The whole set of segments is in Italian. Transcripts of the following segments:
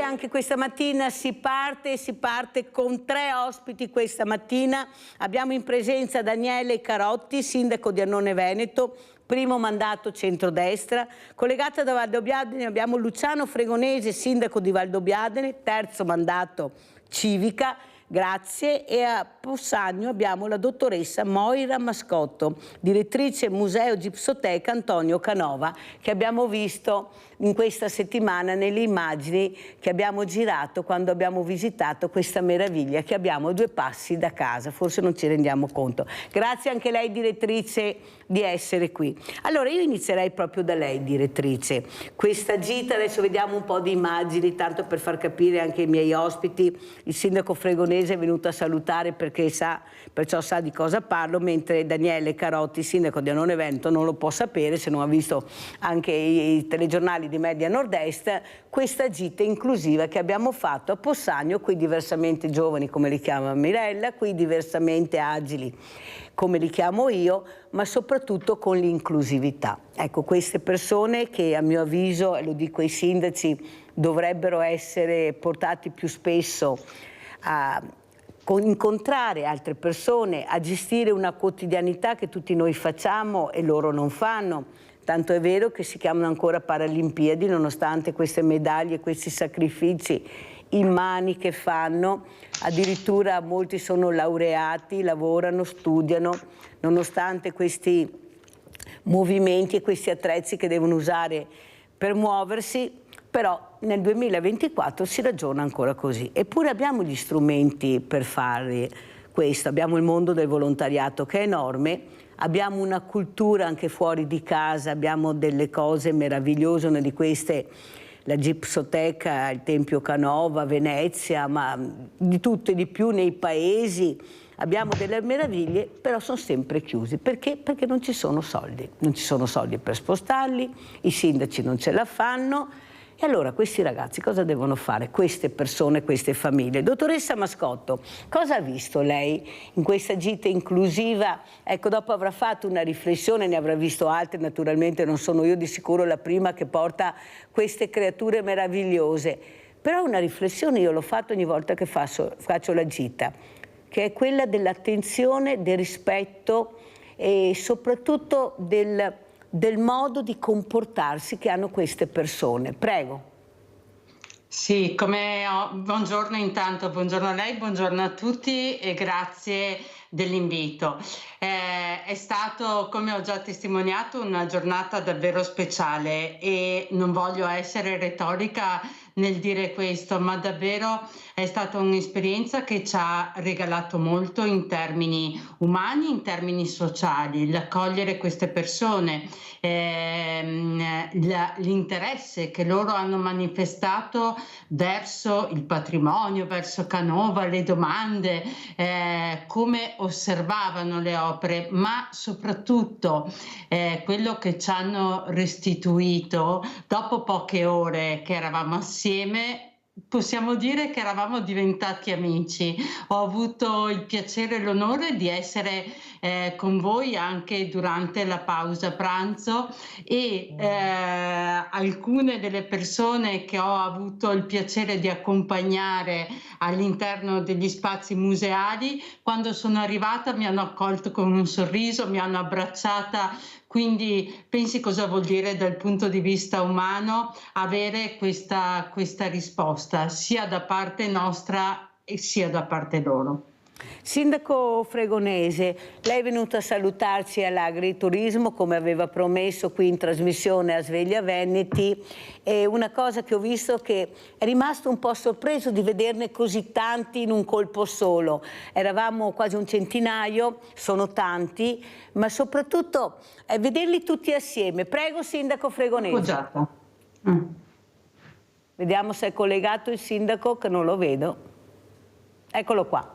Anche questa mattina si parte con 3 ospiti questa mattina. Abbiamo in presenza Daniele Carotti, sindaco di Annone Veneto, primo mandato centrodestra. Collegata da Valdobbiadene abbiamo Luciano Fregonese, sindaco di Valdobbiadene, terzo mandato civica. Grazie. E a Possagno abbiamo la dottoressa Moira Mascotto, direttrice Museo Gipsoteca Antonio Canova, che abbiamo visto in questa settimana nelle immagini che abbiamo girato quando abbiamo visitato questa meraviglia che abbiamo a 2 passi da casa. Forse non ci rendiamo conto. Grazie anche lei, direttrice, di essere qui. Allora io inizierei proprio da lei, direttrice. Questa gita, adesso vediamo un po' di immagini, tanto per far capire anche ai miei ospiti. Il sindaco Fregonese è venuto a salutare perché perciò sa di cosa parlo, mentre Daniele Carotti, sindaco di Annone Veneto, non lo può sapere se non ha visto anche i telegiornali di Media Nord-Est, questa gita inclusiva che abbiamo fatto a Possagno, qui diversamente giovani come li chiama Mirella, qui diversamente agili come li chiamo io, ma soprattutto con l'inclusività. Ecco, queste persone che a mio avviso, e lo dico ai sindaci, dovrebbero essere portati più spesso a incontrare altre persone, a gestire una quotidianità che tutti noi facciamo e loro non fanno. Tanto è vero che si chiamano ancora Paralimpiadi, nonostante queste medaglie, questi sacrifici immani che fanno. Addirittura molti sono laureati, lavorano, studiano, nonostante questi movimenti e questi attrezzi che devono usare per muoversi. Però nel 2024 si ragiona ancora così. Eppure abbiamo gli strumenti per fare questo. Abbiamo il mondo del volontariato che è enorme, abbiamo una cultura anche fuori di casa, abbiamo delle cose meravigliose, una di queste la Gipsoteca, il Tempio Canova, Venezia, ma di tutto e di più nei paesi. Abbiamo delle meraviglie, però sono sempre chiusi. Perché? Perché non ci sono soldi. Non ci sono soldi per spostarli, i sindaci non ce la fanno. E allora questi ragazzi cosa devono fare? Queste persone, queste famiglie. Dottoressa Mascotto, cosa ha visto lei in questa gita inclusiva? Ecco, dopo avrà fatto una riflessione, ne avrà visto altre, naturalmente non sono io di sicuro la prima che porta queste creature meravigliose. Però una riflessione io l'ho fatta ogni volta che faccio la gita, che è quella dell'attenzione, del rispetto e soprattutto del modo di comportarsi che hanno queste persone. Prego. Sì, buongiorno intanto, buongiorno a lei, buongiorno a tutti e grazie dell'invito. È stato, come ho già testimoniato, una giornata davvero speciale e non voglio essere retorica nel dire questo, ma davvero è stata un'esperienza che ci ha regalato molto in termini umani, in termini sociali, l'accogliere queste persone, l'interesse che loro hanno manifestato verso il patrimonio, verso Canova, le domande, come osservavano le opere, ma soprattutto quello che ci hanno restituito dopo poche ore che eravamo assieme. Possiamo dire che eravamo diventati amici. Ho avuto il piacere e l'onore di essere con voi anche durante la pausa pranzo e alcune delle persone che ho avuto il piacere di accompagnare all'interno degli spazi museali, quando sono arrivata mi hanno accolto con un sorriso, mi hanno abbracciata. Quindi pensi cosa vuol dire dal punto di vista umano avere questa risposta sia da parte nostra e sia da parte loro. Sindaco Fregonese, lei è venuto a salutarci all'agriturismo come aveva promesso qui in trasmissione a Sveglia Veneti, e una cosa che ho visto che è rimasto un po' sorpreso di vederne così tanti in un colpo solo. Eravamo quasi un centinaio, sono tanti, ma soprattutto vederli tutti assieme. Prego, Sindaco Fregonese. Vediamo se è collegato il sindaco, che non lo vedo. Eccolo qua.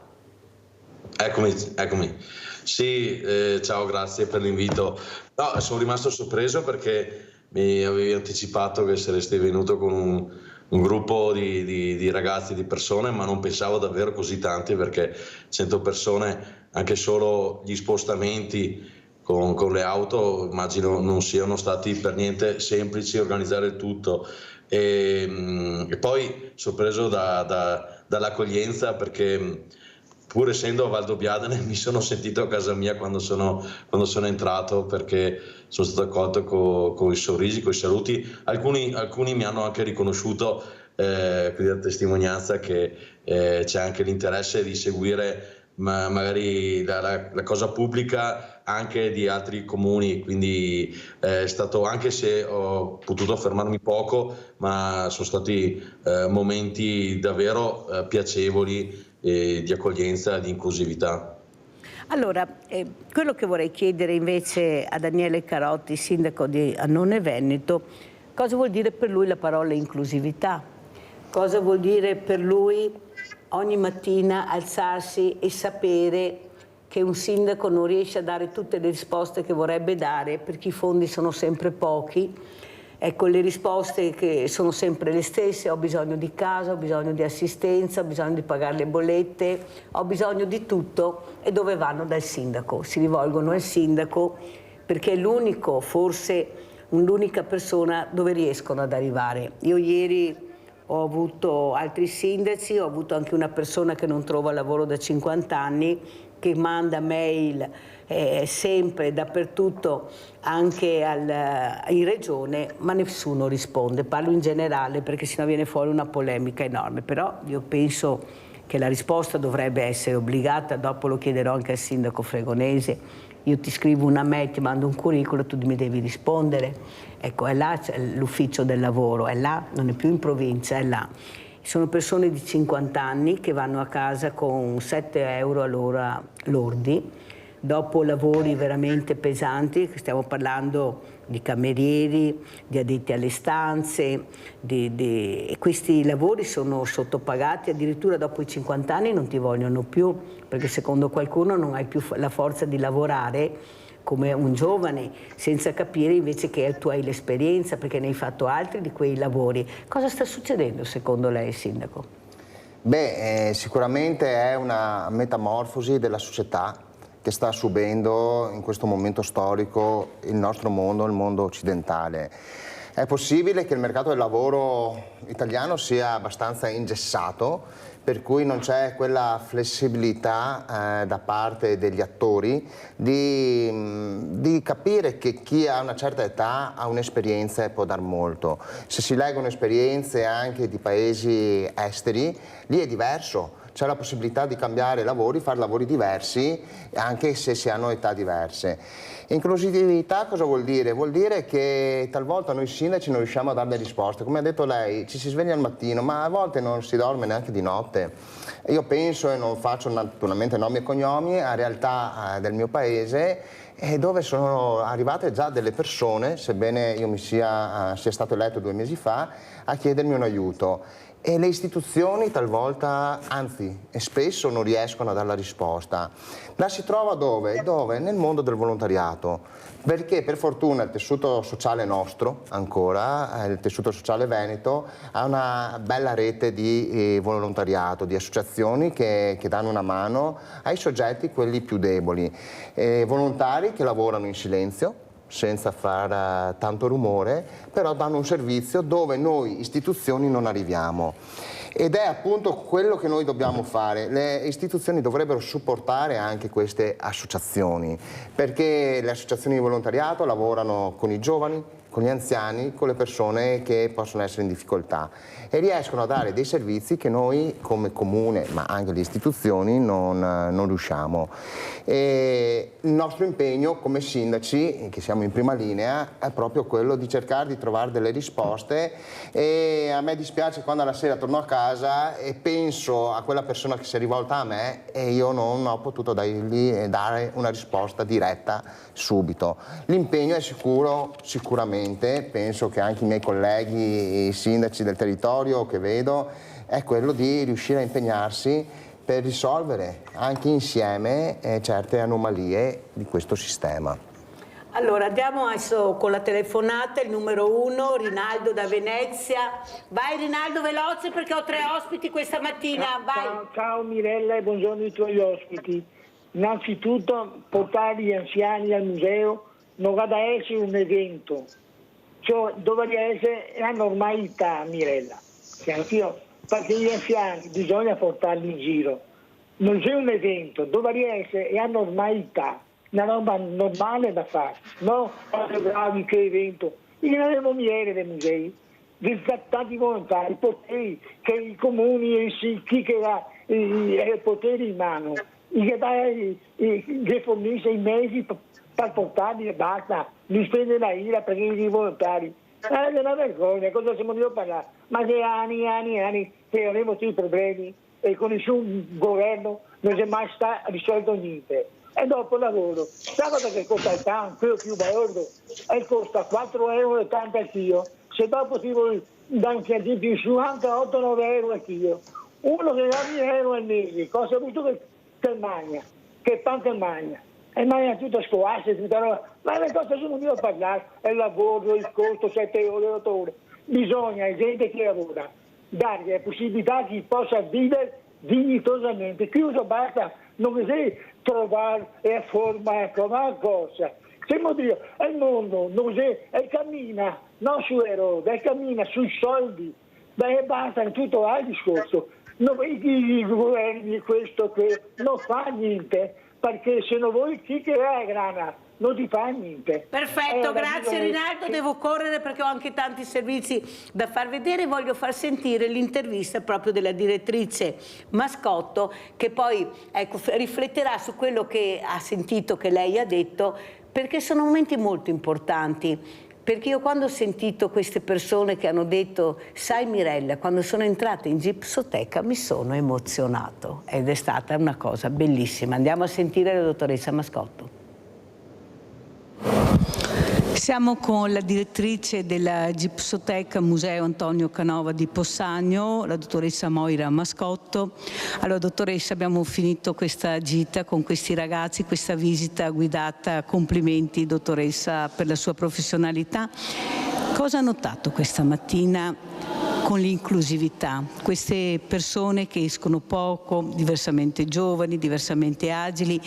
Eccomi, eccomi. Sì, ciao, grazie per l'invito. No, sono rimasto sorpreso perché mi avevi anticipato che saresti venuto con un gruppo di ragazzi, di persone, ma non pensavo davvero così tanti, perché 100 persone, anche solo gli spostamenti con le auto, immagino non siano stati per niente semplici organizzare il tutto. E poi sorpreso dall'accoglienza, perché pur essendo a Valdobbiadene mi sono sentito a casa mia quando sono entrato, perché sono stato accolto con i sorrisi, con i saluti. Alcuni mi hanno anche riconosciuto, quindi la testimonianza che c'è anche l'interesse di seguire magari la cosa pubblica anche di altri comuni, quindi è stato, anche se ho potuto fermarmi poco, ma sono stati momenti davvero piacevoli, di accoglienza e di inclusività. Allora, quello che vorrei chiedere invece a Daniele Carotti, sindaco di Annone Veneto, cosa vuol dire per lui la parola inclusività? Cosa vuol dire per lui ogni mattina alzarsi e sapere che un sindaco non riesce a dare tutte le risposte che vorrebbe dare perché i fondi sono sempre pochi? Ecco, le risposte che sono sempre le stesse: ho bisogno di casa, ho bisogno di assistenza, ho bisogno di pagare le bollette, ho bisogno di tutto, e dove vanno? Dal sindaco. Si rivolgono al sindaco perché è l'unico, forse l'unica persona dove riescono ad arrivare. Io ieri ho avuto altri sindaci, ho avuto anche una persona che non trova lavoro da 50 anni, che manda mail sempre, dappertutto, anche in regione, ma nessuno risponde. Parlo in generale perché sennò viene fuori una polemica enorme, però io penso che la risposta dovrebbe essere obbligata. Dopo lo chiederò anche al sindaco Fregonese. Io ti scrivo una mail, ti mando un curriculum, tu mi devi rispondere. Ecco, è là l'ufficio del lavoro, è là, non è più in provincia, è là. Sono persone di 50 anni che vanno a casa con 7 euro all'ora lordi, dopo lavori veramente pesanti. Stiamo parlando di camerieri, di addetti alle stanze, e questi lavori sono sottopagati. Addirittura dopo i 50 anni non ti vogliono più, perché secondo qualcuno non hai più la forza di lavorare come un giovane, senza capire invece che tu hai l'esperienza, perché ne hai fatto altri di quei lavori. Cosa sta succedendo secondo lei, sindaco? Beh, sicuramente è una metamorfosi della società che sta subendo in questo momento storico il nostro mondo, il mondo occidentale. È possibile che il mercato del lavoro italiano sia abbastanza ingessato, per cui non c'è quella flessibilità da parte degli attori di capire che chi ha una certa età ha un'esperienza e può dar molto. Se si leggono esperienze anche di paesi esteri, lì è diverso. C'è la possibilità di cambiare lavori, fare lavori diversi, anche se si hanno età diverse. Inclusività cosa vuol dire? Vuol dire che talvolta noi sindaci non riusciamo a dare delle risposte. Come ha detto lei, ci si sveglia al mattino, ma a volte non si dorme neanche di notte. Io penso, e non faccio naturalmente nomi e cognomi, a realtà del mio paese, dove sono arrivate già delle persone, sebbene io mi sia stato eletto 2 mesi fa, a chiedermi un aiuto. E le istituzioni talvolta, anzi e spesso, non riescono a dare la risposta. La si trova dove? Dove? Nel mondo del volontariato, perché per fortuna il tessuto sociale nostro, ancora, il tessuto sociale veneto, ha una bella rete di volontariato, di associazioni che danno una mano ai soggetti, quelli più deboli. Volontari che lavorano in silenzio, senza far tanto rumore, però danno un servizio dove noi istituzioni non arriviamo. Ed è appunto quello che noi dobbiamo fare. Le istituzioni dovrebbero supportare anche queste associazioni, perché le associazioni di volontariato lavorano con i giovani, con gli anziani, con le persone che possono essere in difficoltà, e riescono a dare dei servizi che noi come comune, ma anche le istituzioni, non riusciamo. E il nostro impegno come sindaci, che siamo in prima linea, è proprio quello di cercare di trovare delle risposte. E a me dispiace quando alla sera torno a casa e penso a quella persona che si è rivolta a me e io non ho potuto dare una risposta diretta subito. L'impegno è sicuramente, penso che anche i miei colleghi, i sindaci del territorio che vedo, è quello di riuscire a impegnarsi per risolvere anche insieme certe anomalie di questo sistema. Allora, andiamo adesso con la telefonata, il numero 1, Rinaldo da Venezia. Vai Rinaldo, veloce perché ho 3 ospiti questa mattina, vai. Ciao Mirella e buongiorno ai tuoi ospiti. Innanzitutto portare gli anziani al museo non va da essere un evento, cioè dovrebbe essere la normalità, Mirella. Perché gli anziani bisogna portarli in giro. Non c'è un evento, dovrebbe essere la normalità. Una roba normale da fare, no? Bravi, che evento. Io non avevo miele dei musei, dei trattati volontari, poteri che i comuni, chi che ha i poteri in mano, che fornisce i mezzi per portarli e basta, li spende la IRA perché i volontari. È una vergogna, cosa siamo io a parlare? Ma che anni che avremo tutti i problemi e con nessun governo non c'è mai stato risolto niente. E dopo il lavoro, sa cosa che costa il tanto, quello più bello, e costa 4,80 € al chilo, se dopo ti vuoi anche di più su, anche 8-9 € al chilo. Uno che dà 1.000 € al mese, cosa ha avuto che mangia, che pan che mangia, e mangia tutto scolastica, tutta roba, ma le cose sono io a parlare, il lavoro, il costo, 7 ore, 8 ore, bisogna, gente che lavora, dargli la possibilità che possa vivere dignitosamente, chiuso basta, non si trovare e formare cosa. Siamo Dio, è il mondo, non si, e cammina, non su erode, e cammina sui soldi, beh basta, tutto al discorso. I governi questo che non fa niente, perché se non vuoi chi che è grana, non ti fa niente. Perfetto, grazie Rinaldo, devo correre perché ho anche tanti servizi da far vedere. Voglio far sentire l'intervista proprio della direttrice Mascotto, che poi rifletterà su quello che ha sentito che lei ha detto, perché sono momenti molto importanti. Perché io quando ho sentito queste persone che hanno detto, sai Mirella, quando sono entrata in Gipsoteca mi sono emozionato, ed è stata una cosa bellissima. Andiamo a sentire la dottoressa Mascotto. Siamo con la direttrice della Gipsoteca Museo Antonio Canova di Possagno, la dottoressa Moira Mascotto. Allora dottoressa, abbiamo finito questa gita con questi ragazzi, questa visita guidata, complimenti dottoressa per la sua professionalità. Cosa ha notato questa mattina con l'inclusività? Queste persone che escono poco, diversamente giovani, diversamente agili,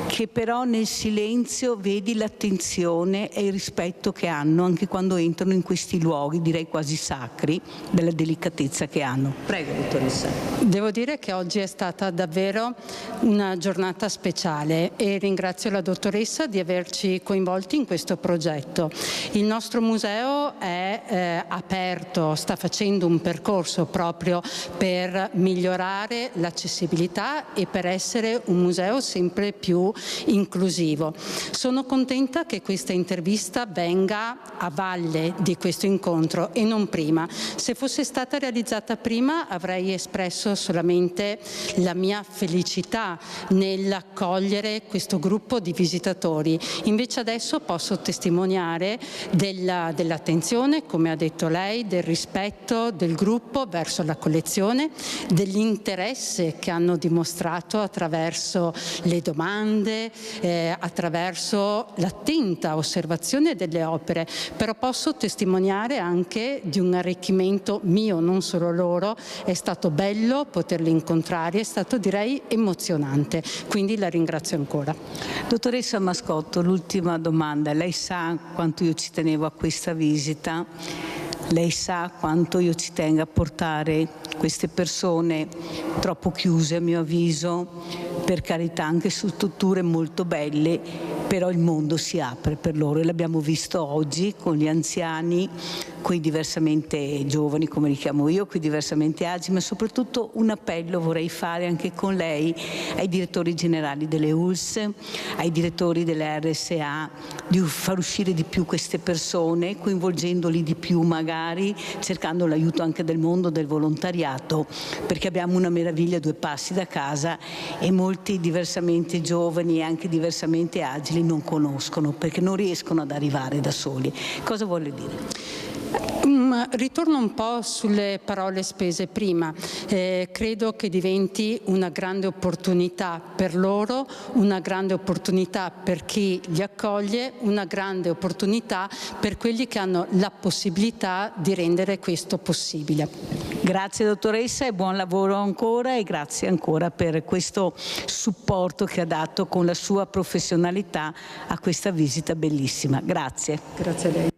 che però nel silenzio vedi l'attenzione e il rispetto che hanno anche quando entrano in questi luoghi, direi quasi sacri, della delicatezza che hanno. Prego, dottoressa. Devo dire che oggi è stata davvero una giornata speciale e ringrazio la dottoressa di averci coinvolti in questo progetto. Il nostro museo è aperto, sta facendo un percorso proprio per migliorare l'accessibilità e per essere un museo sempre più inclusivo. Sono contenta che questa intervista venga a valle di questo incontro e non prima. Se fosse stata realizzata prima avrei espresso solamente la mia felicità nell'accogliere questo gruppo di visitatori. Invece adesso posso testimoniare dell'attenzione, come ha detto lei, del rispetto del gruppo verso la collezione, dell'interesse che hanno dimostrato attraverso le domande, attraverso l'attenta osservazione delle opere, però posso testimoniare anche di un arricchimento mio, non solo loro. È stato bello poterli incontrare, è stato direi emozionante, quindi la ringrazio ancora. Dottoressa Mascotto, l'ultima domanda. Lei sa quanto io ci tenevo a questa visita? Lei sa quanto io ci tengo a portare queste persone troppo chiuse, a mio avviso, per carità anche su strutture molto belle, però il mondo si apre per loro e l'abbiamo visto oggi con gli anziani, con i diversamente giovani, come li chiamo io, con i diversamente agili, ma soprattutto un appello vorrei fare anche con lei ai direttori generali delle ULSS, ai direttori delle RSA, di far uscire di più queste persone, coinvolgendoli di più magari, cercando l'aiuto anche del mondo del volontariato, perché abbiamo una meraviglia a 2 passi da casa e molti diversamente giovani e anche diversamente agili non conoscono, perché non riescono ad arrivare da soli. Cosa vuole dire? Ritorno un po' sulle parole spese prima. Credo che diventi una grande opportunità per loro, una grande opportunità per chi li accoglie, una grande opportunità per quelli che hanno la possibilità di rendere questo possibile. Grazie dottoressa e buon lavoro ancora, e grazie ancora per questo supporto che ha dato con la sua professionalità a questa visita bellissima. Grazie. Grazie a lei.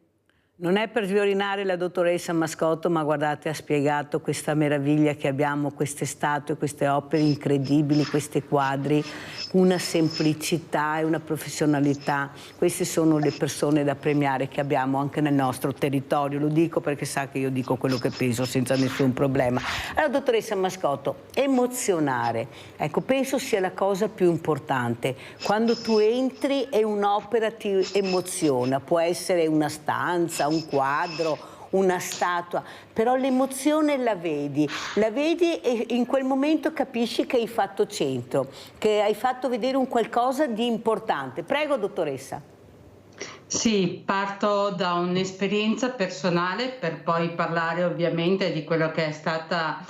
Non è per sviolinare la dottoressa Mascotto, ma guardate, ha spiegato questa meraviglia che abbiamo, queste statue, queste opere incredibili, questi quadri, una semplicità e una professionalità. Queste sono le persone da premiare che abbiamo anche nel nostro territorio. Lo dico perché sa che io dico quello che penso senza nessun problema. Allora, dottoressa Mascotto, emozionare, ecco, penso sia la cosa più importante. Quando tu entri e un'opera ti emoziona, può essere una stanza, un quadro, una statua, però l'emozione la vedi e in quel momento capisci che hai fatto centro, che hai fatto vedere un qualcosa di importante. Prego, dottoressa. Sì, parto da un'esperienza personale per poi parlare ovviamente di quello che è stata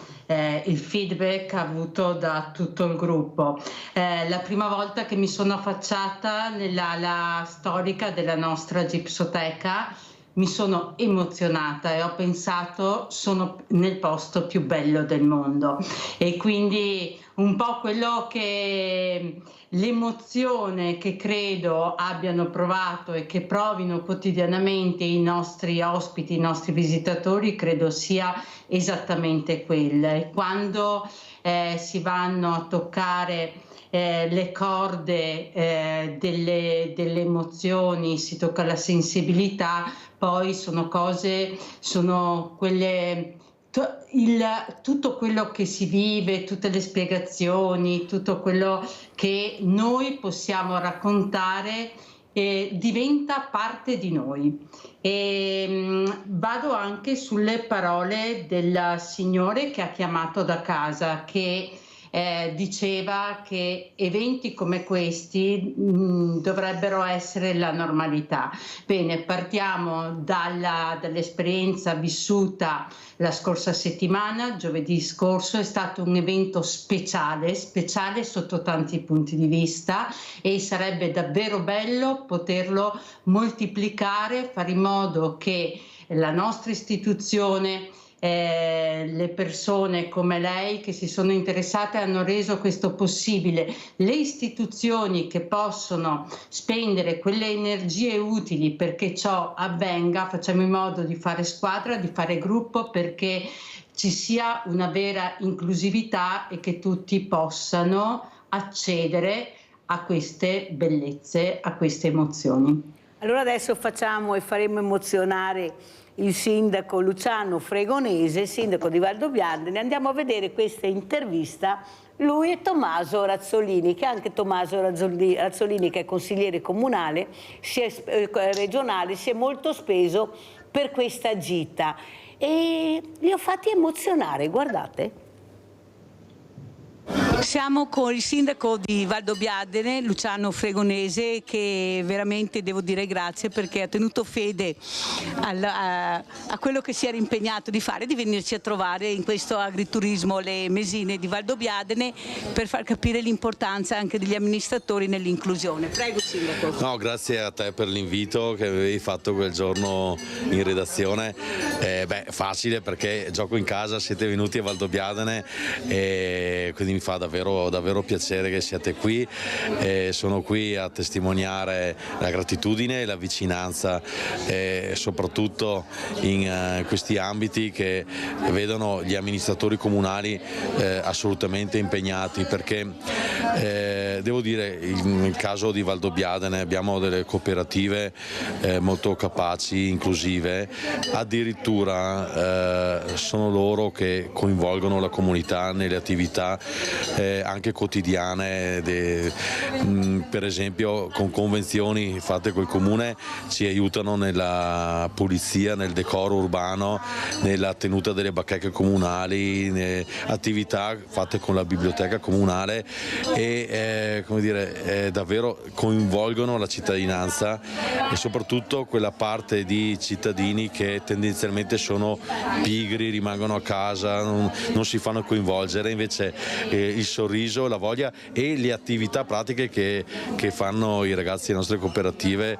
il feedback avuto da tutto il gruppo. La prima volta che mi sono affacciata nell'ala storica della nostra gipsoteca mi sono emozionata e ho pensato sono nel posto più bello del mondo, e quindi un po' quello che l'emozione che credo abbiano provato e che provino quotidianamente i nostri ospiti, i nostri visitatori, credo sia esattamente quella. E quando si vanno a toccare le corde delle emozioni, si tocca la sensibilità, poi sono cose, sono quelle, tutto quello che si vive, tutte le spiegazioni, tutto quello che noi possiamo raccontare diventa parte di noi. E vado anche sulle parole del signore che ha chiamato da casa, che diceva che eventi come questi dovrebbero essere la normalità. Bene, partiamo dall'esperienza vissuta la scorsa settimana. Giovedì scorso è stato un evento speciale sotto tanti punti di vista, e sarebbe davvero bello poterlo moltiplicare, fare in modo che la nostra istituzione, le persone come lei che si sono interessate hanno reso questo possibile, le istituzioni che possono spendere quelle energie utili perché ciò avvenga, facciamo in modo di fare squadra, di fare gruppo, perché ci sia una vera inclusività e che tutti possano accedere a queste bellezze, a queste emozioni. Allora adesso facciamo e faremo emozionare il sindaco Luciano Fregonese, sindaco di Valdobbiadene. Andiamo a vedere questa intervista, lui e Tommaso Razzolini, che anche Tommaso Razzolini, che è consigliere comunale, regionale, si è molto speso per questa gita e li ho fatti emozionare, guardate. Siamo con il sindaco di Valdobbiadene, Luciano Fregonese, che veramente devo dire grazie perché ha tenuto fede a quello che si era impegnato di fare, di venirci a trovare in questo agriturismo Le Mesine di Valdobbiadene, per far capire l'importanza anche degli amministratori nell'inclusione. Prego sindaco. No, grazie a te per l'invito che avevi fatto quel giorno in redazione. Facile perché gioco in casa, siete venuti a Valdobbiadene e quindi mi fa davvero piacere che siate qui. Sono qui a testimoniare la gratitudine e la vicinanza, soprattutto in questi ambiti che vedono gli amministratori comunali assolutamente impegnati, perché devo dire, nel caso di Valdobbiadene abbiamo delle cooperative molto capaci, inclusive, addirittura sono loro che coinvolgono la comunità nelle attività anche quotidiane, per esempio con convenzioni fatte col comune ci aiutano nella pulizia, nel decoro urbano, nella tenuta delle bacheche comunali, attività fatte con la biblioteca comunale e come dire, davvero coinvolgono la cittadinanza e soprattutto quella parte di cittadini che tendenzialmente sono pigri, rimangono a casa, non si fanno coinvolgere, invece il sorriso, la voglia e le attività pratiche che fanno i ragazzi delle nostre cooperative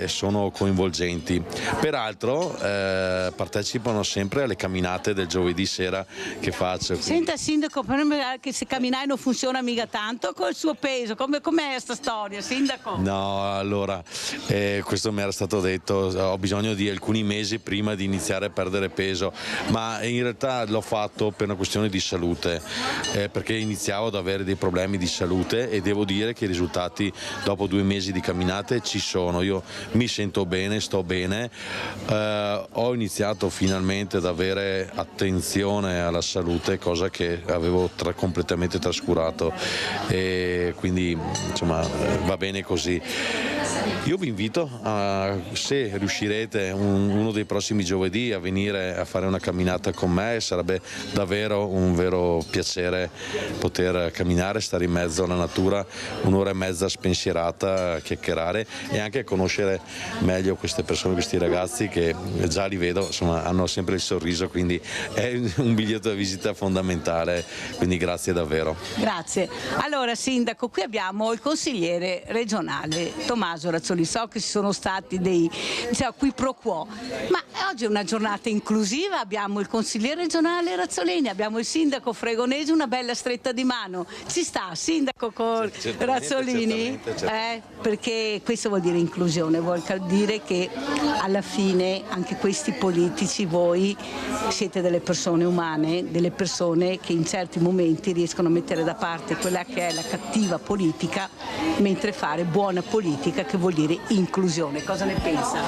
sono coinvolgenti. Peraltro partecipano sempre alle camminate del giovedì sera che faccio. Senta Sindaco, per me che se camminare non funziona mica tanto col suo peso, com'è questa storia, Sindaco? No, allora, questo mi era stato detto, ho bisogno di alcuni mesi prima di iniziare a perdere peso, ma in realtà l'ho fatto per una questione di salute, perché iniziavo ad avere dei problemi di salute e devo dire che i risultati dopo 2 mesi di camminate ci sono, io mi sento bene, sto bene, ho iniziato finalmente ad avere attenzione alla salute, cosa che avevo completamente trascurato e quindi insomma va bene così. Io vi invito, se riuscirete uno dei prossimi giovedì a venire a fare una camminata con me, sarebbe davvero un vero piacere poter camminare, stare in mezzo alla natura, 1 ora e mezza spensierata, chiacchierare e anche conoscere meglio queste persone, questi ragazzi che già li vedo, insomma hanno sempre il sorriso, quindi è un biglietto da visita fondamentale, quindi grazie davvero. Grazie. Allora Sindaco, qui abbiamo il consigliere regionale Tommaso Razzolini, so che ci sono stati dei qui pro quo, ma oggi è una giornata inclusiva, abbiamo il consigliere regionale Razzolini, abbiamo il sindaco Fregonese, una bella stretta di mano, ci sta Sindaco con Razzolini? Certamente. Perché questo vuol dire inclusione, vuol dire che alla fine anche questi politici, voi siete delle persone umane, delle persone che in certi momenti riescono a mettere da parte quella che è la cattiva politica, mentre fare buona politica, che vuol dire inclusione. Cosa ne pensa?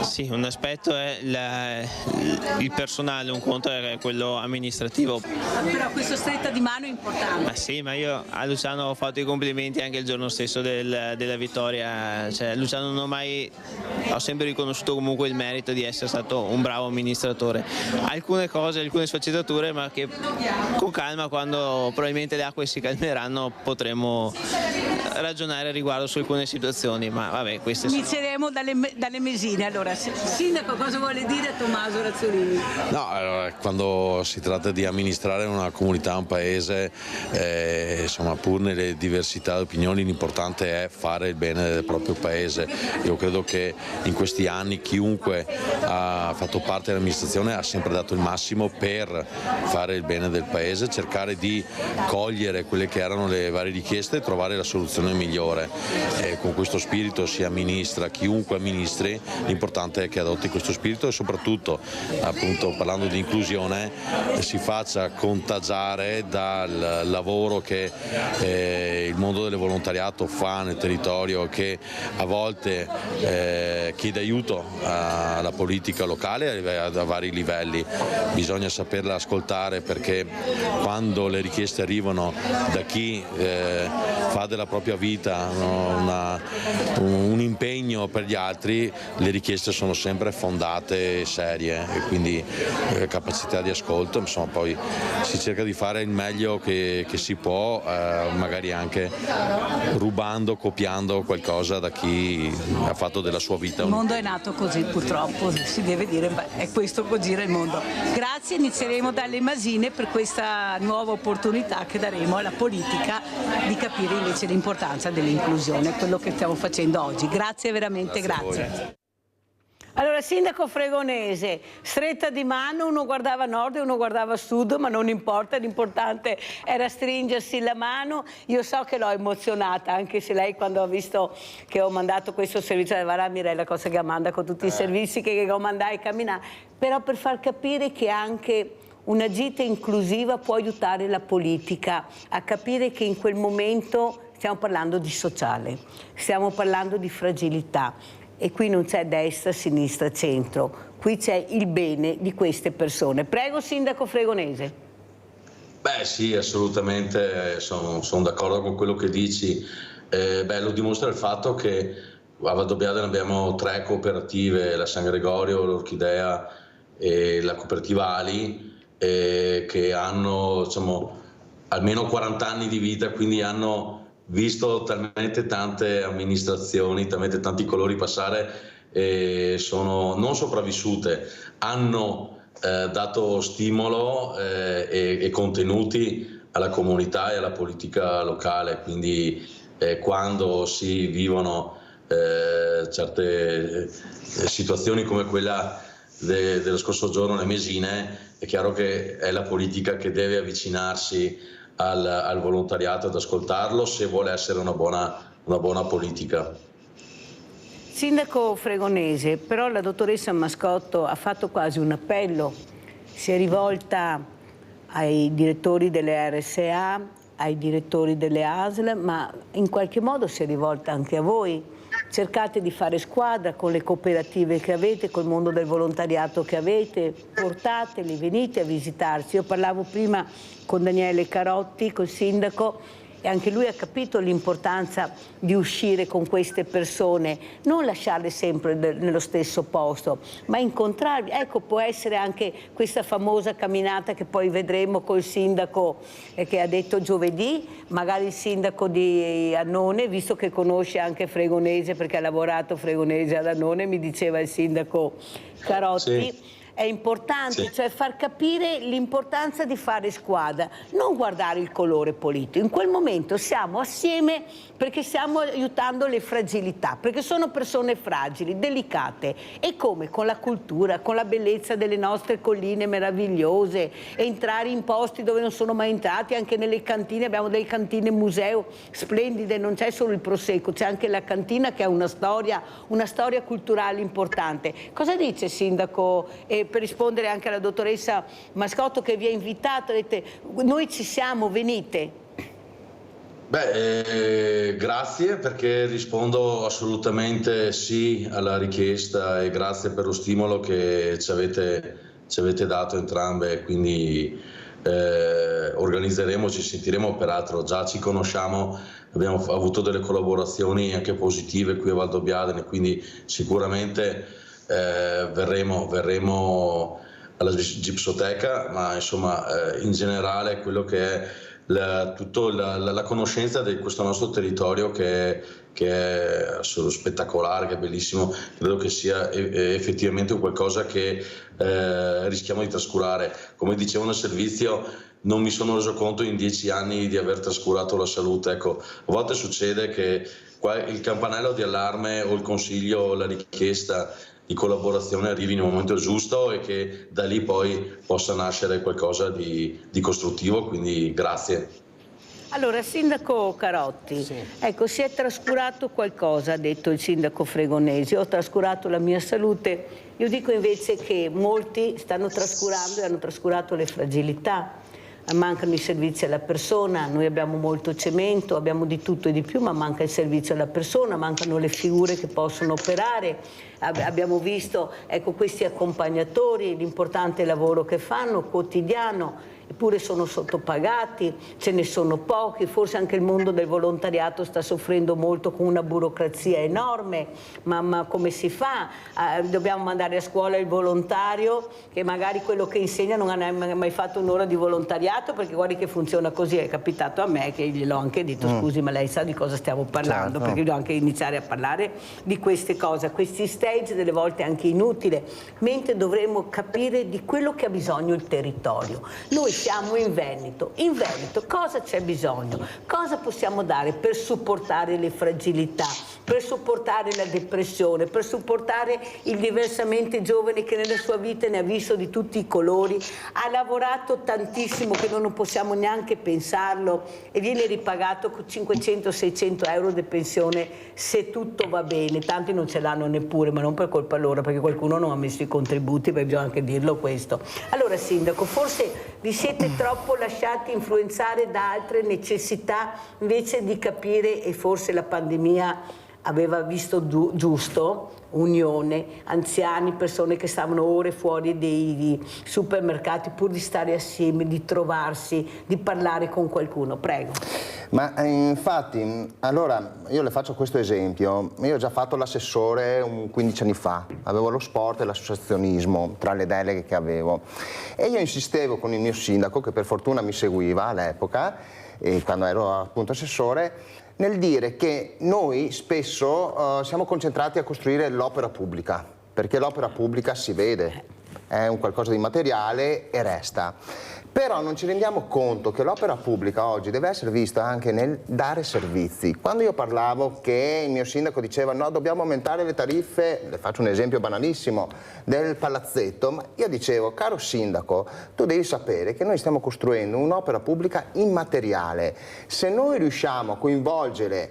Sì, un aspetto è il personale, un conto è quello amministrativo. Però questa stretta di mano è importante. Sì, ma io a Luciano ho fatto i complimenti anche il giorno stesso della vittoria, cioè, Luciano ho sempre riconosciuto comunque il merito di essere stato un bravo amministratore. Alcune cose, alcune sfaccettature, ma che con calma, quando probabilmente le acque si calmeranno, potremo ragionare riguardo su alcune situazioni, ma vabbè, queste sono... Inizieremo dalle mesine. Allora, Sindaco, cosa vuole dire a Tommaso Razzolini? No, allora, quando si tratta di amministrare una comunità, un paese, insomma, pur nelle diversità di opinioni, l'importante è fare il bene del proprio paese. Io credo che in questi anni chiunque ha fatto parte dell'amministrazione ha sempre dato il massimo per fare il bene del paese, cercare di cogliere quelle che erano le varie richieste e trovare la soluzione migliore. Con questo spirito si amministra, chiunque amministri, l'importante è che adotti questo spirito e soprattutto, appunto parlando di inclusione, si faccia contagiare dal lavoro che il mondo del volontariato fa nel territorio, che a volte chiede aiuto alla politica locale a vari livelli. Bisogna saperla ascoltare, perché quando le richieste arrivano da chi fa della propria vita un impegno per gli altri, le richieste sono sempre fondate e serie, e quindi capacità di ascolto, insomma, poi si cerca di fare il meglio che si può, magari anche rubando, copiando qualcosa da chi ha fatto della sua vita. Il mondo è nato così, purtroppo, si deve dire, è questo che gira il mondo. Grazie, inizieremo dalle masine per questa nuova opportunità che daremo alla politica di capire invece l'importanza dell'inclusione, quello che stiamo facendo oggi. Grazie veramente, grazie. Allora, Sindaco Fregonese, stretta di mano, uno guardava a nord e uno guardava a sud, ma non importa, l'importante era stringersi la mano. Io so che l'ho emozionata, anche se lei, quando ha visto che ho mandato questo servizio, va Mirella, cosa che manda con tutti i servizi che ho mandato a camminare, però per far capire che anche una gita inclusiva può aiutare la politica a capire che in quel momento stiamo parlando di sociale, stiamo parlando di fragilità. E qui non c'è destra, sinistra, centro, qui c'è il bene di queste persone. Prego, Sindaco Fregonese. Beh sì, assolutamente, sono d'accordo con quello che dici. Lo dimostra il fatto che a Valdobbiadene abbiamo 3 cooperative, la San Gregorio, l'Orchidea e la cooperativa Ali, che hanno almeno 40 anni di vita, quindi hanno visto talmente tante amministrazioni, talmente tanti colori passare, e sono non sopravvissute, hanno dato stimolo e contenuti alla comunità e alla politica locale, quindi quando si vivono certe situazioni come quella dello scorso giorno alle Mesine, è chiaro che è la politica che deve avvicinarsi al volontariato, ad ascoltarlo, se vuole essere una buona politica. Sindaco Fregonese, però la dottoressa Mascotto ha fatto quasi un appello, si è rivolta ai direttori delle RSA, ai direttori delle ASL, ma in qualche modo si è rivolta anche a voi. Cercate di fare squadra con le cooperative che avete, col mondo del volontariato che avete, portateli, venite a visitarci. Io parlavo prima con Daniele Carotti, col sindaco, e anche lui ha capito l'importanza di uscire con queste persone, non lasciarle sempre nello stesso posto, ma incontrarli. Ecco, può essere anche questa famosa camminata che poi vedremo col sindaco che ha detto giovedì, magari il sindaco di Annone, visto che conosce anche Fregonese perché ha lavorato Fregonese ad Annone, mi diceva il sindaco Carotti. Sì. È importante, cioè far capire l'importanza di fare squadra, non guardare il colore politico. In quel momento siamo assieme perché stiamo aiutando le fragilità, perché sono persone fragili, delicate, e come con la cultura, con la bellezza delle nostre colline meravigliose, entrare in posti dove non sono mai entrati, anche nelle cantine, abbiamo delle cantine museo splendide, non c'è solo il prosecco, c'è anche la cantina che ha una storia culturale importante. Cosa dice sindaco? Per rispondere anche alla dottoressa Mascotto che vi ha invitato, dite, noi ci siamo, venite. Grazie, perché rispondo assolutamente sì alla richiesta, e grazie per lo stimolo che ci avete dato entrambe, quindi organizzeremo, ci sentiremo, peraltro già ci conosciamo, abbiamo avuto delle collaborazioni anche positive qui a Valdobbiadene, quindi sicuramente verremo alla Gipsoteca, ma insomma in generale quello che è la conoscenza di questo nostro territorio che è spettacolare, che è bellissimo, credo che sia effettivamente qualcosa che rischiamo di trascurare. Come dicevo nel servizio, non mi sono reso conto in 10 anni di aver trascurato la salute. Ecco, a volte succede che il campanello di allarme o il consiglio o la richiesta di collaborazione arrivi nel momento giusto e che da lì poi possa nascere qualcosa di costruttivo, quindi grazie. Allora, sindaco Carotti, sì. Ecco, si è trascurato qualcosa, ha detto il sindaco Fregonese, ho trascurato la mia salute. Io dico invece che molti stanno trascurando e hanno trascurato le fragilità. Mancano i servizi alla persona, noi abbiamo molto cemento, abbiamo di tutto e di più, ma manca il servizio alla persona, mancano le figure che possono operare. Abbiamo visto, ecco, questi accompagnatori, l'importante lavoro che fanno quotidiano, eppure sono sottopagati, ce ne sono pochi, forse anche il mondo del volontariato sta soffrendo molto con una burocrazia enorme, ma come si fa? Dobbiamo mandare a scuola il volontario che magari quello che insegna non ha mai fatto un'ora di volontariato, perché guardi che funziona così, è capitato a me che gliel'ho anche detto, scusi ma lei sa di cosa stiamo parlando, certo. Perché devo anche iniziare a parlare di queste cose, questi stage delle volte anche inutile, mentre dovremmo capire di quello che ha bisogno il territorio. Noi siamo in Veneto cosa c'è bisogno? Cosa possiamo dare per supportare le fragilità, per supportare la depressione, per supportare il diversamente giovane che nella sua vita ne ha visto di tutti i colori, ha lavorato tantissimo che non possiamo neanche pensarlo e viene ripagato con 500-600 euro di pensione se tutto va bene, tanti non ce l'hanno neppure, ma non per colpa loro, perché qualcuno non ha messo i contributi, perché bisogna anche dirlo questo. Allora sindaco, forse vi siete troppo lasciati influenzare da altre necessità invece di capire, e forse la pandemia aveva visto giusto, unione, anziani, persone che stavano ore fuori dei supermercati pur di stare assieme, di trovarsi, di parlare con qualcuno. Prego. Ma infatti, allora io le faccio questo esempio. Io ho già fatto l'assessore 15 anni fa, avevo lo sport e l'associazionismo tra le deleghe che avevo, e io insistevo con il mio sindaco, che per fortuna mi seguiva all'epoca, quando ero appunto assessore, nel dire che noi spesso siamo concentrati a costruire l'opera pubblica, perché l'opera pubblica si vede, è un qualcosa di materiale e resta. Però non ci rendiamo conto che l'opera pubblica oggi deve essere vista anche nel dare servizi. Quando io parlavo che il mio sindaco diceva no, dobbiamo aumentare le tariffe, le faccio un esempio banalissimo, del palazzetto, ma io dicevo, caro sindaco, tu devi sapere che noi stiamo costruendo un'opera pubblica immateriale. Se noi riusciamo a coinvolgere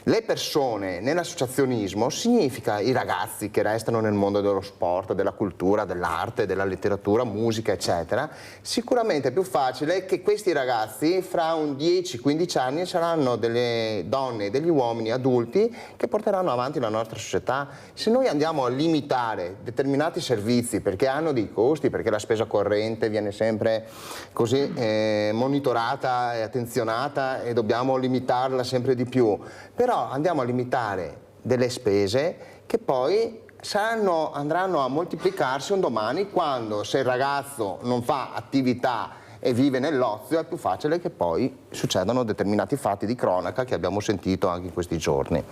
le persone nell'associazionismo, significa i ragazzi che restano nel mondo dello sport, della cultura, dell'arte, della letteratura, musica, eccetera, sicuramente è più facile che questi ragazzi fra un 10-15 anni saranno delle donne e degli uomini adulti che porteranno avanti la nostra società. Se noi andiamo a limitare determinati servizi perché hanno dei costi, perché la spesa corrente viene sempre così monitorata e attenzionata e dobbiamo limitarla sempre di più, però andiamo a limitare delle spese che poi andranno a moltiplicarsi un domani, quando se il ragazzo non fa attività e vive nell'ozio è più facile che poi succedano determinati fatti di cronaca che abbiamo sentito anche in questi giorni.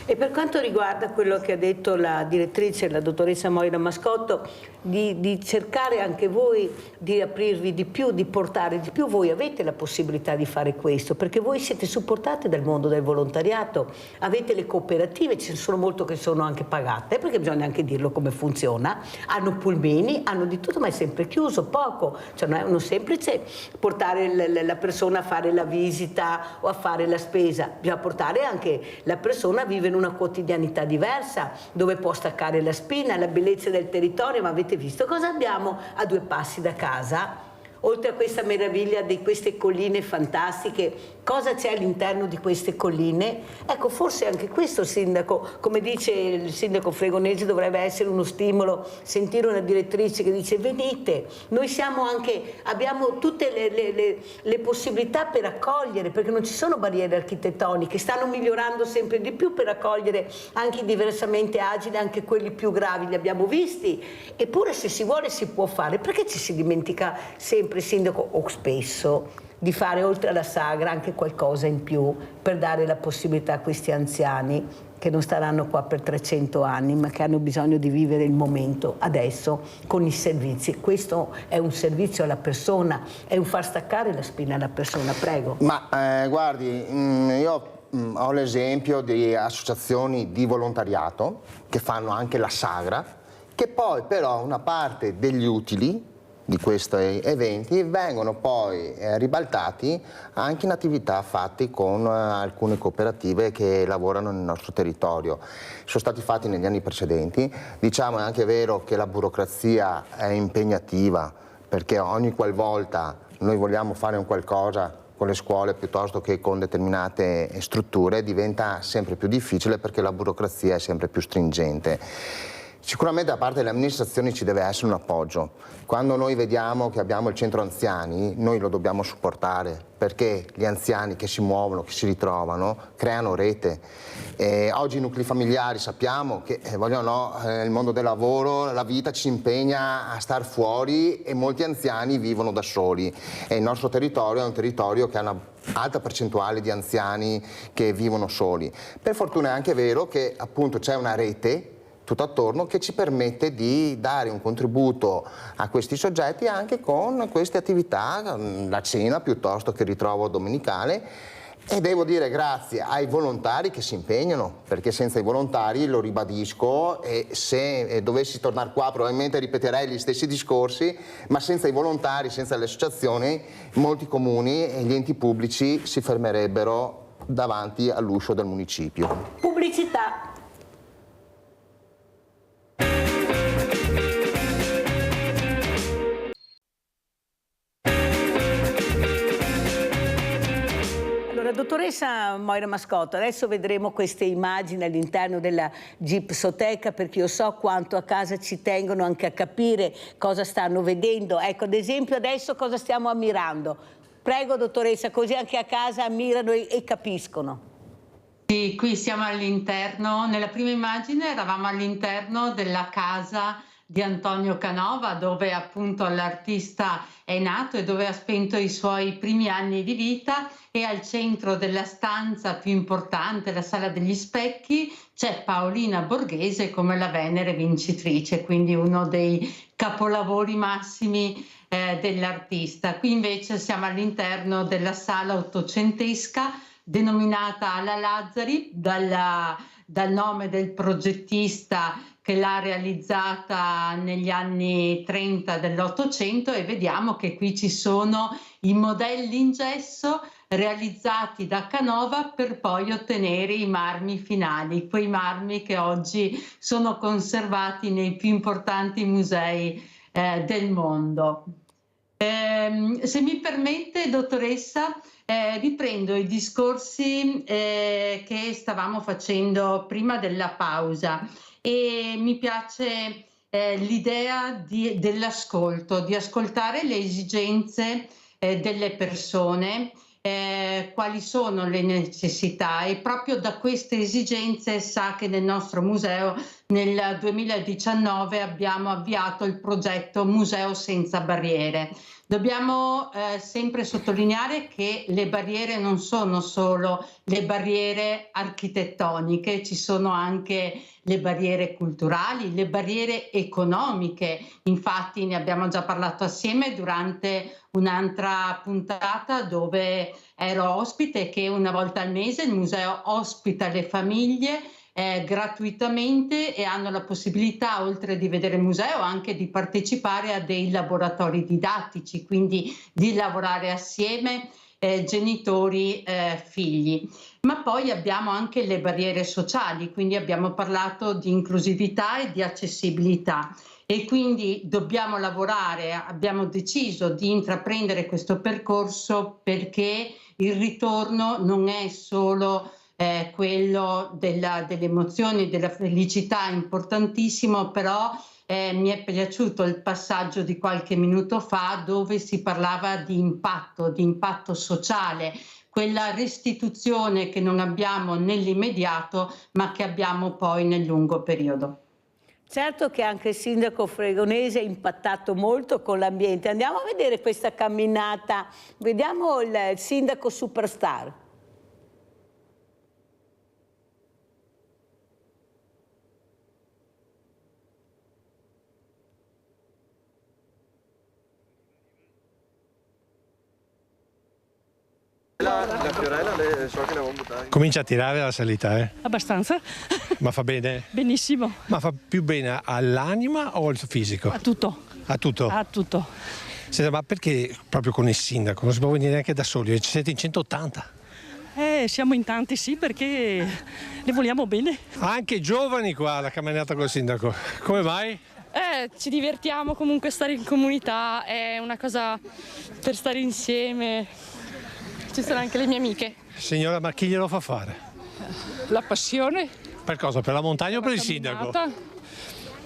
E per quanto riguarda quello che ha detto la direttrice, la dottoressa Moira Mascotto, di cercare anche voi di aprirvi di più, di portare di più, voi avete la possibilità di fare questo, perché voi siete supportate dal mondo del volontariato, avete le cooperative, ce ne sono molte che sono anche pagate, perché bisogna anche dirlo come funziona, hanno pulmini, hanno di tutto, ma è sempre chiuso, poco, cioè non è semplice portare la persona a fare la visita o a fare la spesa, bisogna portare anche la persona a vivere una quotidianità diversa, dove può staccare la spina, la bellezza del territorio. Ma avete visto cosa abbiamo a 2 passi da casa? Oltre a questa meraviglia di queste colline fantastiche, cosa c'è all'interno di queste colline? Ecco, forse anche questo, sindaco, come dice il sindaco Fregonesi, dovrebbe essere uno stimolo, sentire una direttrice che dice venite, noi abbiamo tutte le possibilità per accogliere, perché non ci sono barriere architettoniche, stanno migliorando sempre di più per accogliere anche i diversamente agili, anche quelli più gravi, li abbiamo visti, eppure se si vuole si può fare. Perché ci si dimentica sempre, sindaco, o spesso, di fare oltre alla sagra anche qualcosa in più per dare la possibilità a questi anziani che non staranno qua per 300 anni, ma che hanno bisogno di vivere il momento adesso con i servizi. Questo è un servizio alla persona, è un far staccare la spina alla persona. Prego. Ma guardi, io ho l'esempio di associazioni di volontariato che fanno anche la sagra, che poi però una parte degli utili di questi eventi vengono poi ribaltati anche in attività fatte con alcune cooperative che lavorano nel nostro territorio. Sono stati fatti negli anni precedenti. Diciamo, è anche vero che la burocrazia è impegnativa, perché ogni qualvolta noi vogliamo fare un qualcosa con le scuole piuttosto che con determinate strutture, diventa sempre più difficile perché la burocrazia è sempre più stringente. Sicuramente da parte delle amministrazioni ci deve essere un appoggio. Quando noi vediamo che abbiamo il centro anziani, noi lo dobbiamo supportare, perché gli anziani che si muovono, che si ritrovano, creano rete. Oggi i nuclei familiari sappiamo che nel mondo del lavoro la vita ci impegna a star fuori e molti anziani vivono da soli. E il nostro territorio è un territorio che ha una alta percentuale di anziani che vivono soli. Per fortuna è anche vero che appunto c'è una rete tutto attorno che ci permette di dare un contributo a questi soggetti anche con queste attività, la cena piuttosto che il ritrovo domenicale. E devo dire grazie ai volontari che si impegnano, perché senza i volontari, lo ribadisco, e se dovessi tornare qua probabilmente ripeterei gli stessi discorsi, ma senza i volontari, senza le associazioni, molti comuni e gli enti pubblici si fermerebbero davanti all'uscio del municipio. Pubblicità. Dottoressa Moira Mascotto, adesso vedremo queste immagini all'interno della Gipsoteca, perché io so quanto a casa ci tengono anche a capire cosa stanno vedendo. Ecco, ad esempio adesso cosa stiamo ammirando? Prego dottoressa, così anche a casa ammirano e capiscono. Sì, qui siamo all'interno, nella prima immagine eravamo all'interno della casa di Antonio Canova, dove appunto l'artista è nato e dove ha spento i suoi primi anni di vita, e al centro della stanza più importante, la Sala degli Specchi, c'è Paolina Borghese come la Venere vincitrice, quindi uno dei capolavori massimi dell'artista. Qui invece siamo all'interno della sala ottocentesca denominata Alla Lazzari dal nome del progettista che l'ha realizzata negli anni 30 dell'Ottocento, e vediamo che qui ci sono i modelli in gesso realizzati da Canova per poi ottenere i marmi finali, quei marmi che oggi sono conservati nei più importanti musei del mondo. Se mi permette, dottoressa, riprendo i discorsi che stavamo facendo prima della pausa, e mi piace l'idea dell'ascolto, di ascoltare le esigenze delle persone, quali sono le necessità, e proprio da queste esigenze sa che nel nostro museo nel 2019 abbiamo avviato il progetto Museo Senza Barriere. Dobbiamo sempre sottolineare che le barriere non sono solo le barriere architettoniche, ci sono anche le barriere culturali, le barriere economiche. Infatti ne abbiamo già parlato assieme durante un'altra puntata dove ero ospite, che una volta al mese il museo ospita le famiglie gratuitamente, e hanno la possibilità, oltre di vedere il museo, anche di partecipare a dei laboratori didattici, quindi di lavorare assieme genitori, figli. Ma poi abbiamo anche le barriere sociali, quindi abbiamo parlato di inclusività e di accessibilità, e quindi dobbiamo lavorare, abbiamo deciso di intraprendere questo percorso perché il ritorno non è solo quello delle emozioni, della felicità, importantissimo, però mi è piaciuto il passaggio di qualche minuto fa dove si parlava di impatto sociale, quella restituzione che non abbiamo nell'immediato ma che abbiamo poi nel lungo periodo. Certo che anche il sindaco fregonese ha impattato molto con l'ambiente. Andiamo a vedere questa camminata, vediamo il sindaco superstar. La fiorella so che l'avevo buttata. Comincia a tirare la salita, eh? Abbastanza. Ma fa bene? Benissimo. Ma fa più bene all'anima o al fisico? A tutto. A tutto? A tutto. Senta, ma perché proprio con il sindaco? Non si può venire neanche da soli? Ci siete in 180? Siamo in tanti, sì, perché le vogliamo bene. Anche giovani qua, la camminata col sindaco. Come mai? Ci divertiamo comunque, stare in comunità, è una cosa per stare insieme. Ci sono anche le mie amiche. Signora, ma chi glielo fa fare? La passione. Per cosa? Per la montagna o per il sindaco?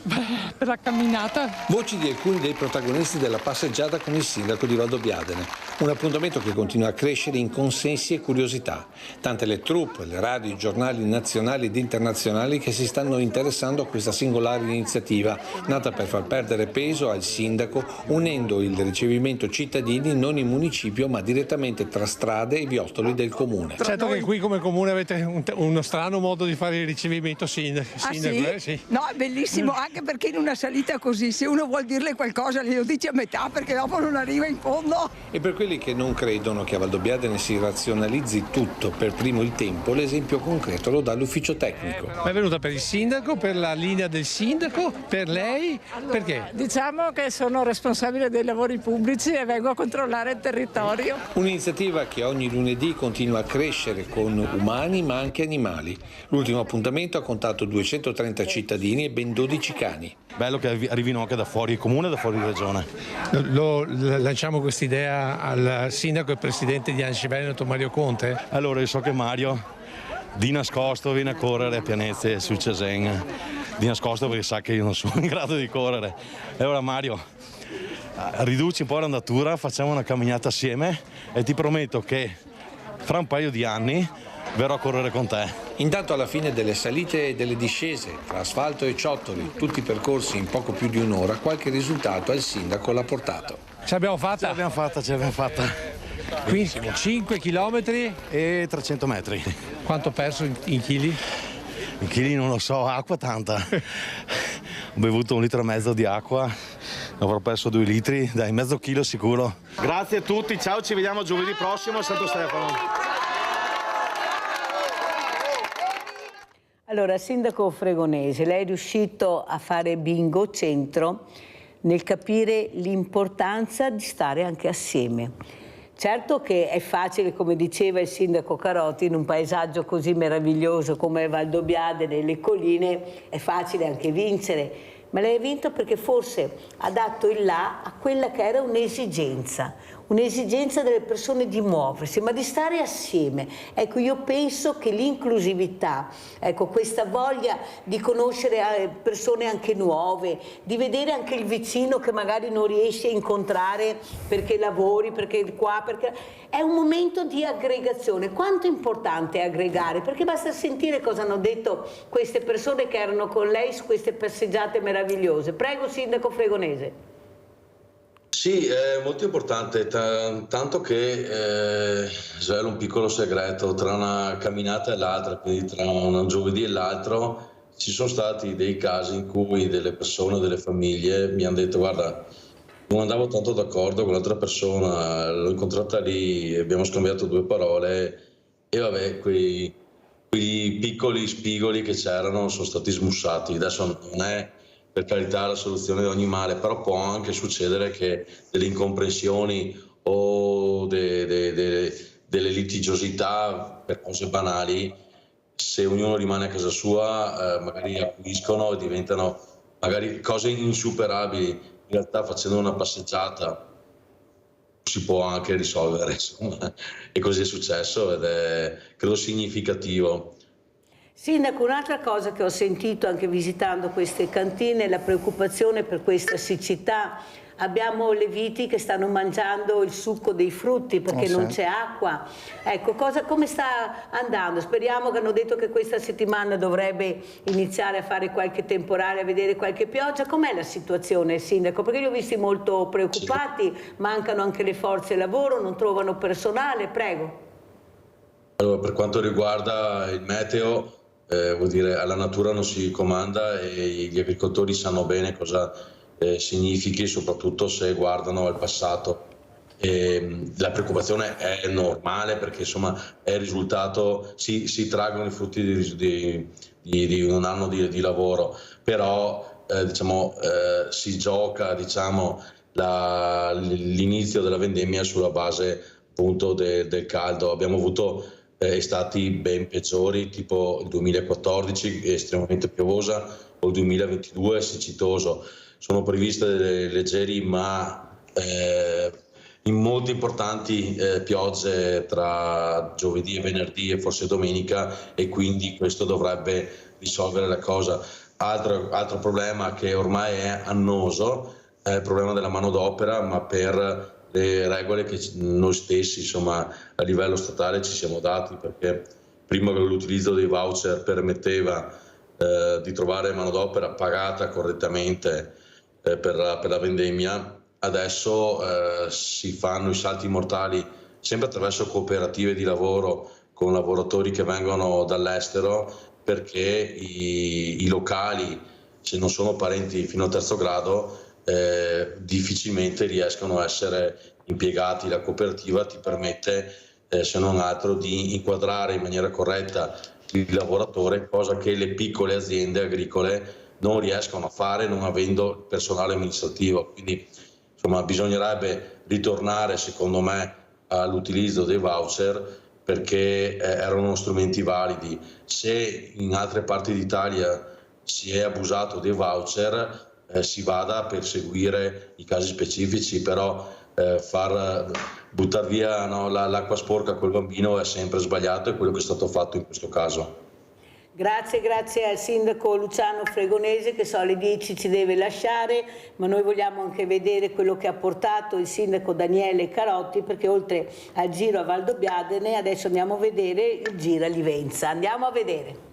Per la camminata. Voci di alcuni dei protagonisti della passeggiata con il sindaco di Valdobbiadene, un appuntamento che continua a crescere in consensi e curiosità. Tante le troupe, le radio, i giornali nazionali ed internazionali che si stanno interessando a questa singolare iniziativa, nata per far perdere peso al sindaco, unendo il ricevimento cittadini non in municipio ma direttamente tra strade e viottoli del comune. Certo che qui come comune avete uno strano modo di fare il ricevimento sindaco. Sì? Sì. No, è bellissimo, anche perché in una salita così, se uno vuol dirle qualcosa glielo dice a metà, perché dopo non arriva in fondo. E per quelli che non credono che a Valdobbiadene si razionalizzi tutto per primo il tempo, l'esempio concreto lo dà l'ufficio tecnico. Ma è venuta per il sindaco, per la linea del sindaco, per lei? Perché? Diciamo che sono responsabile dei lavori pubblici e vengo a controllare il territorio. Un'iniziativa che ogni lunedì continua a crescere con umani ma anche animali. L'ultimo appuntamento ha contato 230 cittadini e ben 12 americani. Bello che arrivino anche da fuori il comune e da fuori regione. Lanciamo questa idea al sindaco e presidente di ANCI Veneto Mario Conte? Allora io so che Mario di nascosto viene a correre a Pianezze sul Cesen, di nascosto perché sa che io non sono in grado di correre. E allora Mario, riduci un po' l'andatura, facciamo una camminata assieme e ti prometto che fra un paio di anni verrò a correre con te. Intanto alla fine delle salite e delle discese, tra asfalto e ciottoli, tutti percorsi in poco più di un'ora, qualche risultato il sindaco l'ha portato. Ce l'abbiamo fatta? Ce l'abbiamo fatta. Quindi 5 chilometri e 300 metri. Quanto ho perso in chili? In chili non lo so, acqua tanta. Ho bevuto 1,5 litri di acqua, avrò perso 2 litri, dai, mezzo chilo sicuro. Grazie a tutti, ciao, ci vediamo giovedì prossimo a Santo Stefano. Allora, sindaco Fregonese, lei è riuscito a fare bingo centro nel capire l'importanza di stare anche assieme. Certo che è facile, come diceva il sindaco Carotti, in un paesaggio così meraviglioso come Valdobbiadene nelle colline, è facile anche vincere, ma lei ha vinto perché forse ha dato il là a quella che era un'esigenza delle persone di muoversi, ma di stare assieme. Ecco, io penso che l'inclusività, ecco, questa voglia di conoscere persone anche nuove, di vedere anche il vicino che magari non riesci a incontrare perché lavori, perché qua, perché è un momento di aggregazione. Quanto è importante aggregare? Perché basta sentire cosa hanno detto queste persone che erano con lei su queste passeggiate meravigliose. Prego, sindaco Fregonese. Sì, è molto importante, tanto che svelo un piccolo segreto, tra una camminata e l'altra, quindi tra un giovedì e l'altro, ci sono stati dei casi in cui delle persone, delle famiglie mi hanno detto: guarda, non andavo tanto d'accordo con l'altra persona, l'ho incontrata lì, abbiamo scambiato 2 parole e vabbè, quei piccoli spigoli che c'erano sono stati smussati. Adesso non è per carità la soluzione di ogni male, però può anche succedere che delle incomprensioni o delle litigiosità per cose banali, se ognuno rimane a casa sua, magari acuiscono e diventano magari cose insuperabili. In realtà facendo una passeggiata si può anche risolvere, insomma. E così è successo ed è, credo, significativo. Sindaco, un'altra cosa che ho sentito anche visitando queste cantine è la preoccupazione per questa siccità. Abbiamo le viti che stanno mangiando il succo dei frutti perché non c'è acqua. Ecco, come sta andando? Speriamo, che hanno detto che questa settimana dovrebbe iniziare a fare qualche temporale, a vedere qualche pioggia. Com'è la situazione, sindaco? Perché li ho visti molto preoccupati, mancano anche le forze lavoro, non trovano personale. Prego. Allora, per quanto riguarda il meteo, vuol dire alla natura non si comanda e gli agricoltori sanno bene cosa significhi, soprattutto se guardano al passato. La preoccupazione è normale perché insomma è il risultato, si traggono i frutti di un anno di lavoro, però diciamo, si gioca, diciamo, l'inizio della vendemmia sulla base appunto del caldo. Abbiamo avuto estati ben peggiori, tipo il 2014 estremamente piovosa o il 2022 siccitoso. Sono previste delle leggeri ma in molti importanti piogge tra giovedì e venerdì e forse domenica, e quindi questo dovrebbe risolvere la cosa. Altro problema che ormai è annoso è il problema della manodopera, ma per le regole che noi stessi, insomma, a livello statale ci siamo dati, perché prima che l'utilizzo dei voucher permetteva di trovare manodopera pagata correttamente per la vendemmia, adesso si fanno i salti mortali sempre attraverso cooperative di lavoro con lavoratori che vengono dall'estero, perché i locali, se non sono parenti fino al 3° grado, difficilmente riescono a essere impiegati. La cooperativa ti permette, se non altro, di inquadrare in maniera corretta il lavoratore, cosa che le piccole aziende agricole non riescono a fare non avendo personale amministrativo. Quindi insomma bisognerebbe ritornare, secondo me, all'utilizzo dei voucher, perché erano strumenti validi. Se in altre parti d'Italia si è abusato dei voucher si vada a perseguire i casi specifici, però far buttare via l'acqua sporca col bambino è sempre sbagliato, e quello che è stato fatto in questo caso. Grazie al sindaco Luciano Fregonese, che so alle 10 ci deve lasciare, ma noi vogliamo anche vedere quello che ha portato il sindaco Daniele Carotti, perché oltre al giro a Valdobbiadene adesso andiamo a vedere il giro a Livenza. Andiamo a vedere.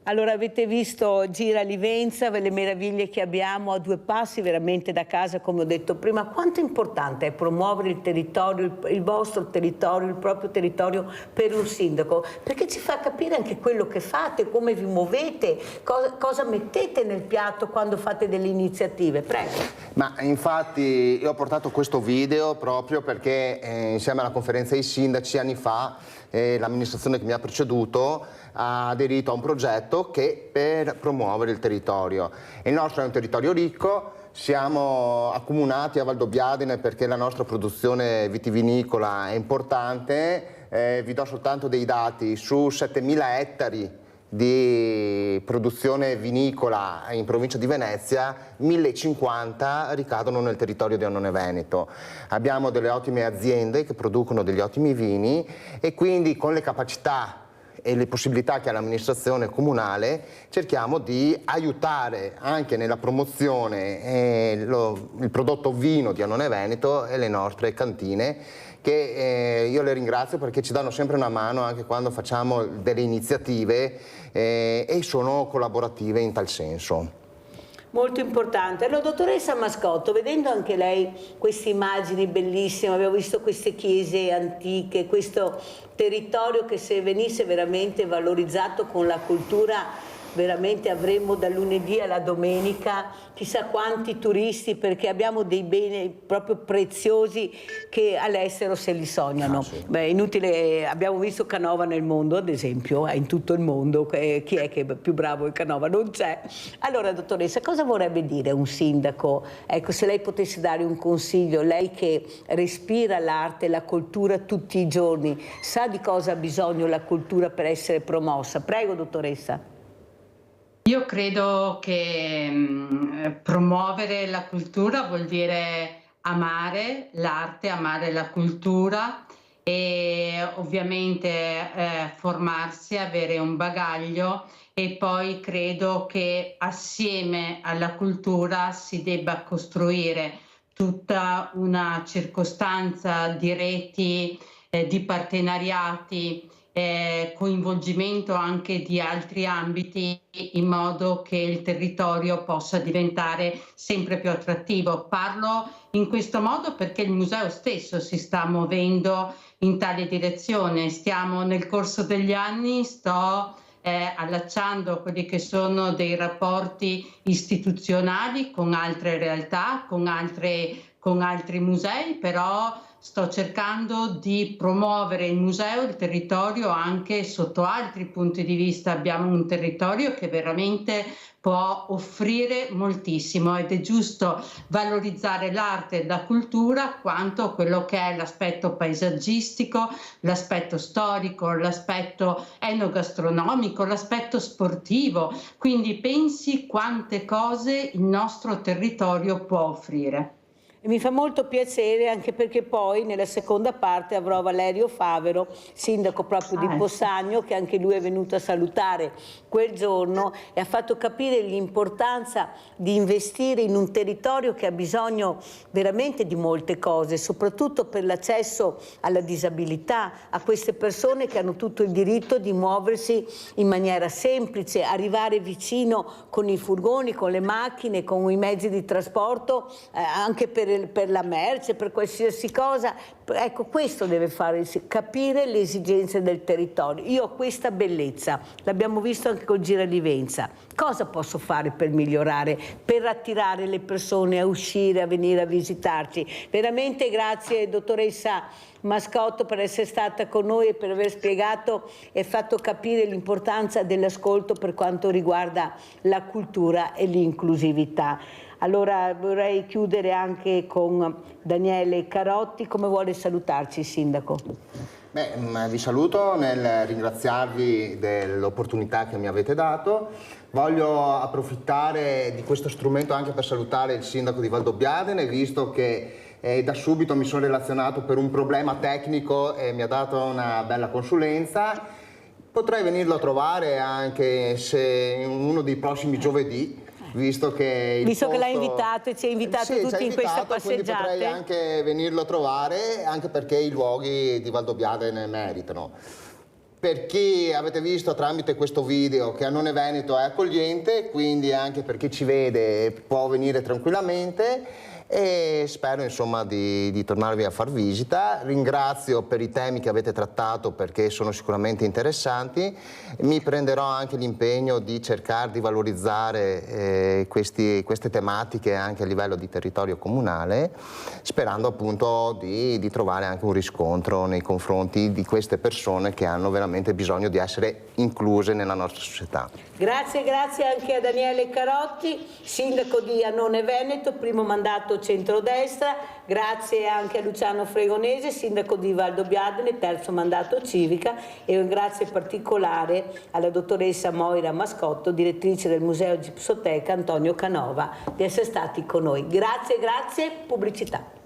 Allora avete visto Gira Livenza, le meraviglie che abbiamo a due passi veramente da casa, come ho detto prima. Quanto importante è promuovere il territorio, il vostro territorio, il proprio territorio per un sindaco? Perché ci fa capire anche quello che fate, come vi muovete, cosa mettete nel piatto quando fate delle iniziative. Prego. Ma infatti io ho portato questo video proprio perché insieme alla conferenza dei sindaci anni fa l'amministrazione che mi ha preceduto ha aderito a un progetto che per promuovere il territorio. Il nostro è un territorio ricco, siamo accomunati a Valdobbiadene perché la nostra produzione vitivinicola è importante. Vi do soltanto dei dati: su 7.000 ettari di produzione vinicola in provincia di Venezia, 1.050 ricadono nel territorio di Annone Veneto. Abbiamo delle ottime aziende che producono degli ottimi vini e quindi con le capacità e le possibilità che ha l'amministrazione comunale cerchiamo di aiutare anche nella promozione il prodotto vino di Annone Veneto e le nostre cantine, che io le ringrazio perché ci danno sempre una mano anche quando facciamo delle iniziative e sono collaborative in tal senso. Molto importante. Allora, dottoressa Mascotto, vedendo anche lei queste immagini bellissime, abbiamo visto queste chiese antiche, questo territorio che se venisse veramente valorizzato con la cultura, veramente avremmo dal lunedì alla domenica chissà quanti turisti, perché abbiamo dei beni proprio preziosi che all'estero se li sognano. Sì. Beh, inutile, abbiamo visto Canova nel mondo, ad esempio, in tutto il mondo, chi è che è più bravo di Canova? Non c'è. Allora, dottoressa, cosa vorrebbe dire un sindaco? Ecco, se lei potesse dare un consiglio, lei che respira l'arte e la cultura tutti i giorni, sa di cosa ha bisogno la cultura per essere promossa? Prego, dottoressa. Io credo che promuovere la cultura vuol dire amare l'arte, amare la cultura e ovviamente formarsi, avere un bagaglio, e poi credo che assieme alla cultura si debba costruire tutta una circostanza di reti, di partenariati, coinvolgimento anche di altri ambiti, in modo che il territorio possa diventare sempre più attrattivo. Parlo in questo modo perché il museo stesso si sta muovendo in tale direzione. Stiamo nel corso degli anni, allacciando quelli che sono dei rapporti istituzionali con altre realtà, con altri musei, però sto cercando di promuovere il museo, il territorio, anche sotto altri punti di vista. Abbiamo un territorio che veramente può offrire moltissimo, ed è giusto valorizzare l'arte e la cultura quanto quello che è l'aspetto paesaggistico, l'aspetto storico, l'aspetto enogastronomico, l'aspetto sportivo. Quindi pensi quante cose il nostro territorio può offrire. E mi fa molto piacere, anche perché poi nella seconda parte avrò Valerio Favero, sindaco proprio di Possagno, che anche lui è venuto a salutare quel giorno e ha fatto capire l'importanza di investire in un territorio che ha bisogno veramente di molte cose, soprattutto per l'accesso alla disabilità, a queste persone che hanno tutto il diritto di muoversi in maniera semplice, arrivare vicino con i furgoni, con le macchine, con i mezzi di trasporto, anche per la merce, per qualsiasi cosa. Ecco, questo deve fare, capire le esigenze del territorio. Io ho questa bellezza, l'abbiamo visto anche col Giralivenza. Cosa posso fare per migliorare, per attirare le persone a uscire, a venire a visitarci? Veramente grazie, dottoressa Mascotto, per essere stata con noi e per aver spiegato e fatto capire l'importanza dell'ascolto per quanto riguarda la cultura e l'inclusività. Allora vorrei chiudere anche con Daniele Carotti. Come vuole salutarci, Sindaco? Beh, vi saluto nel ringraziarvi dell'opportunità che mi avete dato. Voglio approfittare di questo strumento anche per salutare il Sindaco di Valdobbiadene, visto che da subito mi sono relazionato per un problema tecnico e mi ha dato una bella consulenza. Potrei venirlo a trovare anche se in uno dei prossimi giovedì, visto che l'ha invitato e ci ha invitato tutti in questa passeggiata. Potrei anche venirlo a trovare, anche perché i luoghi di Valdobbiadene meritano. Per chi avete visto tramite questo video che Annone Veneto è accogliente, quindi anche per chi ci vede può venire tranquillamente, e spero insomma di tornarvi a far visita. Ringrazio per i temi che avete trattato, perché sono sicuramente interessanti. Mi prenderò anche l'impegno di cercare di valorizzare queste tematiche anche a livello di territorio comunale, sperando appunto di trovare anche un riscontro nei confronti di queste persone che hanno veramente bisogno di essere incluse nella nostra società. Grazie anche a Daniele Carotti, sindaco di Annone Veneto, primo mandato centrodestra. Grazie anche a Luciano Fregonese, sindaco di Valdobbiadene, terzo mandato civica, e un grazie particolare alla dottoressa Moira Mascotto, direttrice del Museo Gipsoteca Antonio Canova, di essere stati con noi. Grazie, pubblicità.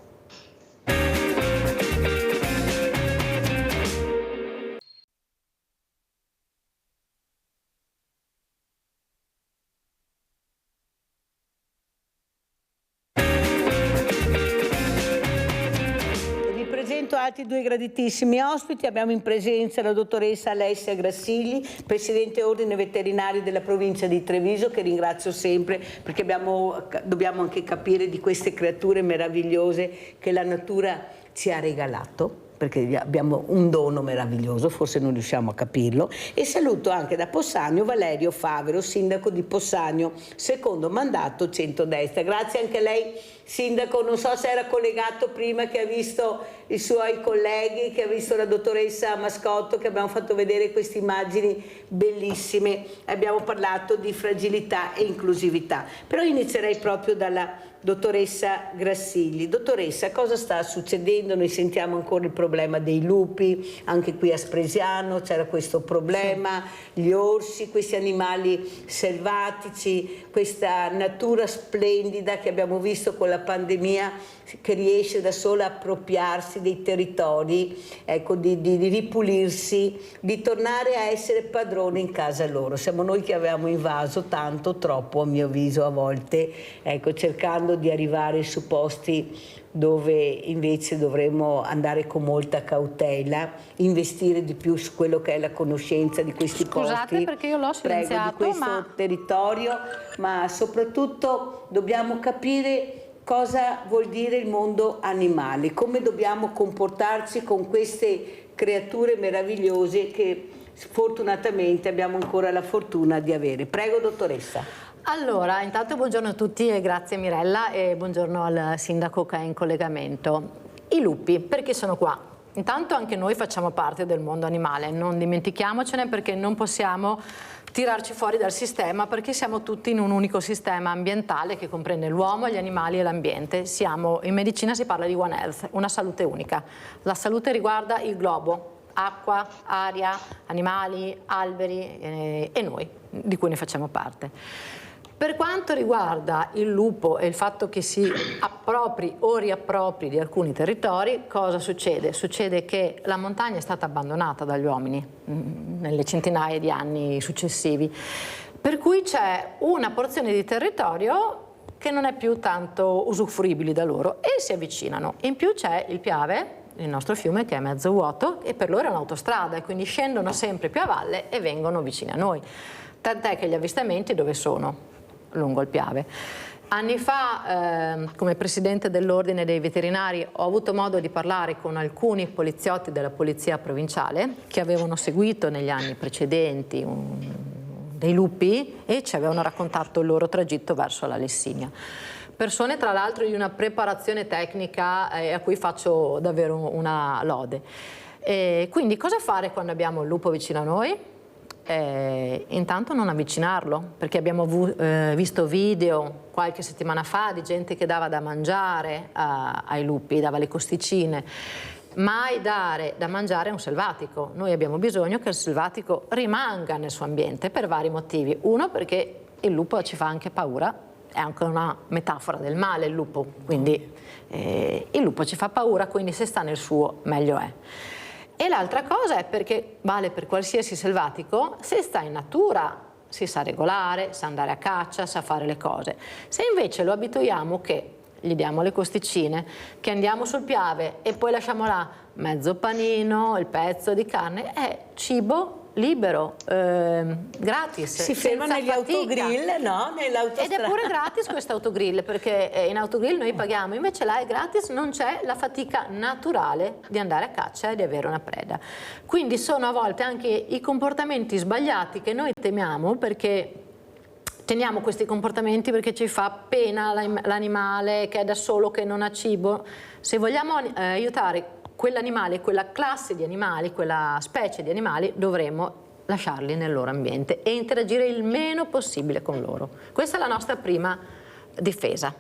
Altri due graditissimi ospiti. Abbiamo in presenza la dottoressa Alessia Grassigli, presidente ordine veterinario della provincia di Treviso, che ringrazio sempre, perché dobbiamo anche capire di queste creature meravigliose che la natura ci ha regalato, perché abbiamo un dono meraviglioso, forse non riusciamo a capirlo. E saluto anche da Possagno Valerio Favero, sindaco di Possagno, secondo mandato centrodestra. Grazie anche a lei, sindaco. Non so se era collegato prima, che ha visto i suoi colleghi, che ha visto la dottoressa Mascotto, che abbiamo fatto vedere queste immagini bellissime. Abbiamo parlato di fragilità e inclusività. Però inizierei proprio dalla dottoressa Grassigli. Dottoressa, cosa sta succedendo? Noi sentiamo ancora il problema dei lupi, anche qui a Spresiano c'era questo problema, gli orsi, questi animali selvatici, questa natura splendida che abbiamo visto con la pandemia, che riesce da sola a appropriarsi dei territori, ecco, di ripulirsi, di tornare a essere padroni in casa loro. Siamo noi che avevamo invaso tanto, troppo a mio avviso a volte, ecco, cercando di arrivare su posti dove invece dovremmo andare con molta cautela, investire di più su quello che è la conoscenza di questi posti. Scusate perché io l'ho silenziato, di questo territorio, ma soprattutto dobbiamo capire cosa vuol dire il mondo animale, come dobbiamo comportarci con queste creature meravigliose che fortunatamente abbiamo ancora la fortuna di avere. Prego, dottoressa. Allora, intanto buongiorno a tutti e grazie Mirella e buongiorno al sindaco che è in collegamento. I lupi, perché sono qua? Intanto anche noi facciamo parte del mondo animale, non dimentichiamocene, perché non possiamo tirarci fuori dal sistema, perché siamo tutti in un unico sistema ambientale che comprende l'uomo, gli animali e l'ambiente. In medicina si parla di One Health, una salute unica. La salute riguarda il globo, acqua, aria, animali, alberi e noi, di cui ne facciamo parte. Per quanto riguarda il lupo e il fatto che si appropri o riappropri di alcuni territori, cosa succede? Succede che la montagna è stata abbandonata dagli uomini nelle centinaia di anni successivi, per cui c'è una porzione di territorio che non è più tanto usufruibile da loro e si avvicinano. In più c'è il Piave, il nostro fiume, che è mezzo vuoto e per loro è un'autostrada, e quindi scendono sempre più a valle e vengono vicini a noi. Tant'è che gli avvistamenti dove sono? Lungo il Piave. Anni fa, come presidente dell'Ordine dei Veterinari, ho avuto modo di parlare con alcuni poliziotti della Polizia Provinciale che avevano seguito negli anni precedenti dei lupi e ci avevano raccontato il loro tragitto verso la Lessinia. Persone tra l'altro di una preparazione tecnica a cui faccio davvero una lode. Quindi cosa fare quando abbiamo il lupo vicino a noi? Intanto non avvicinarlo, perché abbiamo visto video qualche settimana fa di gente che dava da mangiare ai lupi, dava le costicine. Mai dare da mangiare a un selvatico. Noi abbiamo bisogno che il selvatico rimanga nel suo ambiente per vari motivi. Uno, perché il lupo ci fa anche paura, è anche una metafora del male il lupo, quindi il lupo ci fa paura, quindi se sta nel suo meglio è. E l'altra cosa è perché vale per qualsiasi selvatico, se sta in natura si sa regolare, sa andare a caccia, sa fare le cose. Se invece lo abituiamo che gli diamo le costicine, che andiamo sul Piave e poi lasciamo là mezzo panino, il pezzo di carne, è cibo libero, gratis. Si ferma negli autogrill, no? Ed è pure gratis questo autogrill, perché in autogrill noi paghiamo, invece là è gratis, non c'è la fatica naturale di andare a caccia e di avere una preda. Quindi sono a volte anche i comportamenti sbagliati che noi temiamo, perché teniamo questi comportamenti perché ci fa pena l'animale che è da solo, che non ha cibo. Se vogliamo aiutare quell'animale, quella classe di animali, quella specie di animali, dovremo lasciarli nel loro ambiente e interagire il meno possibile con loro. Questa è la nostra prima difesa.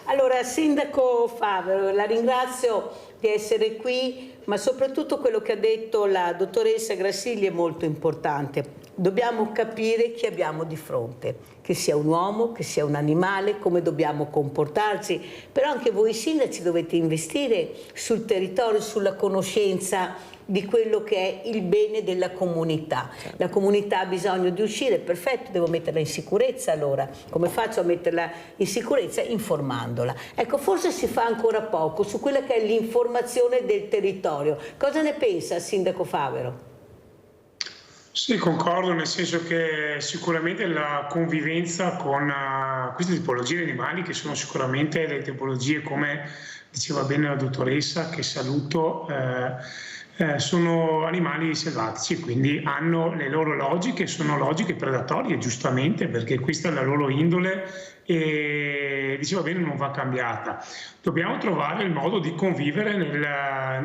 Allora, Sindaco Favero, la ringrazio di essere qui, ma soprattutto quello che ha detto la dottoressa Grassigli è molto importante. Dobbiamo capire chi abbiamo di fronte, che sia un uomo, che sia un animale, come dobbiamo comportarci, però anche voi sindaci dovete investire sul territorio, sulla conoscenza di quello che è il bene della comunità. La comunità ha bisogno di uscire, perfetto, devo metterla in sicurezza allora. Come faccio a metterla in sicurezza? Informandola. Ecco, forse si fa ancora poco su quella che è l'informazione del territorio. Cosa ne pensa il Sindaco Favero? Sì, concordo, nel senso che sicuramente la convivenza con queste tipologie di animali, che sono sicuramente delle tipologie, come diceva bene la dottoressa, che saluto, sono animali selvatici, quindi hanno le loro logiche, sono logiche predatorie, giustamente, perché questa è la loro indole e, diceva bene, non va cambiata. Dobbiamo trovare il modo di convivere nel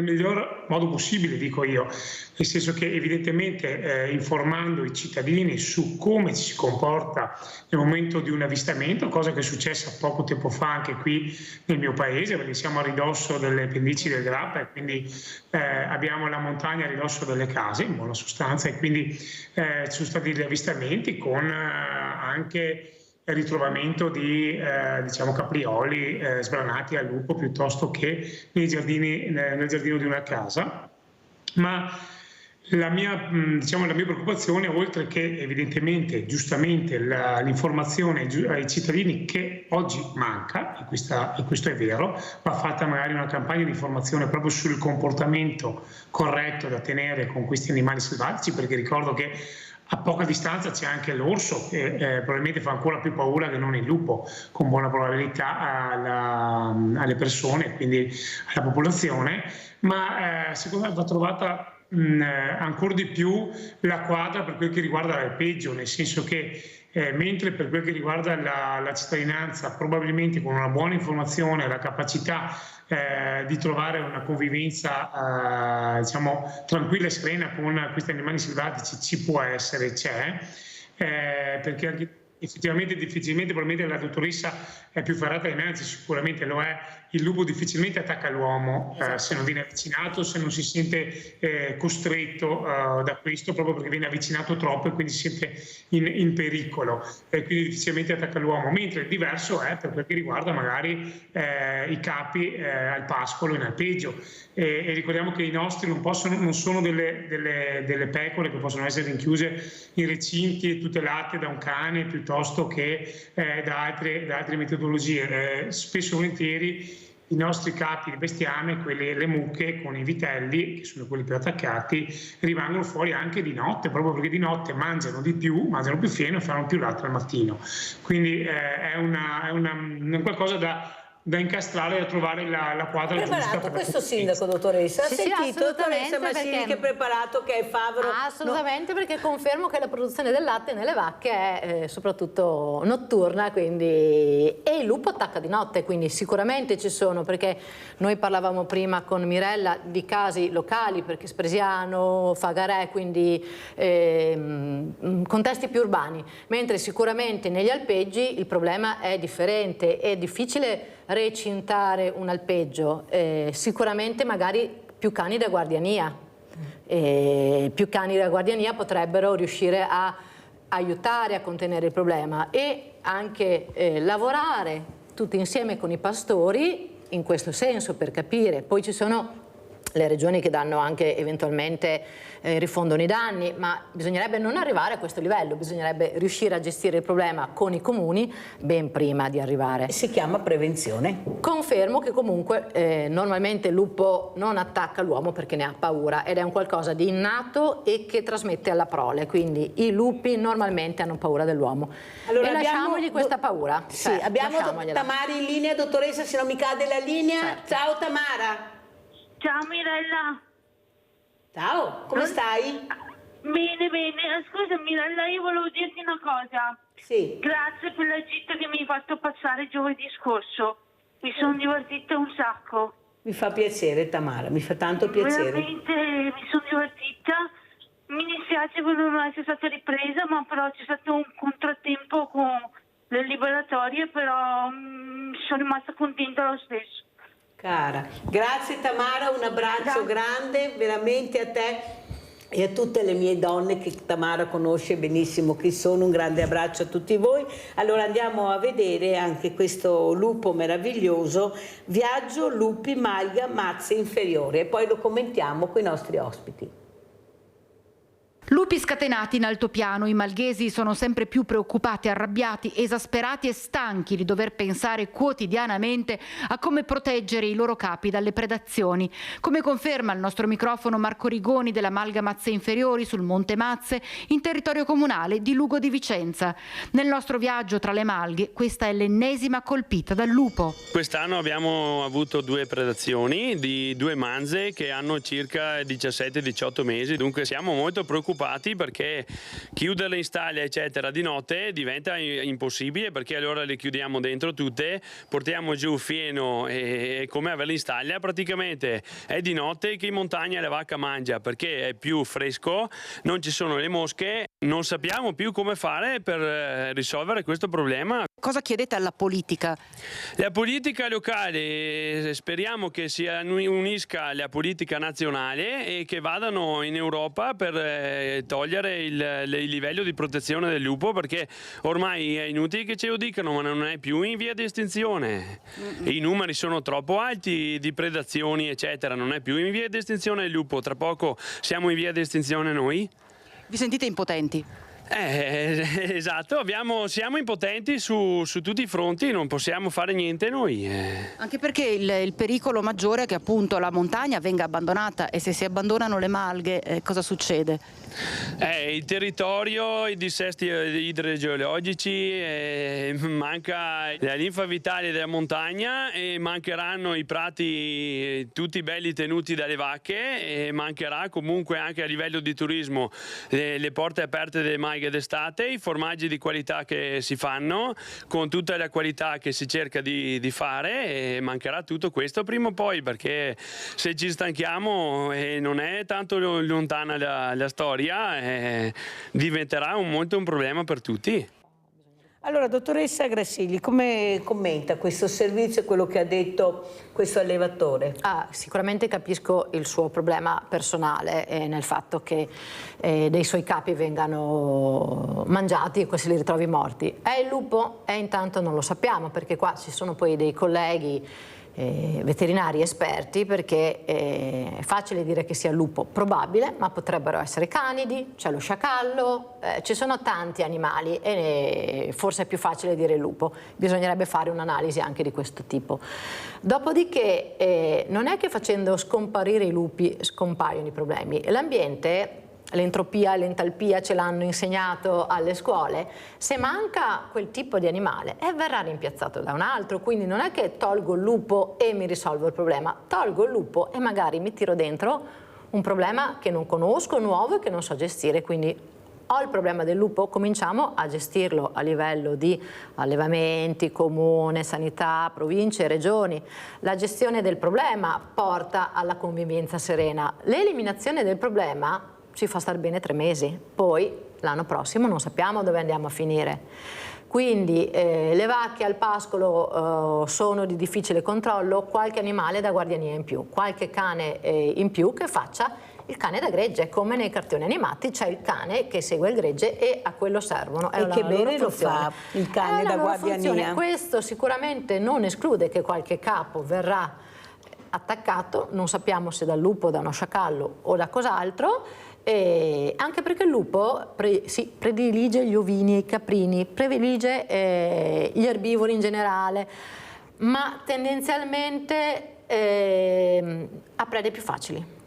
miglior modo possibile, dico io, nel senso che evidentemente informando i cittadini su come ci si comporta nel momento di un avvistamento, cosa che è successa poco tempo fa anche qui nel mio paese, perché siamo a ridosso delle pendici del Grappa e quindi abbiamo la montagna a ridosso delle case, in buona sostanza, e quindi ci sono stati degli avvistamenti con anche ritrovamento di diciamo caprioli sbranati al lupo piuttosto che nel giardino di una casa. Ma la mia preoccupazione, oltre che evidentemente giustamente l'informazione ai cittadini che oggi manca, e questo è vero, va fatta magari una campagna di informazione proprio sul comportamento corretto da tenere con questi animali selvatici, perché ricordo che a poca distanza c'è anche l'orso che probabilmente fa ancora più paura che non il lupo, con buona probabilità alle persone, quindi alla popolazione, ma secondo me va trovata ancora di più la quadra per quel che riguarda l'alpeggio, nel senso che mentre per quel che riguarda la cittadinanza probabilmente con una buona informazione, la capacità di trovare una convivenza diciamo tranquilla e serena con questi animali selvatici ci può essere, c'è, perché anche effettivamente difficilmente, probabilmente la dottoressa è più ferrata dinanzi, sicuramente lo è, il lupo difficilmente attacca l'uomo se non viene avvicinato, se non si sente costretto da questo, proprio perché viene avvicinato troppo e quindi si sente in pericolo, e quindi difficilmente attacca l'uomo, mentre il diverso è per quel che riguarda magari i capi al pascolo in alpeggio, e ricordiamo che i nostri non sono delle pecore che possono essere rinchiuse in recinti e tutelate da un cane piuttosto che da altre metodologie. Spesso e volentieri i nostri capi di bestiame, le mucche con i vitelli, che sono quelli più attaccati, rimangono fuori anche di notte, proprio perché di notte mangiano più fieno e fanno più latte al mattino. Quindi è un qualcosa da incastrare e da trovare la quadra giusta. Preparato questo sindaco, dottoressa? Sì, ha sentito, dottoressa Massini, perché... che è preparato, che è favero? Assolutamente, perché confermo che la produzione del latte nelle vacche è soprattutto notturna, quindi... e il lupo attacca di notte, quindi sicuramente ci sono, perché noi parlavamo prima con Mirella di casi locali, perché Spresiano, Fagarè, quindi contesti più urbani, mentre sicuramente negli alpeggi il problema è differente, è difficile recintare un alpeggio, sicuramente magari più cani da guardiania, più cani da guardiania potrebbero riuscire a aiutare a contenere il problema e anche lavorare tutti insieme con i pastori in questo senso, per capire. Poi ci sono le regioni che danno anche eventualmente rifondono i danni, ma bisognerebbe non arrivare a questo livello, bisognerebbe riuscire a gestire il problema con i comuni ben prima di arrivare. Si chiama prevenzione. Confermo che comunque normalmente il lupo non attacca l'uomo perché ne ha paura ed è un qualcosa di innato e che trasmette alla prole, quindi i lupi normalmente hanno paura dell'uomo. Allora, e lasciamogli questa paura. Sì, abbiamo Tamara in linea, dottoressa, se non mi cade la linea. Certo. Ciao Tamara. Ciao Mirella. Ciao, come stai? Bene, bene. Scusa Mirella, io volevo dirti una cosa. Sì. Grazie per la gita che mi hai fatto passare giovedì scorso. Mi sono divertita un sacco. Mi fa piacere Tamara, mi fa tanto piacere. Veramente mi sono divertita. Mi dispiace per non essere stata ripresa, ma però c'è stato un contrattempo con le liberatorie, però sono rimasta contenta lo stesso. Cara, grazie Tamara, un abbraccio grande veramente a te e a tutte le mie donne che Tamara conosce benissimo chi sono, un grande abbraccio a tutti voi. Allora andiamo a vedere anche questo lupo meraviglioso, Viaggio Lupi Malga Mazze Inferiore, e poi lo commentiamo con i nostri ospiti. Lupi scatenati in altopiano, i malghesi sono sempre più preoccupati, arrabbiati, esasperati e stanchi di dover pensare quotidianamente a come proteggere i loro capi dalle predazioni. Come conferma il nostro microfono Marco Rigoni della Malga Mazze Inferiori sul Monte Mazze, in territorio comunale di Lugo di Vicenza. Nel nostro viaggio tra le malghe, questa è l'ennesima colpita dal lupo. Quest'anno abbiamo avuto 2 predazioni di 2 manze che hanno circa 17-18 mesi, dunque siamo molto preoccupati perché chiuderle in staglia eccetera di notte diventa impossibile, perché allora le chiudiamo dentro tutte, portiamo giù fieno e come averle in staglia praticamente è di notte che in montagna la vacca mangia perché è più fresco, non ci sono le mosche, non sappiamo più come fare per risolvere questo problema. Cosa chiedete alla politica? La politica locale, speriamo che si unisca alla politica nazionale e che vadano in Europa per togliere il livello di protezione del lupo, perché ormai è inutile che ce lo dicano, ma non è più in via di estinzione. I numeri sono troppo alti di predazioni eccetera, non è più in via di estinzione il lupo. Tra poco siamo in via di estinzione noi. Vi sentite impotenti? Esatto, siamo impotenti su tutti i fronti, non possiamo fare niente noi. Anche perché il pericolo maggiore è che appunto la montagna venga abbandonata, e se si abbandonano le malghe cosa succede? Il territorio, i dissesti idrogeologici, manca la linfa vitale della montagna, e mancheranno i prati tutti belli tenuti dalle vacche, e mancherà comunque anche a livello di turismo le porte aperte delle maghe d'estate, i formaggi di qualità che si fanno con tutta la qualità che si cerca di fare, e mancherà tutto questo prima o poi, perché se ci stanchiamo e non è tanto lontana la storia, diventerà molto un problema per tutti. Allora, dottoressa Grassigli, come commenta questo servizio e quello che ha detto questo allevatore? Sicuramente capisco il suo problema personale nel fatto che dei suoi capi vengano mangiati e poi se li ritrovi morti. È il lupo? Intanto non lo sappiamo, perché qua ci sono poi dei colleghi veterinari esperti, perché è facile dire che sia lupo, probabile, ma potrebbero essere canidi, c'è lo sciacallo, ci sono tanti animali e forse è più facile dire lupo. Bisognerebbe fare un'analisi anche di questo tipo. Dopodiché non è che facendo scomparire i lupi scompaiono i problemi. L'ambiente, l'entropia e l'entalpia ce l'hanno insegnato alle scuole, se manca quel tipo di animale verrà rimpiazzato da un altro, quindi non è che tolgo il lupo e mi risolvo il problema, tolgo il lupo e magari mi tiro dentro un problema che non conosco, nuovo e che non so gestire, quindi ho il problema del lupo, cominciamo a gestirlo a livello di allevamenti, comune, sanità, province, regioni. La gestione del problema porta alla convivenza serena. L'eliminazione del problema ci fa star bene 3 mesi, poi l'anno prossimo non sappiamo dove andiamo a finire. Quindi le vacche al pascolo sono di difficile controllo, qualche animale da guardiania in più, qualche cane in più che faccia il cane da gregge, come nei cartoni animati c'è il cane che segue il gregge e a quello servono. E che bene lo fa il cane da guardiania. Questo sicuramente non esclude che qualche capo verrà attaccato, non sappiamo se dal lupo, da uno sciacallo o da cos'altro, anche perché il lupo predilige gli ovini e i caprini, predilige gli erbivori in generale, ma tendenzialmente ha prede più facili.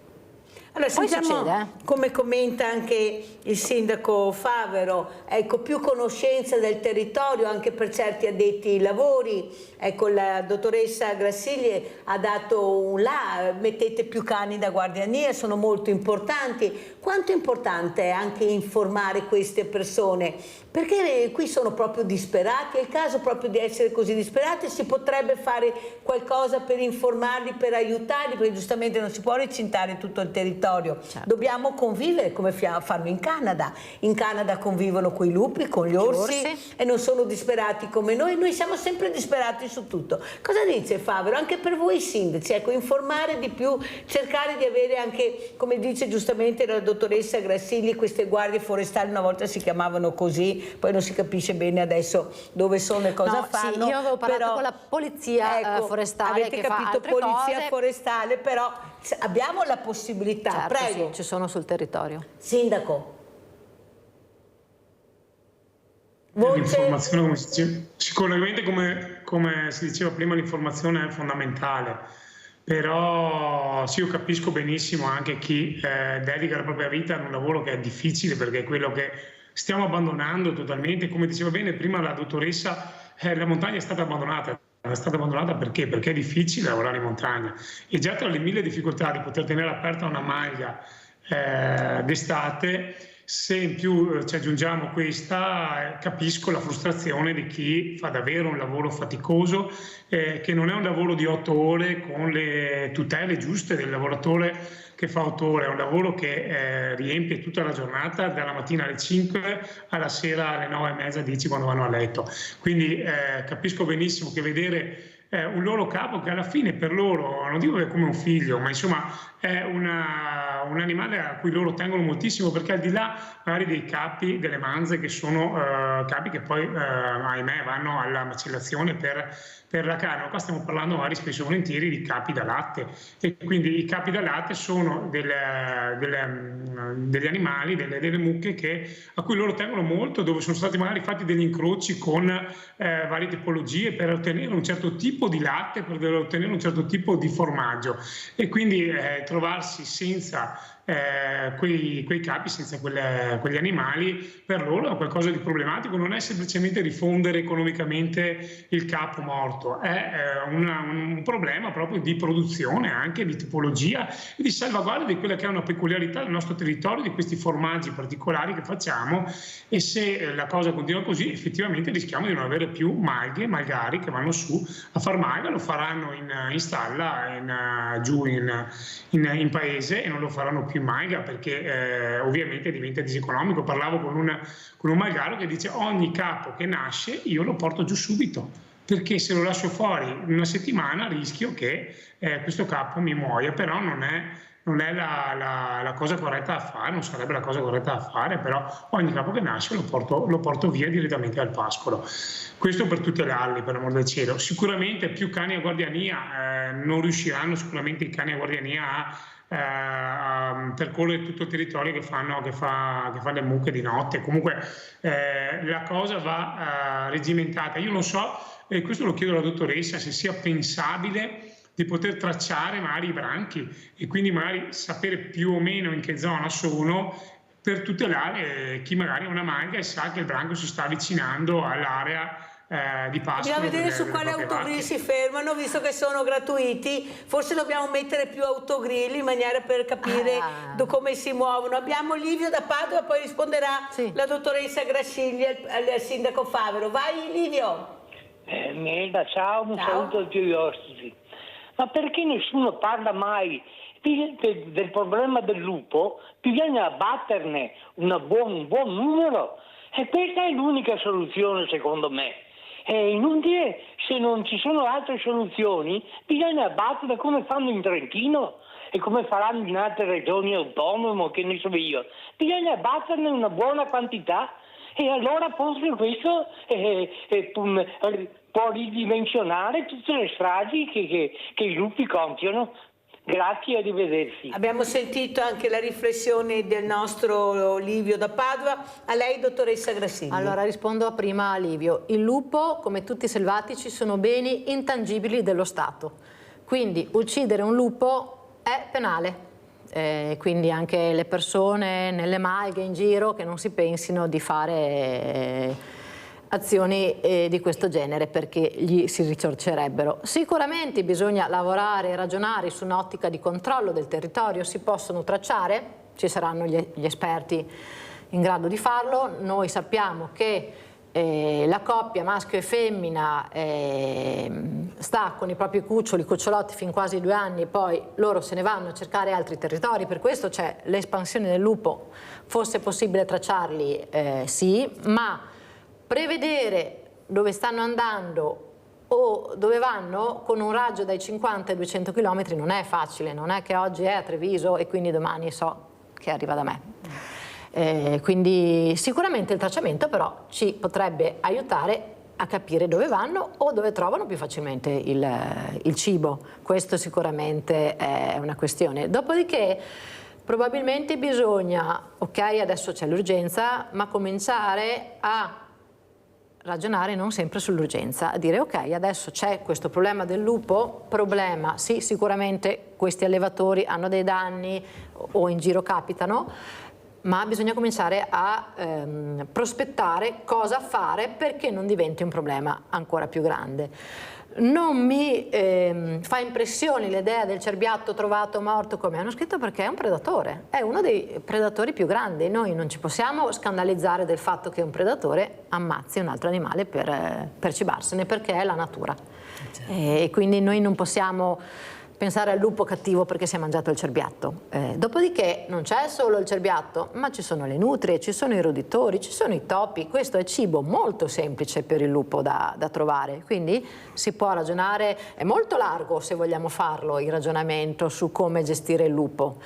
Allora, sentiamo come commenta anche il sindaco Favero, ecco, più conoscenza del territorio anche per certi addetti ai lavori, ecco, la dottoressa Grassigli ha dato un là, mettete più cani da guardiania, sono molto importanti. Quanto è importante anche informare queste persone? Perché qui sono proprio disperati, è il caso proprio di essere così disperati, si potrebbe fare qualcosa per informarli, per aiutarli, perché giustamente non si può recintare tutto il territorio. Certo. Dobbiamo convivere come fanno in Canada. In Canada convivono con i lupi, con gli orsi e non sono disperati come noi siamo sempre disperati su tutto. Cosa dice Favero? Anche per voi sindaci, ecco, informare di più, cercare di avere anche, come dice giustamente la dottoressa Grassigli, queste guardie forestali, una volta si chiamavano così, poi non si capisce bene adesso dove sono e cosa fanno. Sì, io avevo parlato con la polizia forestale, avete che capito, fa altre polizia cose. Forestale, però abbiamo la possibilità. Certo, prego. sì, ci sono sul territorio. Sindaco. L'informazione, sicuramente come si diceva prima, l'informazione è fondamentale, però sì, io capisco benissimo anche chi dedica la propria vita a un lavoro che è difficile, perché è quello che stiamo abbandonando totalmente. Come diceva bene prima la dottoressa, la montagna è stata abbandonata. È stata abbandonata perché? Perché è difficile lavorare in montagna, e già tra le 1000 difficoltà di poter tenere aperta una maglia d'estate, se in più ci aggiungiamo questa, capisco la frustrazione di chi fa davvero un lavoro faticoso, che non è un lavoro di 8 ore con le tutele giuste del lavoratore che fa 8 ore, è un lavoro che riempie tutta la giornata, dalla mattina alle 5 alla sera alle 9:30, 10 quando vanno a letto. Quindi capisco benissimo che vedere un loro capo che alla fine per loro, non dico che è come un figlio, ma insomma è un animale a cui loro tengono moltissimo, perché al di là magari dei capi, delle manze, che sono capi che poi ahimè vanno alla macellazione per la carne, qua stiamo parlando magari spesso e volentieri di capi da latte, e quindi i capi da latte sono degli animali, delle mucche a cui loro tengono molto, dove sono stati magari fatti degli incroci con varie tipologie per ottenere un certo tipo di latte, per ottenere un certo tipo di formaggio, e quindi trovarsi senza quei capi, senza quegli animali, per loro è qualcosa di problematico. Non è semplicemente rifondere economicamente il capo morto, è un problema proprio di produzione, anche di tipologia e di salvaguardia di quella che è una peculiarità del nostro territorio, di questi formaggi particolari che facciamo, e se la cosa continua così effettivamente rischiamo di non avere più malgari che vanno su a far malga, lo faranno in stalla, giù in paese, e non lo faranno più in malga, perché ovviamente diventa diseconomico. Parlavo con un malgaro che dice: ogni capo che nasce io lo porto giù subito, perché se lo lascio fuori in una settimana rischio che questo capo mi muoia. Però non è la cosa corretta da fare, non sarebbe la cosa corretta da fare, però ogni capo che nasce lo porto via direttamente al pascolo. Questo per tutte le alli, per l'amor del cielo. Sicuramente più cani a guardiania, non riusciranno sicuramente i cani a guardiania a percorrere tutto il territorio che fa le mucche di notte. Comunque la cosa va regimentata. Io non so, e questo lo chiedo alla dottoressa, se sia pensabile di poter tracciare magari i branchi e quindi magari sapere più o meno in che zona sono, per tutelare chi magari ha una malga e sa che il branco si sta avvicinando all'area di pascolo. Bisogna vedere su quale autogrill si fermano, visto che sono gratuiti. Forse dobbiamo mettere più autogrill in maniera per capire come si muovono. Abbiamo Livio da Padova, poi risponderà la dottoressa Grassigli al sindaco Favero. Vai Livio. Melda, ciao, un saluto a tutti gli ospiti. Ma perché nessuno parla mai del problema del lupo? Bisogna abbatterne un buon numero, e questa è l'unica soluzione secondo me. È inutile, se non ci sono altre soluzioni, bisogna abbattere come fanno in Trentino e come faranno in altre regioni autonome, che ne so io. Bisogna abbatterne una buona quantità, e allora forse questo può ridimensionare tutte le stragi che i lupi compiono. Grazie, arrivederci. Abbiamo sentito anche la riflessione del nostro Livio da Padova. A lei, dottoressa Grassigli. Allora rispondo prima a Livio. Il lupo, come tutti i selvatici, sono beni intangibili dello Stato. Quindi uccidere un lupo è penale. Quindi anche le persone nelle malghe in giro che non si pensino di fare azioni di questo genere, perché gli si ritorcerebbero. Sicuramente bisogna lavorare e ragionare su un'ottica di controllo del territorio. Si possono tracciare, ci saranno gli esperti in grado di farlo. Noi sappiamo che la coppia maschio e femmina sta con i propri cucciolotti fin quasi 2 anni, poi loro se ne vanno a cercare altri territori. Per questo c'è l'espansione del lupo. Fosse possibile tracciarli, sì, ma prevedere dove stanno andando o dove vanno con un raggio dai 50 ai 200 km non è facile. Non è che oggi è a Treviso e quindi domani so che arriva da me. Quindi sicuramente il tracciamento però ci potrebbe aiutare a capire dove vanno o dove trovano più facilmente il cibo. Questo sicuramente è una questione. Dopodiché probabilmente bisogna, ok, adesso c'è l'urgenza, ma cominciare a ragionare non sempre sull'urgenza, a dire ok, adesso c'è questo problema del lupo, problema, sì, sicuramente questi allevatori hanno dei danni o in giro capitano, ma bisogna cominciare a prospettare cosa fare perché non diventi un problema ancora più grande. Non mi fa impressione l'idea del cerbiatto trovato morto, come hanno scritto, perché è un predatore, è uno dei predatori più grandi. Noi non ci possiamo scandalizzare del fatto che un predatore ammazzi un altro animale per cibarsene, perché è la natura. E quindi noi non possiamo pensare al lupo cattivo perché si è mangiato il cerbiatto. Dopodiché non c'è solo il cerbiatto, ma ci sono le nutrie, ci sono i roditori, ci sono i topi. Questo è cibo molto semplice per il lupo da trovare, quindi si può ragionare, è molto largo se vogliamo farlo il ragionamento su come gestire il lupo.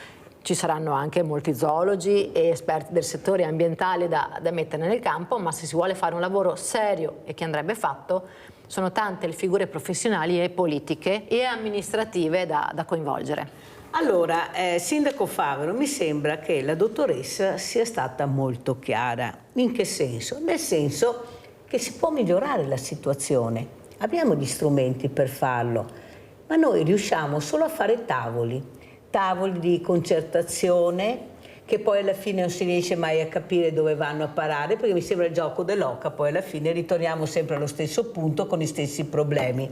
Ci saranno anche molti zoologi e esperti del settore ambientale da mettere nel campo, ma se si vuole fare un lavoro serio e che andrebbe fatto, sono tante le figure professionali e politiche e amministrative da coinvolgere. Allora, Sindaco Favero, mi sembra che la dottoressa sia stata molto chiara. In che senso? Nel senso che si può migliorare la situazione. Abbiamo gli strumenti per farlo, ma noi riusciamo solo a fare tavoli di concertazione, che poi alla fine non si riesce mai a capire dove vanno a parare, perché mi sembra il gioco dell'oca, poi alla fine ritorniamo sempre allo stesso punto con gli stessi problemi.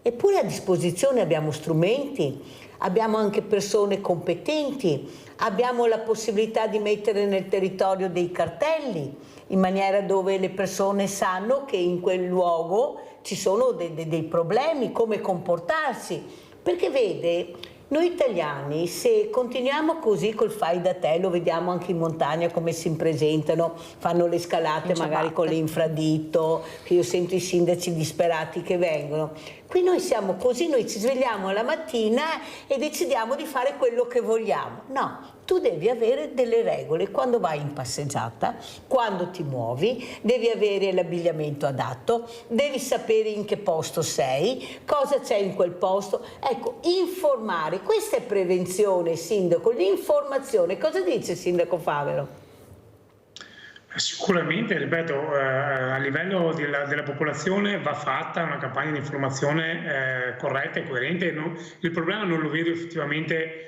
Eppure a disposizione abbiamo strumenti, abbiamo anche persone competenti, abbiamo la possibilità di mettere nel territorio dei cartelli, in maniera dove le persone sanno che in quel luogo ci sono dei problemi, come comportarsi. Perché vede, noi italiani, se continuiamo così col fai da te, lo vediamo anche in montagna come si presentano, fanno le scalate magari con l'infradito, che io sento i sindaci disperati che vengono. Qui noi siamo così, noi ci svegliamo la mattina e decidiamo di fare quello che vogliamo. No, tu devi avere delle regole quando vai in passeggiata, quando ti muovi, devi avere l'abbigliamento adatto, devi sapere in che posto sei, cosa c'è in quel posto. Ecco, informare, questa è prevenzione, Sindaco, l'informazione. Cosa dice Sindaco Favero? Sicuramente, ripeto, a livello della popolazione va fatta una campagna di informazione corretta e coerente. Il problema non lo vedo effettivamente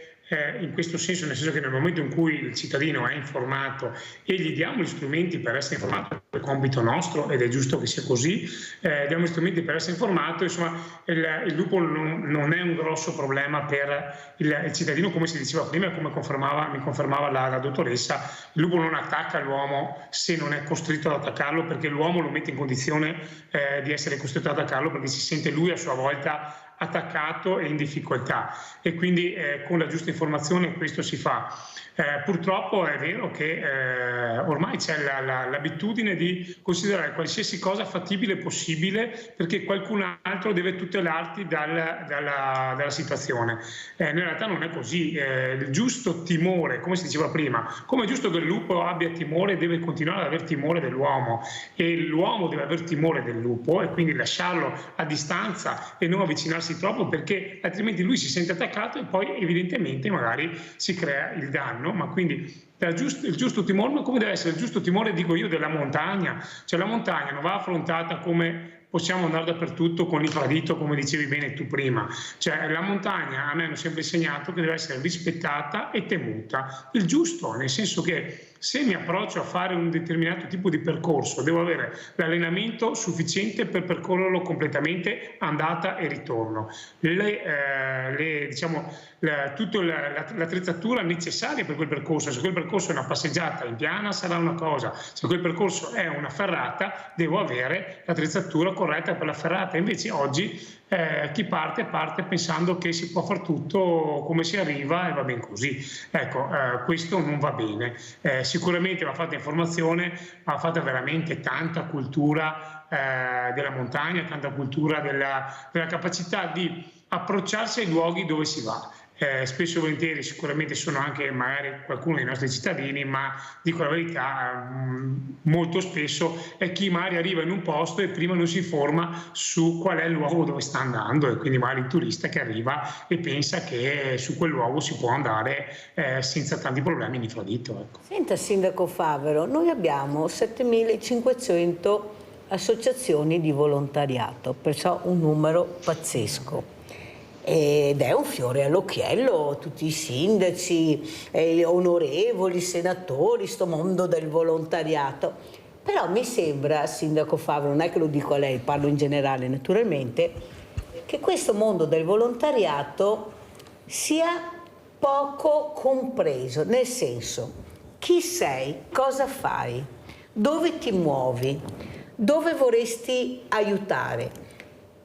in questo senso, nel senso che nel momento in cui il cittadino è informato e gli diamo gli strumenti per essere informato, è compito nostro ed è giusto che sia così, diamo gli strumenti per essere informato, insomma il lupo non è un grosso problema per il cittadino, come si diceva prima e come mi confermava la dottoressa. Il lupo non attacca l'uomo se non è costretto ad attaccarlo, perché l'uomo lo mette in condizione di essere costretto ad attaccarlo, perché si sente lui a sua volta attaccato e in difficoltà, e quindi con la giusta informazione questo si fa. Purtroppo è vero che ormai c'è l'abitudine di considerare qualsiasi cosa fattibile possibile, perché qualcun altro deve tutelarti dalla situazione. In realtà non è così. Il giusto timore, come si diceva prima, come è giusto che il lupo abbia timore, deve continuare ad aver timore dell'uomo, e l'uomo deve aver timore del lupo e quindi lasciarlo a distanza e non avvicinarsi troppo, perché altrimenti lui si sente attaccato e poi evidentemente magari si crea il danno. Ma quindi il giusto timore, come deve essere il giusto timore, dico io, della montagna. Cioè la montagna non va affrontata come possiamo andare dappertutto con l'infradito, come dicevi bene tu prima. Cioè la montagna, a me hanno sempre insegnato che deve essere rispettata e temuta. Il giusto, nel senso che se mi approccio a fare un determinato tipo di percorso, devo avere l'allenamento sufficiente per percorrerlo completamente, andata e ritorno. Tutta l'attrezzatura necessaria per quel percorso. Se quel percorso è una passeggiata in piana sarà una cosa, se quel percorso è una ferrata devo avere l'attrezzatura corretta per la ferrata. Invece oggi chi parte pensando che si può far tutto come si arriva e va bene così. Ecco, questo non va bene. Sicuramente va fatta informazione, va fatta veramente tanta cultura della montagna, tanta cultura della capacità di approcciarsi ai luoghi dove si va. Spesso e volentieri sicuramente sono anche magari qualcuno dei nostri cittadini, ma dico la verità, molto spesso è chi magari arriva in un posto e prima non si informa su qual è il luogo dove sta andando, e quindi magari il turista che arriva e pensa che su quel luogo si può andare senza tanti problemi in infradito. Ecco. Senta Sindaco Favero, noi abbiamo 7.500 associazioni di volontariato, perciò un numero pazzesco. Ed è un fiore all'occhiello, tutti i sindaci, gli onorevoli, senatori, sto mondo del volontariato. Però mi sembra, Sindaco Favero, non è che lo dico a lei, parlo in generale naturalmente, che questo mondo del volontariato sia poco compreso, nel senso, chi sei, cosa fai, dove ti muovi, dove vorresti aiutare.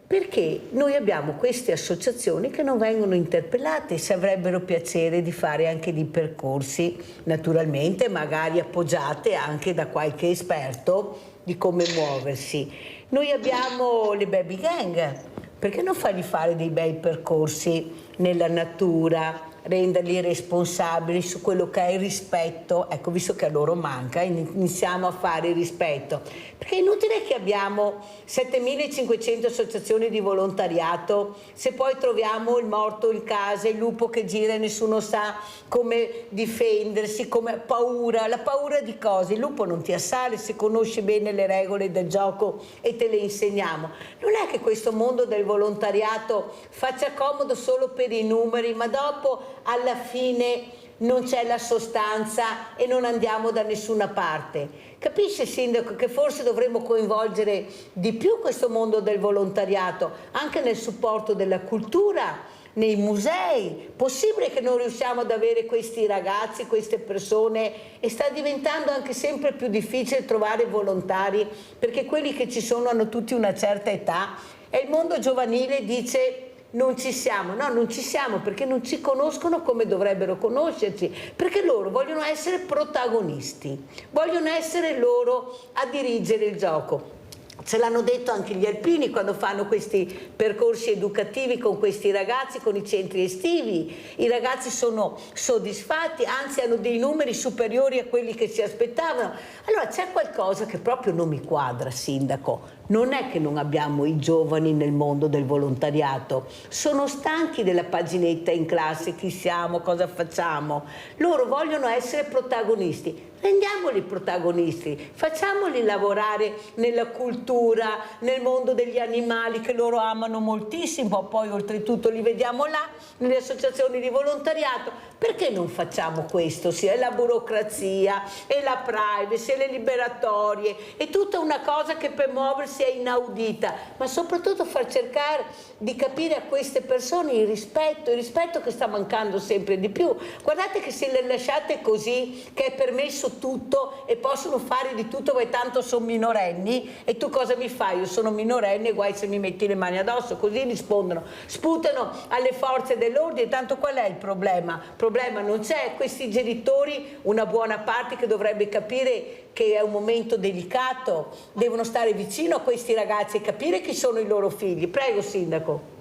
Perché noi abbiamo queste associazioni che non vengono interpellate, se avrebbero piacere di fare anche dei percorsi, naturalmente magari appoggiate anche da qualche esperto di come muoversi. Noi abbiamo le baby gang, perché non fargli fare dei bei percorsi nella natura, renderli responsabili su quello che è il rispetto, ecco, visto che a loro manca, iniziamo a fare il rispetto, perché è inutile che abbiamo 7.500 associazioni di volontariato se poi troviamo il morto in casa, il lupo che gira e nessuno sa come difendersi, come paura, la paura di cosa? Il lupo non ti assale se conosci bene le regole del gioco e te le insegniamo. Non è che questo mondo del volontariato faccia comodo solo per i numeri, ma dopo alla fine non c'è la sostanza e non andiamo da nessuna parte. Capisce, Sindaco, che forse dovremmo coinvolgere di più questo mondo del volontariato anche nel supporto della cultura, nei musei? Possibile che non riusciamo ad avere questi ragazzi, queste persone, e sta diventando anche sempre più difficile trovare volontari, perché quelli che ci sono hanno tutti una certa età e il mondo giovanile dice: non ci siamo. No, non ci siamo perché non ci conoscono come dovrebbero conoscerci, perché loro vogliono essere protagonisti, vogliono essere loro a dirigere il gioco. Ce l'hanno detto anche gli alpini quando fanno questi percorsi educativi con questi ragazzi, con i centri estivi. I ragazzi sono soddisfatti, anzi hanno dei numeri superiori a quelli che si aspettavano. Allora c'è qualcosa che proprio non mi quadra, Sindaco. Non è che non abbiamo i giovani nel mondo del volontariato, sono stanchi della paginetta in classe, chi siamo, cosa facciamo. Loro vogliono essere protagonisti. Rendiamoli protagonisti, facciamoli lavorare nella cultura, nel mondo degli animali che loro amano moltissimo, poi oltretutto li vediamo là nelle associazioni di volontariato. Perché non facciamo questo? Sì, è la burocrazia, è la privacy, è le liberatorie, è tutta una cosa che per muoversi è inaudita, ma soprattutto far cercare di capire a queste persone il rispetto che sta mancando sempre di più. Guardate che se le lasciate così, che è permesso tutto e possono fare di tutto, perché tanto sono minorenni, e tu cosa mi fai? Io sono minorenne, guai se mi metti le mani addosso, così rispondono, sputano alle forze dell'ordine. Tanto qual è il problema? Il problema non c'è, questi genitori, una buona parte che dovrebbe capire che è un momento delicato, devono stare vicino a questi ragazzi e capire chi sono i loro figli. Prego, Sindaco.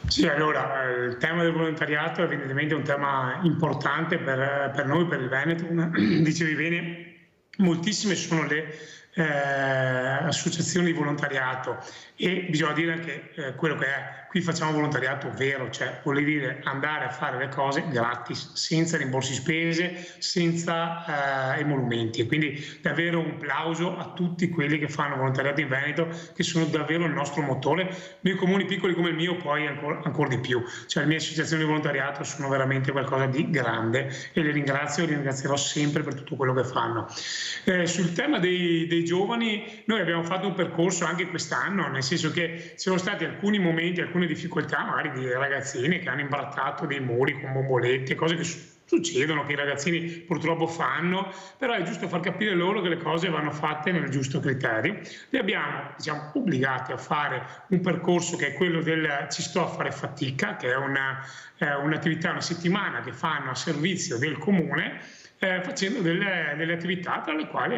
Sì, allora, il tema del volontariato è evidentemente un tema importante per noi, per il Veneto. Dicevi bene, moltissime sono le associazioni di volontariato e bisogna dire anche quello che è. Qui facciamo volontariato vero, cioè vuol dire andare a fare le cose gratis, senza rimborsi spese, senza emolumenti. Quindi davvero un plauso a tutti quelli che fanno volontariato in Veneto, che sono davvero il nostro motore. Nei comuni piccoli come il mio poi ancora di più. Cioè le mie associazioni di volontariato sono veramente qualcosa di grande e li ringrazierò sempre per tutto quello che fanno. Sul tema dei giovani, noi abbiamo fatto un percorso anche quest'anno, nel senso che ci sono stati alcuni momenti, alcune difficoltà magari di ragazzini che hanno imbrattato dei muri con bombolette, cose che succedono, che i ragazzini purtroppo fanno, però è giusto far capire loro che le cose vanno fatte nel giusto criterio. Li abbiamo, diciamo, obbligati a fare un percorso che è quello del ci sto a fare fatica, che è un'attività, una settimana che fanno a servizio del comune, facendo delle attività tra le quali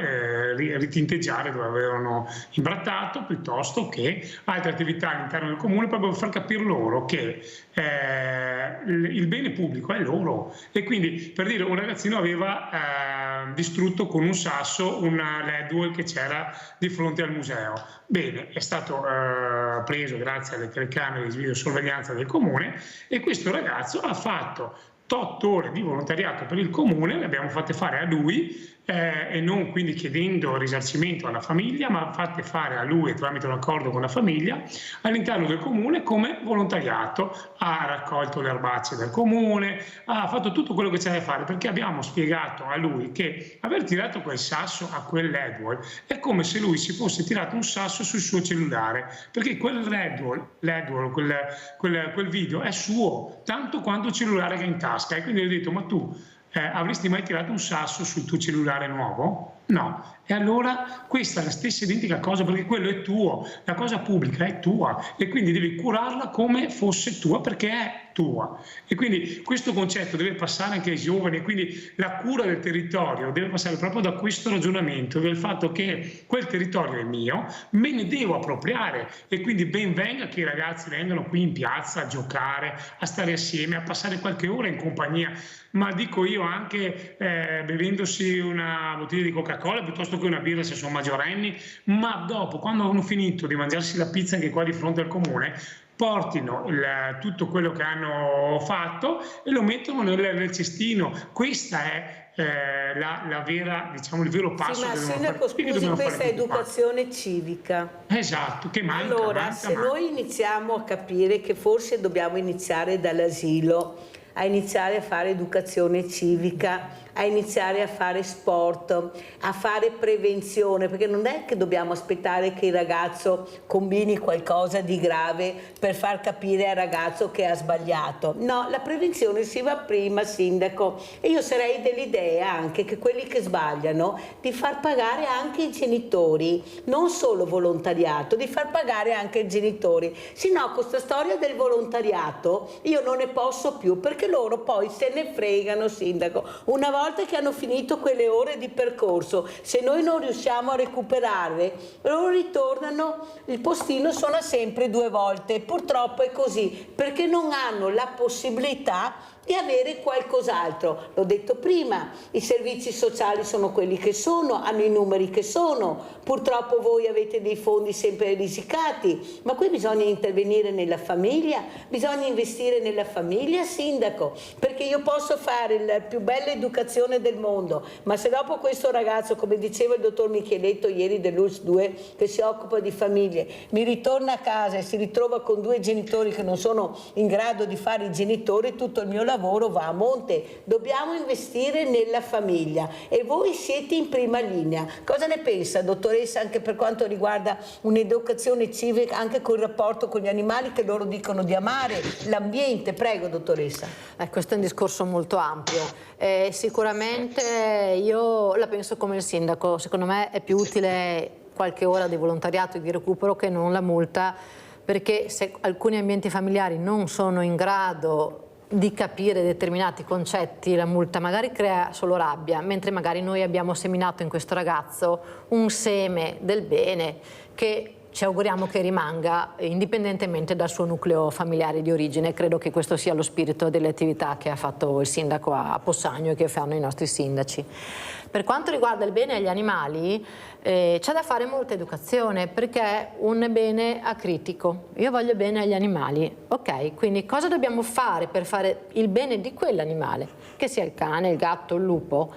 ritinteggiare dove avevano imbrattato, piuttosto che altre attività all'interno del comune, proprio per far capire loro che il bene pubblico è loro. E quindi, per dire, un ragazzino aveva distrutto con un sasso una LED wall che c'era di fronte al museo. Bene, è stato preso grazie alle telecamere di videosorveglianza del comune e questo ragazzo ha fatto 8 ore di volontariato per il comune, le abbiamo fatte fare a lui e non quindi chiedendo risarcimento alla famiglia, ma fatte fare a lui tramite un accordo con la famiglia all'interno del comune come volontariato. Ha raccolto le erbacce del comune, ha fatto tutto quello che c'è da fare, perché abbiamo spiegato a lui che aver tirato quel sasso a quel LED wall è come se lui si fosse tirato un sasso sul suo cellulare, perché quel LED wall, quel video è suo tanto quanto il cellulare che è in tasca. E quindi gli ho detto: ma tu avresti mai tirato un sasso sul tuo cellulare nuovo? No, e allora questa è la stessa identica cosa, perché quello è tuo, la cosa pubblica è tua e quindi devi curarla come fosse tua, perché è tua. E quindi questo concetto deve passare anche ai giovani, e quindi la cura del territorio deve passare proprio da questo ragionamento, del fatto che quel territorio è mio, me ne devo appropriare, e quindi ben venga che i ragazzi vengano qui in piazza a giocare, a stare assieme, a passare qualche ora in compagnia, ma dico io anche bevendosi una bottiglia di Coca-Cola piuttosto che una birra se sono maggiorenni, ma dopo, quando hanno finito di mangiarsi la pizza anche qua di fronte al comune, portino tutto quello che hanno fatto e lo mettono nel cestino. Questa è la vera, diciamo, il vero passo che dobbiamo Sindaco, fare. scusi, questa è educazione civica. Esatto, che manca. Allora, se noi iniziamo a capire che forse dobbiamo iniziare dall'asilo, a iniziare a fare educazione civica, a iniziare a fare sport, a fare prevenzione, perché non è che dobbiamo aspettare che il ragazzo combini qualcosa di grave per far capire al ragazzo che ha sbagliato. No, la prevenzione si va prima, Sindaco, e io sarei dell'idea anche che quelli che sbagliano di far pagare anche i genitori, non solo volontariato, di far pagare anche i genitori. Sì, no, con questa storia del volontariato io non ne posso più, perché loro poi se ne fregano, Sindaco. Una volta che hanno finito quelle ore di percorso, se noi non riusciamo a recuperarle, loro ritornano, il postino suona sempre 2 volte, purtroppo è così, perché non hanno la possibilità di avere qualcos'altro. L'ho detto prima, i servizi sociali sono quelli che sono, hanno i numeri che sono, purtroppo voi avete dei fondi sempre risicati, ma qui bisogna intervenire nella famiglia, bisogna investire nella famiglia, Sindaco, perché io posso fare la più bella educazione del mondo, ma se dopo questo ragazzo, come diceva il dottor Micheletto ieri dell'ULSS 2, che si occupa di famiglie, mi ritorna a casa e si ritrova con 2 genitori che non sono in grado di fare i genitori, tutto il mio lavoro va a monte. Dobbiamo investire nella famiglia e voi siete in prima linea. Cosa ne pensa, dottoressa, anche per quanto riguarda un'educazione civica, anche col rapporto con gli animali che loro dicono di amare, l'ambiente? Prego, dottoressa. Questo è un discorso molto ampio. Sicuramente io la penso come il sindaco, secondo me è più utile qualche ora di volontariato e di recupero che non la multa, perché se alcuni ambienti familiari non sono in grado di capire determinati concetti, la multa magari crea solo rabbia, mentre magari noi abbiamo seminato in questo ragazzo un seme del bene che ci auguriamo che rimanga indipendentemente dal suo nucleo familiare di origine. Credo che questo sia lo spirito delle attività che ha fatto il sindaco a Possagno e che fanno i nostri sindaci. Per quanto riguarda il bene agli animali, c'è da fare molta educazione, perché è un bene acritico. Io voglio bene agli animali, ok? Quindi cosa dobbiamo fare per fare il bene di quell'animale? Che sia il cane, il gatto, il lupo.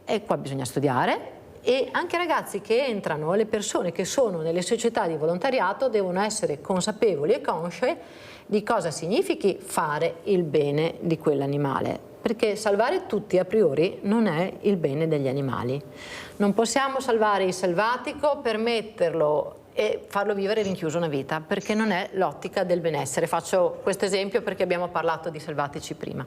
E qua bisogna studiare. E anche i ragazzi che entrano, le persone che sono nelle società di volontariato devono essere consapevoli e consce di cosa significhi fare il bene di quell'animale, perché salvare tutti a priori non è il bene degli animali. Non possiamo salvare il selvatico, permetterlo e farlo vivere rinchiuso una vita, perché non è l'ottica del benessere. Faccio questo esempio perché abbiamo parlato di selvatici prima.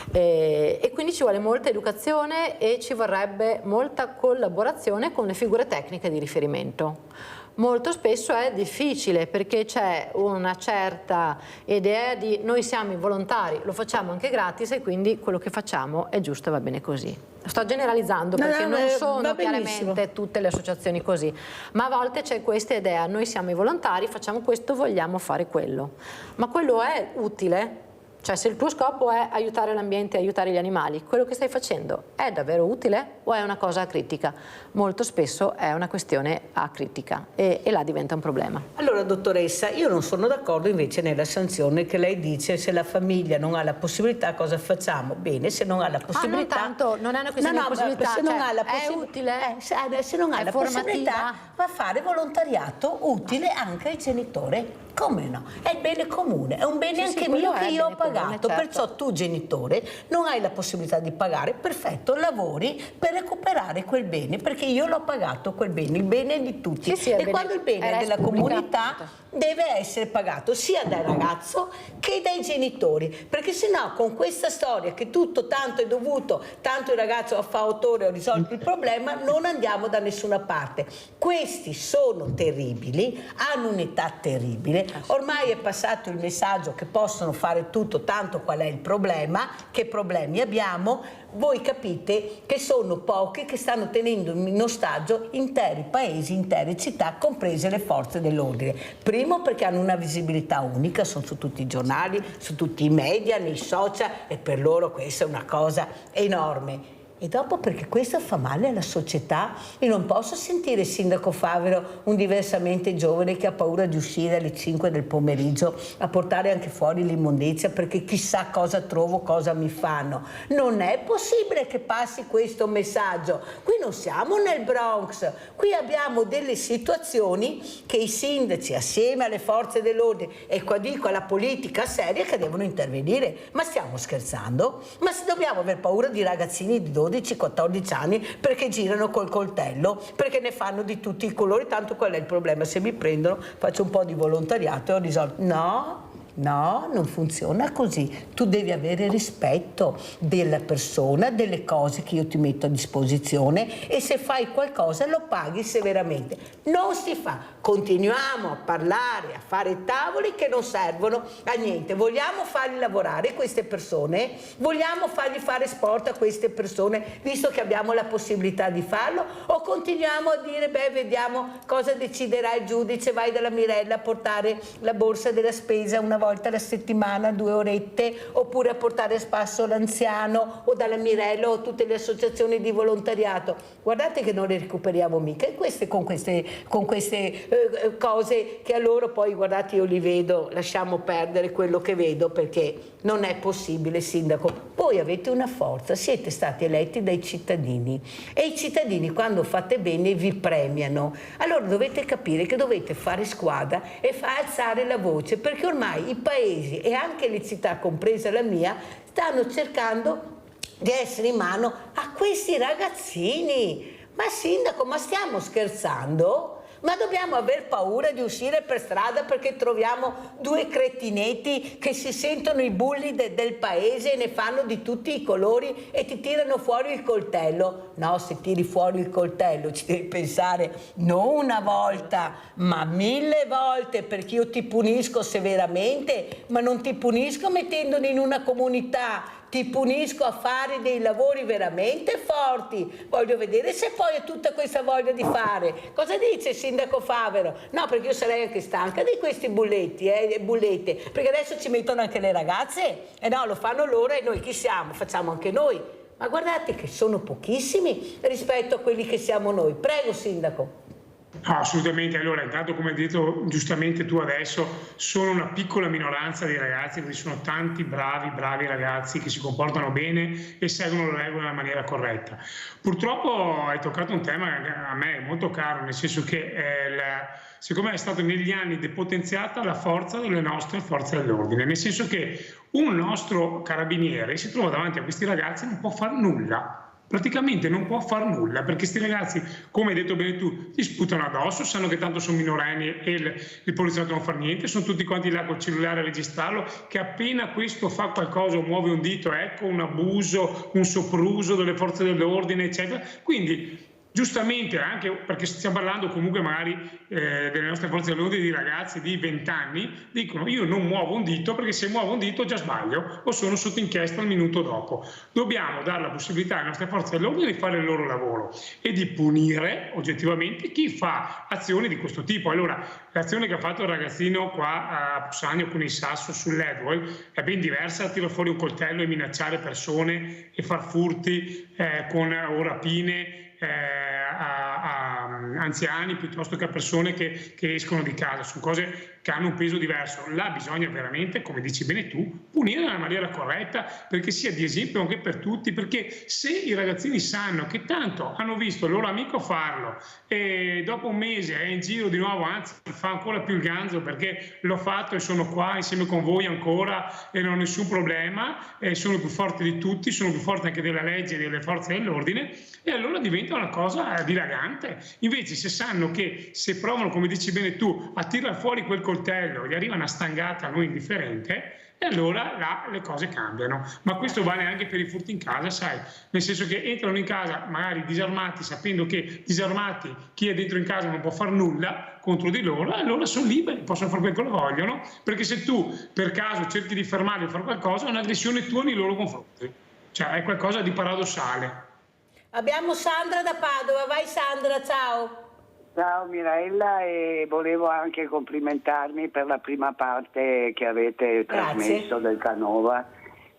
E quindi ci vuole molta educazione e ci vorrebbe molta collaborazione con le figure tecniche di riferimento. Molto spesso è difficile perché c'è una certa idea di noi siamo i volontari, lo facciamo anche gratis e quindi quello che facciamo è giusto e va bene così. Sto generalizzando perché non sono chiaramente tutte le associazioni così, ma a volte c'è questa idea, noi siamo i volontari, facciamo questo, vogliamo fare quello. Ma quello è utile? Cioè, se il tuo scopo è aiutare l'ambiente e aiutare gli animali, quello che stai facendo è davvero utile o è una cosa acritica? Molto spesso è una questione acritica e là diventa un problema. Allora, dottoressa, io non sono d'accordo invece nella sanzione che lei dice: se la famiglia non ha la possibilità cosa facciamo? Bene, se non ha la possibilità... non tanto, non è una questione di possibilità, se non ha la è utile, se non ha la possibilità va a fare volontariato utile anche ai genitori. Come no? È il bene comune, è un bene anche mio che io ho pagato. pagato, perciò tu genitore non hai la possibilità di pagare, perfetto, lavori per recuperare quel bene, perché io l'ho pagato quel bene, il bene è di tutti, e quando il bene è della comunità deve essere pagato sia dal ragazzo che dai genitori, perché sennò con questa storia che tutto tanto è dovuto, tanto il ragazzo fa autore, ho risolto il problema, non andiamo da nessuna parte. Questi sono terribili, hanno un'età terribile, ormai è passato il messaggio che possono fare tutto, tanto qual è il problema, che problemi abbiamo. Voi capite che sono pochi che stanno tenendo in ostaggio interi paesi, intere città, comprese le forze dell'ordine. Primo perché hanno una visibilità unica, sono su tutti i giornali, su tutti i media, nei social, e per loro questa è una cosa enorme. E dopo perché questo fa male alla società. Io non posso sentire il sindaco Favero un diversamente giovane che ha paura di uscire alle 5 del pomeriggio a portare anche fuori l'immondizia perché chissà cosa trovo, cosa mi fanno. Non è possibile che passi questo messaggio. Qui non siamo nel Bronx, qui abbiamo delle situazioni che i sindaci assieme alle forze dell'ordine e qua dico alla politica seria che devono intervenire. Ma stiamo scherzando? Ma se dobbiamo aver paura di ragazzini di 12-14 anni perché girano col coltello, perché ne fanno di tutti i colori, tanto qual è il problema? Se mi prendono faccio un po' di volontariato e ho risolto. No, non funziona così. Tu devi avere rispetto della persona, delle cose che io ti metto a disposizione, e se fai qualcosa lo paghi severamente. Non si fa. Continuiamo a parlare, a fare tavoli che non servono a niente. Vogliamo farli lavorare queste persone? Vogliamo fargli fare sport a queste persone, visto che abbiamo la possibilità di farlo? O continuiamo a dire, beh, vediamo cosa deciderà il giudice, vai dalla Mirella a portare la borsa della spesa una volta alla settimana, 2 orette, oppure a portare a spasso l'anziano, o dalla Mirella o tutte le associazioni di volontariato. Guardate che non le recuperiamo mica, e con queste cose che a loro poi, guardate, io li vedo, lasciamo perdere quello che vedo, perché non è possibile, sindaco. Voi avete una forza, siete stati eletti dai cittadini e i cittadini quando fate bene vi premiano. Allora dovete capire che dovete fare squadra e far alzare la voce, perché ormai i paesi e anche le città, compresa la mia, stanno cercando di essere in mano a questi ragazzini. Ma sindaco, ma stiamo scherzando? Ma dobbiamo aver paura di uscire per strada perché troviamo 2 cretinetti che si sentono i bulli del paese e ne fanno di tutti i colori e ti tirano fuori il coltello? No, se tiri fuori il coltello ci devi pensare non una volta, ma 1000 volte, perché io ti punisco severamente, ma non ti punisco mettendoli in una comunità, ti punisco a fare dei lavori veramente forti. Voglio vedere se poi hai tutta questa voglia di fare. Cosa dice il sindaco Favero? No, perché io sarei anche stanca di questi bulletti, bullette, perché adesso ci mettono anche le ragazze, e no, lo fanno loro e noi chi siamo? Facciamo anche noi. Ma guardate che sono pochissimi rispetto a quelli che siamo noi. Prego, sindaco. No, assolutamente. Allora, intanto, come hai detto giustamente tu adesso, sono una piccola minoranza di ragazzi, perché sono tanti bravi ragazzi che si comportano bene e seguono le regole nella maniera corretta. Purtroppo hai toccato un tema che a me è molto caro, nel senso che secondo me è stata negli anni depotenziata la forza delle nostre forze dell'ordine, nel senso che un nostro carabiniere si trova davanti a questi ragazzi e non può far nulla. Praticamente non può far nulla, perché questi ragazzi, come hai detto bene tu, gli sputano addosso, sanno che tanto sono minorenni e il poliziotto non fa niente, sono tutti quanti là col cellulare a registrarlo, che appena questo fa qualcosa o muove un dito, ecco un abuso, un sopruso delle forze dell'ordine, eccetera. Quindi giustamente, anche perché stiamo parlando comunque magari delle nostre forze dell'ordine di ragazzi di 20 anni, dicono io non muovo un dito perché se muovo un dito già sbaglio o sono sotto inchiesta il minuto dopo. Dobbiamo dare la possibilità alle nostre forze dell'ordine di fare il loro lavoro e di punire oggettivamente chi fa azioni di questo tipo. Allora, l'azione che ha fatto il ragazzino qua a Pusagno con il sasso sull'Edwell è ben diversa da tirare fuori un coltello e minacciare persone e far furti con rapine a anziani piuttosto che a persone che escono di casa, sono cose che hanno un peso diverso. Là bisogna veramente, come dici bene tu, punire nella maniera corretta, perché sia di esempio anche per tutti, perché se i ragazzini sanno che tanto hanno visto il loro amico farlo e dopo un mese è in giro di nuovo, anzi fa ancora più il ganzo perché l'ho fatto e sono qua insieme con voi ancora e non ho nessun problema, e sono più forte di tutti, sono più forte anche della legge e delle forze dell'ordine, e allora diventa una cosa dilagante. Invece se sanno che se provano, come dici bene tu, a tirare fuori quel coltello, gli arriva una stangata a lui indifferente, e allora là le cose cambiano. Ma questo vale anche per i furti in casa, sai, nel senso che entrano in casa magari disarmati, sapendo che disarmati chi è dentro in casa non può far nulla contro di loro, e allora sono liberi, possono fare quel che vogliono, perché se tu per caso cerchi di fermarli o fare qualcosa è un'aggressione tua nei loro confronti, cioè è qualcosa di paradossale. Abbiamo Sandra da Padova, vai Sandra, ciao. Ciao Mirella, e volevo anche complimentarmi per la prima parte che avete trasmesso del Canova,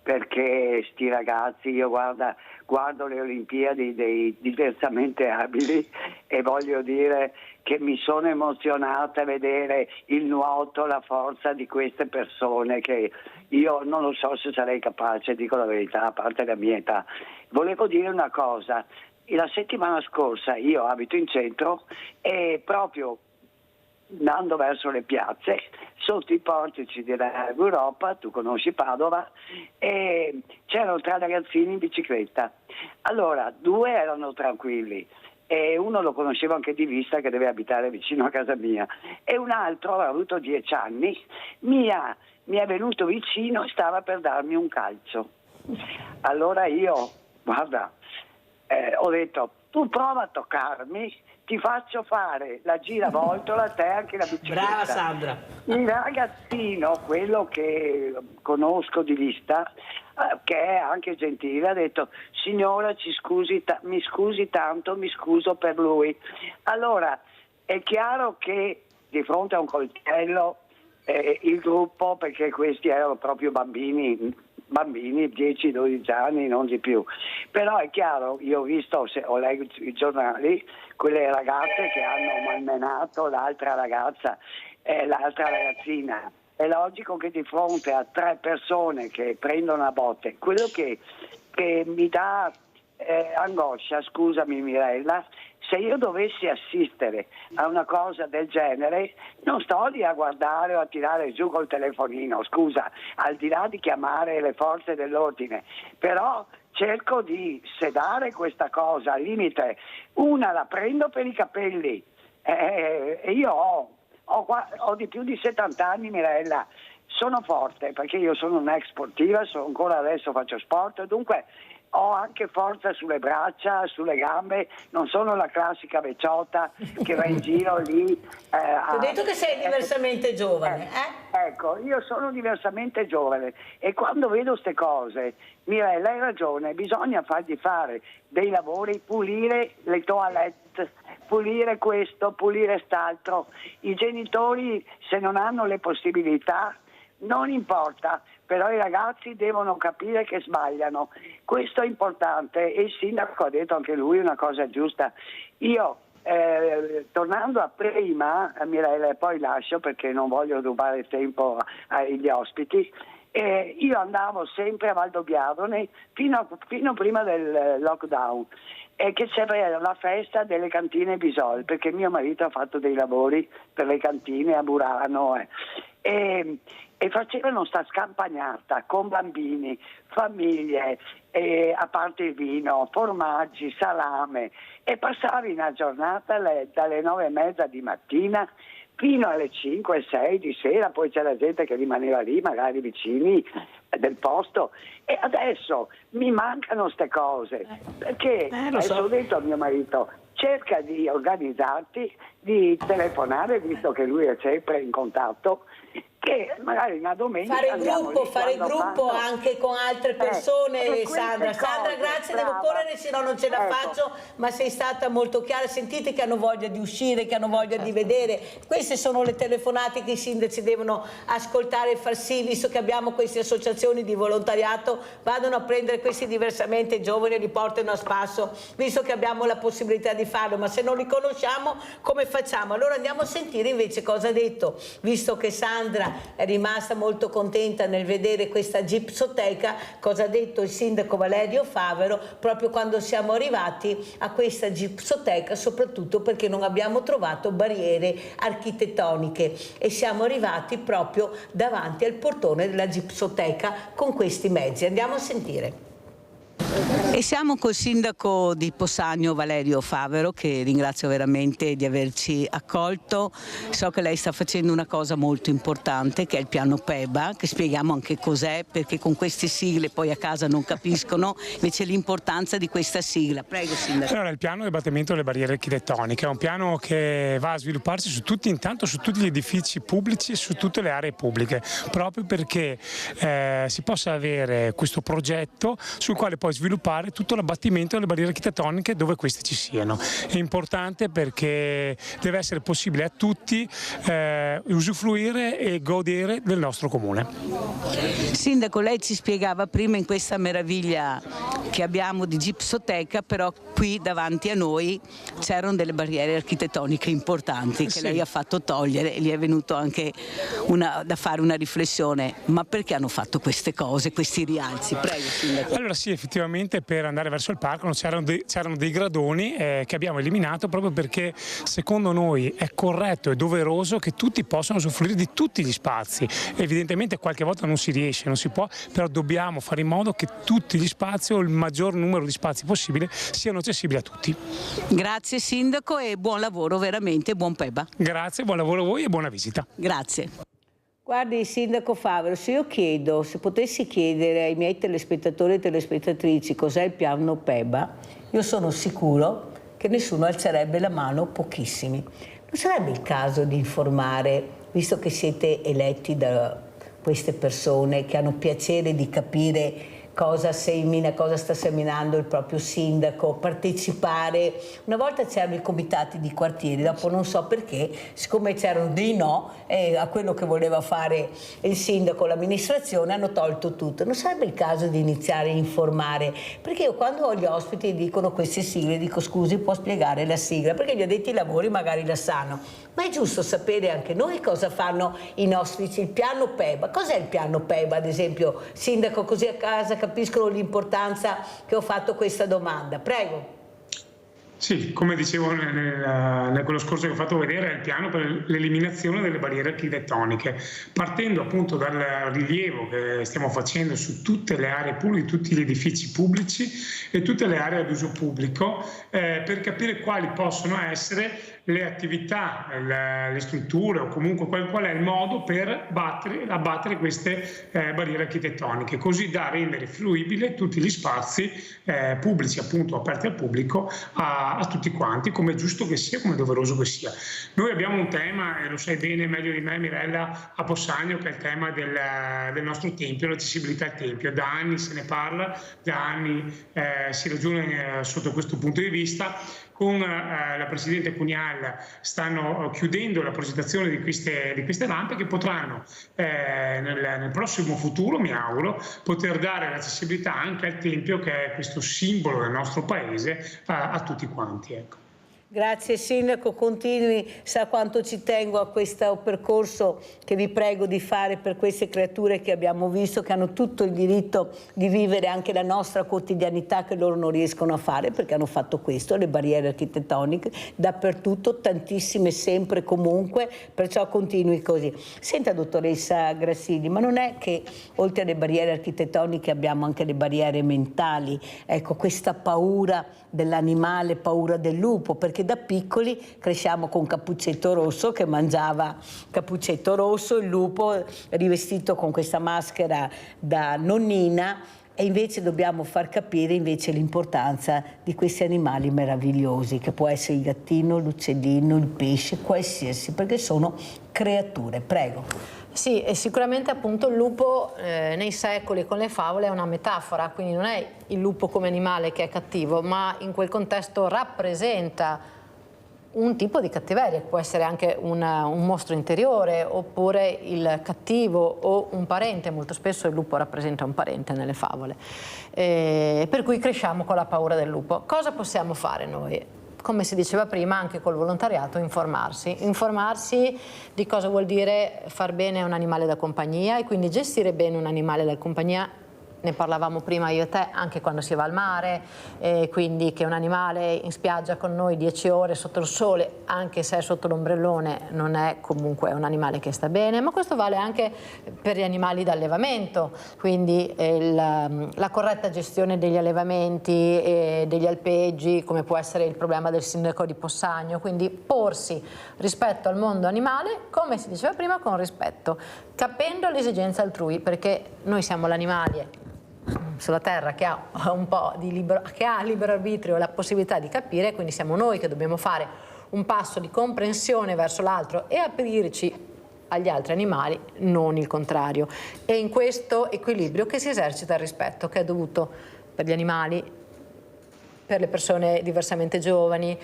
perché sti ragazzi, io guardo le Olimpiadi dei diversamente abili e voglio dire che mi sono emozionata a vedere il nuoto, la forza di queste persone che io non lo so se sarei capace, dico la verità, a parte la mia età. Volevo dire una cosa. La settimana scorsa io abito in centro e proprio andando verso le piazze, sotto i portici dell'Europa, tu conosci Padova, e c'erano 3 ragazzini in bicicletta. Allora, 2 erano tranquilli e uno lo conoscevo anche di vista, che deve abitare vicino a casa mia, e un altro aveva avuto 10 anni, mi è venuto vicino e stava per darmi un calcio. Allora io, guarda, ho detto, tu prova a toccarmi, ti faccio fare la giravoltola a te, anche la bicicletta. Brava Sandra. Il ragazzino, quello che conosco di vista, che è anche gentile, ha detto, signora mi scusi tanto, mi scuso per lui. Allora è chiaro che di fronte a un coltello il gruppo, perché questi erano proprio bambini 10-12 anni, non di più, però è chiaro, io ho letto i giornali, quelle ragazze che hanno malmenato l'altra ragazzina, è logico che di fronte a 3 persone che prendono a botte, quello che mi dà angoscia, scusami Mirella, se io dovessi assistere a una cosa del genere, non sto lì a guardare o a tirare giù col telefonino, scusa, al di là di chiamare le forze dell'ordine, però cerco di sedare questa cosa, al limite, una la prendo per i capelli, e io ho di più di 70 anni, Mirella, sono forte perché io sono un'ex sportiva, ancora adesso faccio sport, dunque ho anche forza sulle braccia, sulle gambe, non sono la classica vecchiota che va in giro lì. Ti ho detto che sei diversamente giovane. Ecco, io sono diversamente giovane e quando vedo queste cose, Mirella, hai ragione, bisogna fargli fare dei lavori, pulire le toilette, pulire questo, pulire st'altro. I genitori, se non hanno le possibilità, non importa, però i ragazzi devono capire che sbagliano, questo è importante, e il sindaco ha detto anche lui una cosa giusta. Io tornando a prima, Mirella, e poi lascio perché non voglio rubare tempo agli ospiti, io andavo sempre a Valdobbiadene fino prima del lockdown, e che c'era la festa delle cantine Bisol, perché mio marito ha fatto dei lavori per le cantine a Burano e facevano sta scampagnata con bambini, famiglie, a parte il vino, formaggi, salame, e passavi una giornata dalle 9:30 di mattina fino alle 5-6 di sera, poi c'era gente che rimaneva lì, magari vicini del posto, e adesso mi mancano queste cose, perché ho detto a mio marito, cerca di organizzarti, di telefonare, visto che lui è sempre in contatto, che magari una domenica fare gruppo anche con altre persone, Sandra. Sandra, grazie, devo correre, se no non ce la faccio, ma sei stata molto chiara. Sentite che hanno voglia di uscire, che hanno voglia di vedere. Queste sono le telefonate che i sindaci devono ascoltare e far sì, visto che abbiamo queste associazioni di volontariato, vadano a prendere questi diversamente giovani e li portano a spasso, visto che abbiamo la possibilità di farlo, ma se non li conosciamo come facciamo? Allora andiamo a sentire invece cosa ha detto, visto che Sandra è rimasta molto contenta nel vedere questa gipsoteca, cosa ha detto il sindaco Valerio Favero proprio quando siamo arrivati a questa gipsoteca, soprattutto perché non abbiamo trovato barriere architettoniche e siamo arrivati proprio davanti al portone della gipsoteca con questi mezzi. Andiamo a sentire. E siamo col sindaco di Possagno Valerio Favero, che ringrazio veramente di averci accolto. So che lei sta facendo una cosa molto importante, che è il piano PEBA, che spieghiamo anche cos'è, perché con queste sigle poi a casa non capiscono invece l'importanza di questa sigla. Prego, sindaco. Allora, il piano di abbattimento delle barriere architettoniche è un piano che va a svilupparsi su tutti, intanto su tutti gli edifici pubblici e su tutte le aree pubbliche, proprio perché si possa avere questo progetto sul quale poi sviluppare tutto l'abbattimento delle barriere architettoniche dove queste ci siano. È importante perché deve essere possibile a tutti usufruire e godere del nostro comune. Sindaco, lei ci spiegava prima in questa meraviglia che abbiamo di gipsoteca, però qui davanti a noi c'erano delle barriere architettoniche importanti che lei ha fatto togliere e gli è venuto anche da fare una riflessione. Ma perché hanno fatto queste cose, questi rialzi? Prego, sindaco. Allora sì, effettivamente per andare verso il parco c'erano dei gradoni che abbiamo eliminato proprio perché secondo noi è corretto e doveroso che tutti possano usufruire di tutti gli spazi. Evidentemente qualche volta non si riesce, non si può, però dobbiamo fare in modo che tutti gli spazi o il maggior numero di spazi possibile siano accessibili a tutti. Grazie sindaco e buon lavoro, veramente buon PEBA. Grazie, buon lavoro a voi e buona visita. Grazie. Guardi, sindaco Favero, se potessi chiedere ai miei telespettatori e telespettatrici cos'è il piano PEBA, io sono sicuro che nessuno alzerebbe la mano, pochissimi. Non sarebbe il caso di informare, visto che siete eletti da queste persone che hanno piacere di capire cosa semina, cosa sta seminando il proprio sindaco, partecipare. Una volta c'erano i comitati di quartieri, dopo non so perché, siccome c'erano dei no a quello che voleva fare il sindaco, l'amministrazione, hanno tolto tutto. Non sarebbe il caso di iniziare a informare? Perché io quando ho gli ospiti e dicono queste sigle, dico scusi, può spiegare la sigla? Perché gli addetti ai lavori magari la sanno. Ma è giusto sapere anche noi cosa fanno i nostri, il piano PEBA. Cos'è il piano PEBA, ad esempio, sindaco, così a casa capiscono l'importanza che ho fatto questa domanda. Prego. Sì, come dicevo nel quello scorso che ho fatto vedere, è il piano per l'eliminazione delle barriere architettoniche, partendo appunto dal rilievo che stiamo facendo su tutte le aree pubbliche, tutti gli edifici pubblici e tutte le aree ad uso pubblico, per capire quali possono essere le attività, le strutture o comunque qual è il modo per abbattere queste barriere architettoniche, così da rendere fruibile tutti gli spazi pubblici, appunto aperti al pubblico, a tutti quanti, come è giusto che sia, come è doveroso che sia. Noi abbiamo un tema, e lo sai bene meglio di me Mirella, a Possagno, che è il tema del nostro tempio, l'accessibilità al tempio. Da anni se ne parla, da anni si ragiona sotto questo punto di vista. Con la Presidente Cunial stanno chiudendo la progettazione di queste rampe che potranno nel prossimo futuro, mi auguro, poter dare l'accessibilità anche al Tempio, che è questo simbolo del nostro paese, a tutti quanti. Ecco. Grazie sindaco, continui, sa quanto ci tengo a questo percorso che vi prego di fare per queste creature che abbiamo visto, che hanno tutto il diritto di vivere anche la nostra quotidianità che loro non riescono a fare perché hanno fatto questo, le barriere architettoniche dappertutto, tantissime, sempre, comunque, perciò continui così. Senta dottoressa Grassilli, ma non è che oltre alle barriere architettoniche abbiamo anche le barriere mentali, ecco, questa paura dell'animale, paura del lupo, perché da piccoli cresciamo con Cappuccetto Rosso che mangiava Cappuccetto Rosso, il lupo rivestito con questa maschera da nonnina e invece dobbiamo far capire invece l'importanza di questi animali meravigliosi, che può essere il gattino, l'uccellino, il pesce, qualsiasi, perché sono creature. Prego. Sì, e sicuramente appunto il lupo nei secoli con le favole è una metafora, quindi non è il lupo come animale che è cattivo, ma in quel contesto rappresenta un tipo di cattiveria, può essere anche un mostro interiore oppure il cattivo o un parente. Molto spesso il lupo rappresenta un parente nelle favole, per cui cresciamo con la paura del lupo. Cosa possiamo fare noi? Come si diceva prima, anche col volontariato, informarsi di cosa vuol dire far bene a un animale da compagnia e quindi gestire bene un animale da compagnia. Ne parlavamo prima io e te, anche quando si va al mare, quindi che un animale in spiaggia con noi 10 ore sotto il sole, anche se è sotto l'ombrellone, non è comunque un animale che sta bene, ma questo vale anche per gli animali d'allevamento, quindi la corretta gestione degli allevamenti e degli alpeggi, come può essere il problema del sindaco di Possagno, quindi porsi rispetto al mondo animale, come si diceva prima, con rispetto, capendo le esigenze altrui, perché noi siamo l'animale sulla terra che ha un po' di libero arbitrio e la possibilità di capire, quindi siamo noi che dobbiamo fare un passo di comprensione verso l'altro e aprirci agli altri animali, non il contrario. E in questo equilibrio che si esercita il rispetto, che è dovuto per gli animali, per le persone diversamente giovani.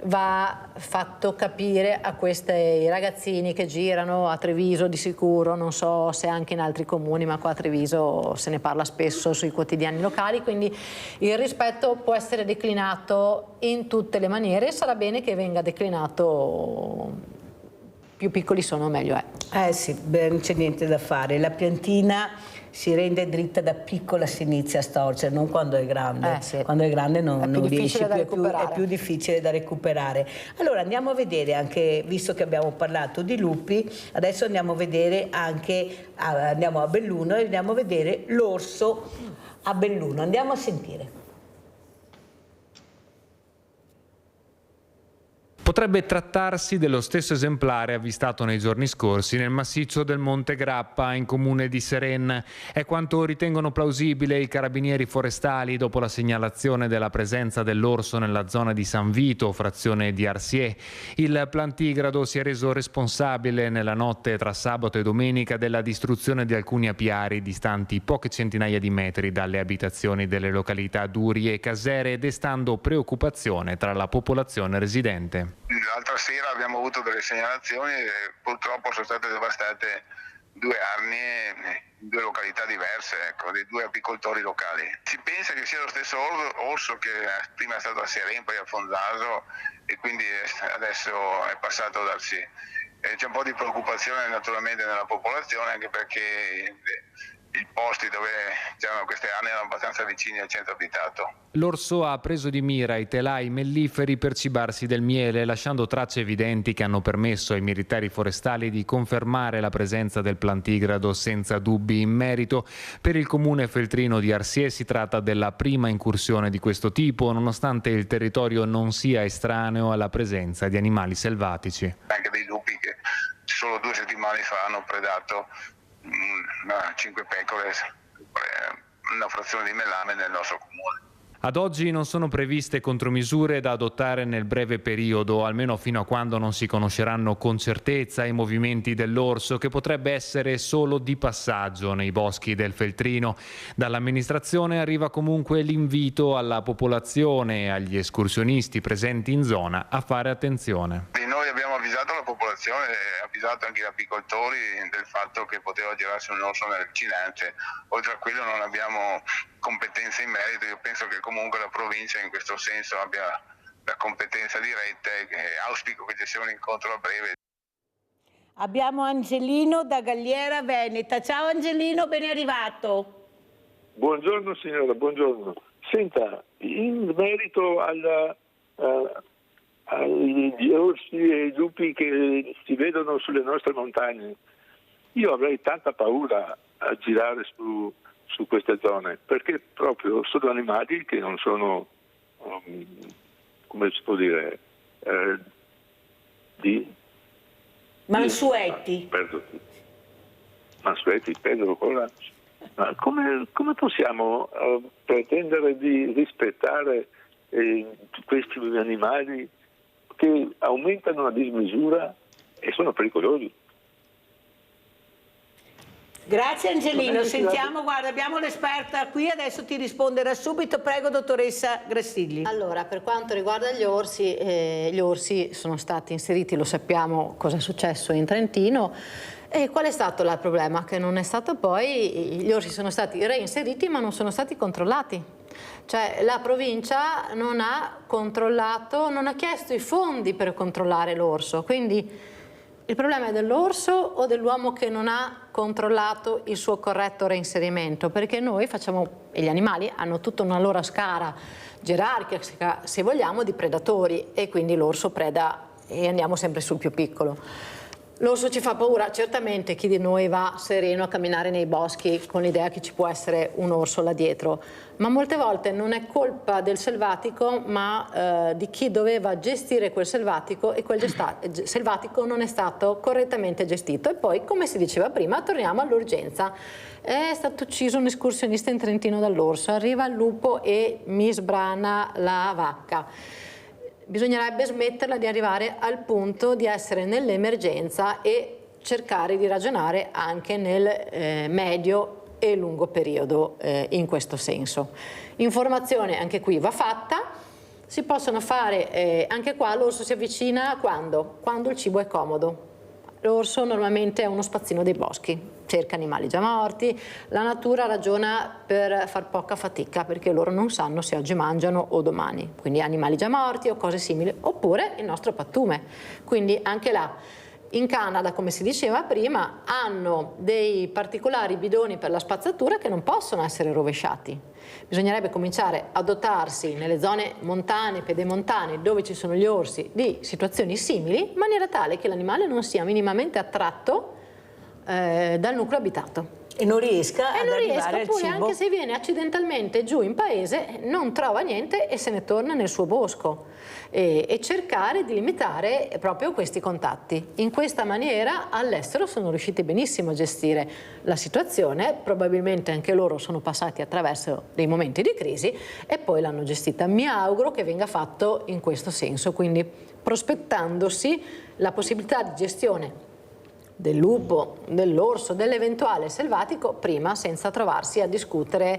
Va fatto capire a questi ragazzini che girano a Treviso di sicuro, non so se anche in altri comuni, ma qua a Treviso se ne parla spesso sui quotidiani locali, quindi il rispetto può essere declinato in tutte le maniere e sarà bene che venga declinato, più piccoli sono meglio è. Sì, non c'è niente da fare, la piantina si rende dritta da piccola, si inizia a storcere, non quando è grande. Sì. Quando è grande non riesce più, è più difficile da recuperare. Allora andiamo a vedere anche, visto che abbiamo parlato di lupi, adesso andiamo a vedere anche, andiamo a Belluno e andiamo a vedere l'orso a Belluno. Andiamo a sentire. Potrebbe trattarsi dello stesso esemplare avvistato nei giorni scorsi nel massiccio del Monte Grappa, in comune di Seren. È quanto ritengono plausibile i carabinieri forestali dopo la segnalazione della presenza dell'orso nella zona di San Vito, frazione di Arsier. Il plantigrado si è reso responsabile nella notte tra sabato e domenica della distruzione di alcuni apiari distanti poche centinaia di metri dalle abitazioni delle località Duri e Casere, destando preoccupazione tra la popolazione residente. L'altra sera abbiamo avuto delle segnalazioni e purtroppo sono state devastate 2 arnie in 2 località diverse, ecco, dei 2 apicoltori locali. Si pensa che sia lo stesso orso che prima è stato a Seren, poi a Fonzaso e quindi adesso è passato dal sì. C'è un po' di preoccupazione naturalmente nella popolazione, anche perché i posti dove c'erano queste arnie erano abbastanza vicini al centro abitato. L'orso ha preso di mira i telai melliferi per cibarsi del miele, lasciando tracce evidenti che hanno permesso ai militari forestali di confermare la presenza del plantigrado senza dubbi in merito. Per il comune feltrino di Arsier si tratta della prima incursione di questo tipo, nonostante il territorio non sia estraneo alla presenza di animali selvatici. Anche dei lupi che solo 2 settimane fa hanno predato 5 pecore, una frazione di Melame nel nostro comune. Ad oggi non sono previste contromisure da adottare nel breve periodo, almeno fino a quando non si conosceranno con certezza i movimenti dell'orso, che potrebbe essere solo di passaggio nei boschi del Feltrino. Dall'amministrazione arriva comunque l'invito alla popolazione e agli escursionisti presenti in zona a fare attenzione. Noi abbiamo avvisato la popolazione e avvisato anche gli apicoltori del fatto che poteva girarsi un orso nelle vicinanze. Oltre a quello non abbiamo competenze in merito. Io penso che comunque la provincia in questo senso abbia la competenza diretta e auspico che ci sia un incontro a breve. Abbiamo Angelino da Galliera Veneta. Ciao Angelino, ben arrivato. Buongiorno signora, buongiorno. Senta, in merito agli orsi e ai lupi che si vedono sulle nostre montagne, io avrei tanta paura a girare su queste zone, perché proprio sono animali che non sono, come si può dire, mansueti. Mansueti, perdono ancora. Ma come possiamo pretendere di rispettare questi animali che aumentano a dismisura e sono pericolosi? Grazie Angelino, sentiamo, guarda, abbiamo l'esperta qui, adesso ti risponderà subito. Prego, dottoressa Grassilli. Allora, per quanto riguarda gli orsi sono stati inseriti, lo sappiamo cosa è successo in Trentino. E qual è stato il problema? Che non è stato poi, gli orsi sono stati reinseriti ma non sono stati controllati. Cioè la provincia non ha controllato, non ha chiesto i fondi per controllare l'orso, quindi il problema è dell'orso o dell'uomo che non ha controllato il suo corretto reinserimento? Perché noi facciamo, e gli animali hanno tutta una loro scala gerarchica, se vogliamo, di predatori, e quindi l'orso preda e andiamo sempre sul più piccolo. L'orso ci fa paura? Certamente chi di noi va sereno a camminare nei boschi con l'idea che ci può essere un orso là dietro, ma molte volte non è colpa del selvatico ma di chi doveva gestire quel selvatico e quel selvatico non è stato correttamente gestito. E poi, come si diceva prima, torniamo all'urgenza. È stato ucciso un escursionista in Trentino dall'orso, arriva il lupo e mi sbrana la vacca. Bisognerebbe smetterla di arrivare al punto di essere nell'emergenza e cercare di ragionare anche nel medio e lungo periodo in questo senso. Informazione anche qui va fatta, si possono fare, anche qua l'orso si avvicina quando? Quando il cibo è comodo. L'orso normalmente è uno spazzino dei boschi, cerca animali già morti, la natura ragiona per far poca fatica perché loro non sanno se oggi mangiano o domani, quindi animali già morti o cose simili, oppure il nostro pattume. Quindi anche là, in Canada, come si diceva prima, hanno dei particolari bidoni per la spazzatura che non possono essere rovesciati. Bisognerebbe cominciare a dotarsi nelle zone montane, pedemontane, dove ci sono gli orsi, di situazioni simili, in maniera tale che l'animale non sia minimamente attratto dal nucleo abitato. E non riesca ad arrivare al oppure cibo. Anche se viene accidentalmente giù in paese, non trova niente e se ne torna nel suo bosco. E cercare di limitare proprio questi contatti. In questa maniera all'estero sono riusciti benissimo a gestire la situazione, probabilmente anche loro sono passati attraverso dei momenti di crisi e poi l'hanno gestita. Mi auguro che venga fatto in questo senso, quindi prospettandosi la possibilità di gestione del lupo, dell'orso, dell'eventuale selvatico prima, senza trovarsi a discutere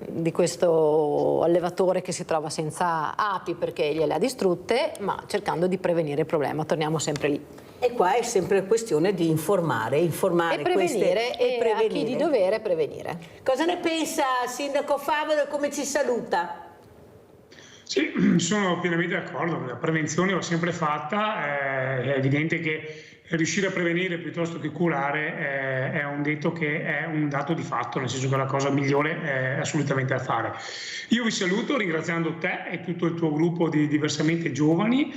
di questo allevatore che si trova senza api perché gliele ha distrutte, ma cercando di prevenire il problema. Torniamo sempre lì. E qua è sempre questione di informare e prevenire, e prevenire. A chi di dovere prevenire. Cosa ne pensa Sindaco Favero e come ci saluta? Sì, sono pienamente d'accordo, la prevenzione l'ho sempre fatta, è evidente che riuscire a prevenire piuttosto che curare è un detto che è un dato di fatto, nel senso che è la cosa migliore assolutamente da fare. Io vi saluto ringraziando te e tutto il tuo gruppo di diversamente giovani,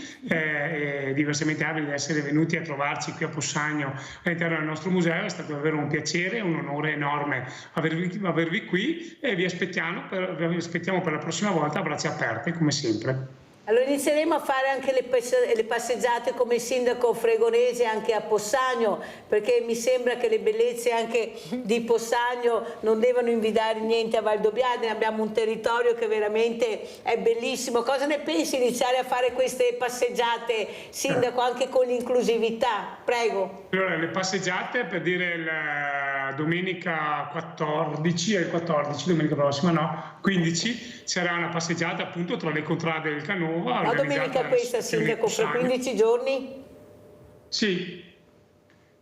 diversamente abili di essere venuti a trovarci qui a Possagno all'interno del nostro museo. È stato davvero un piacere, un onore enorme avervi qui e vi aspettiamo per la prossima volta a braccia aperte come sempre. Allora inizieremo a fare anche le passeggiate come sindaco fregonese anche a Possagno, perché mi sembra che le bellezze anche di Possagno non devono invidiare niente a Valdobbiadene. Abbiamo un territorio che veramente è bellissimo. Cosa ne pensi di iniziare a fare queste passeggiate, sindaco, anche con l'inclusività? Prego. Allora, le passeggiate, per dire la domenica 14, domenica prossima no, 15, sarà una passeggiata appunto tra le contrade del Canova. La domenica questa, sindaco, per 15 giorni? Sì,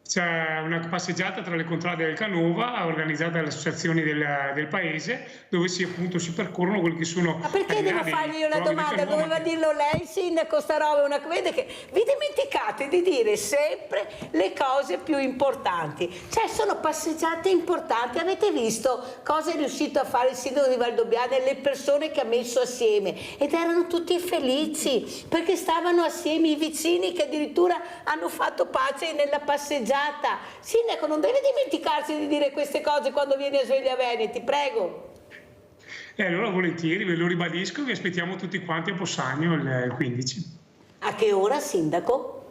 c'è una passeggiata tra le contrade del Canova organizzata dalle associazioni del paese, dove si percorrono quelli che sono... Ma perché devo fargli io la domanda? Doveva dirlo lei, sindaco, sta roba è una... Vede che vi dimenticate di dire sempre le cose più importanti. Cioè sono passeggiate importanti. Avete visto cosa è riuscito a fare il sindaco di Valdobbiadene, le persone che ha messo assieme, ed erano tutti felici perché stavano assieme, i vicini che addirittura hanno fatto pace nella passeggiata. Sindaco, non deve dimenticarsi di dire queste cose quando viene a Sveglia Veneti, prego. Allora volentieri, ve lo ribadisco, vi aspettiamo tutti quanti a Possagno il 15. A che ora, sindaco?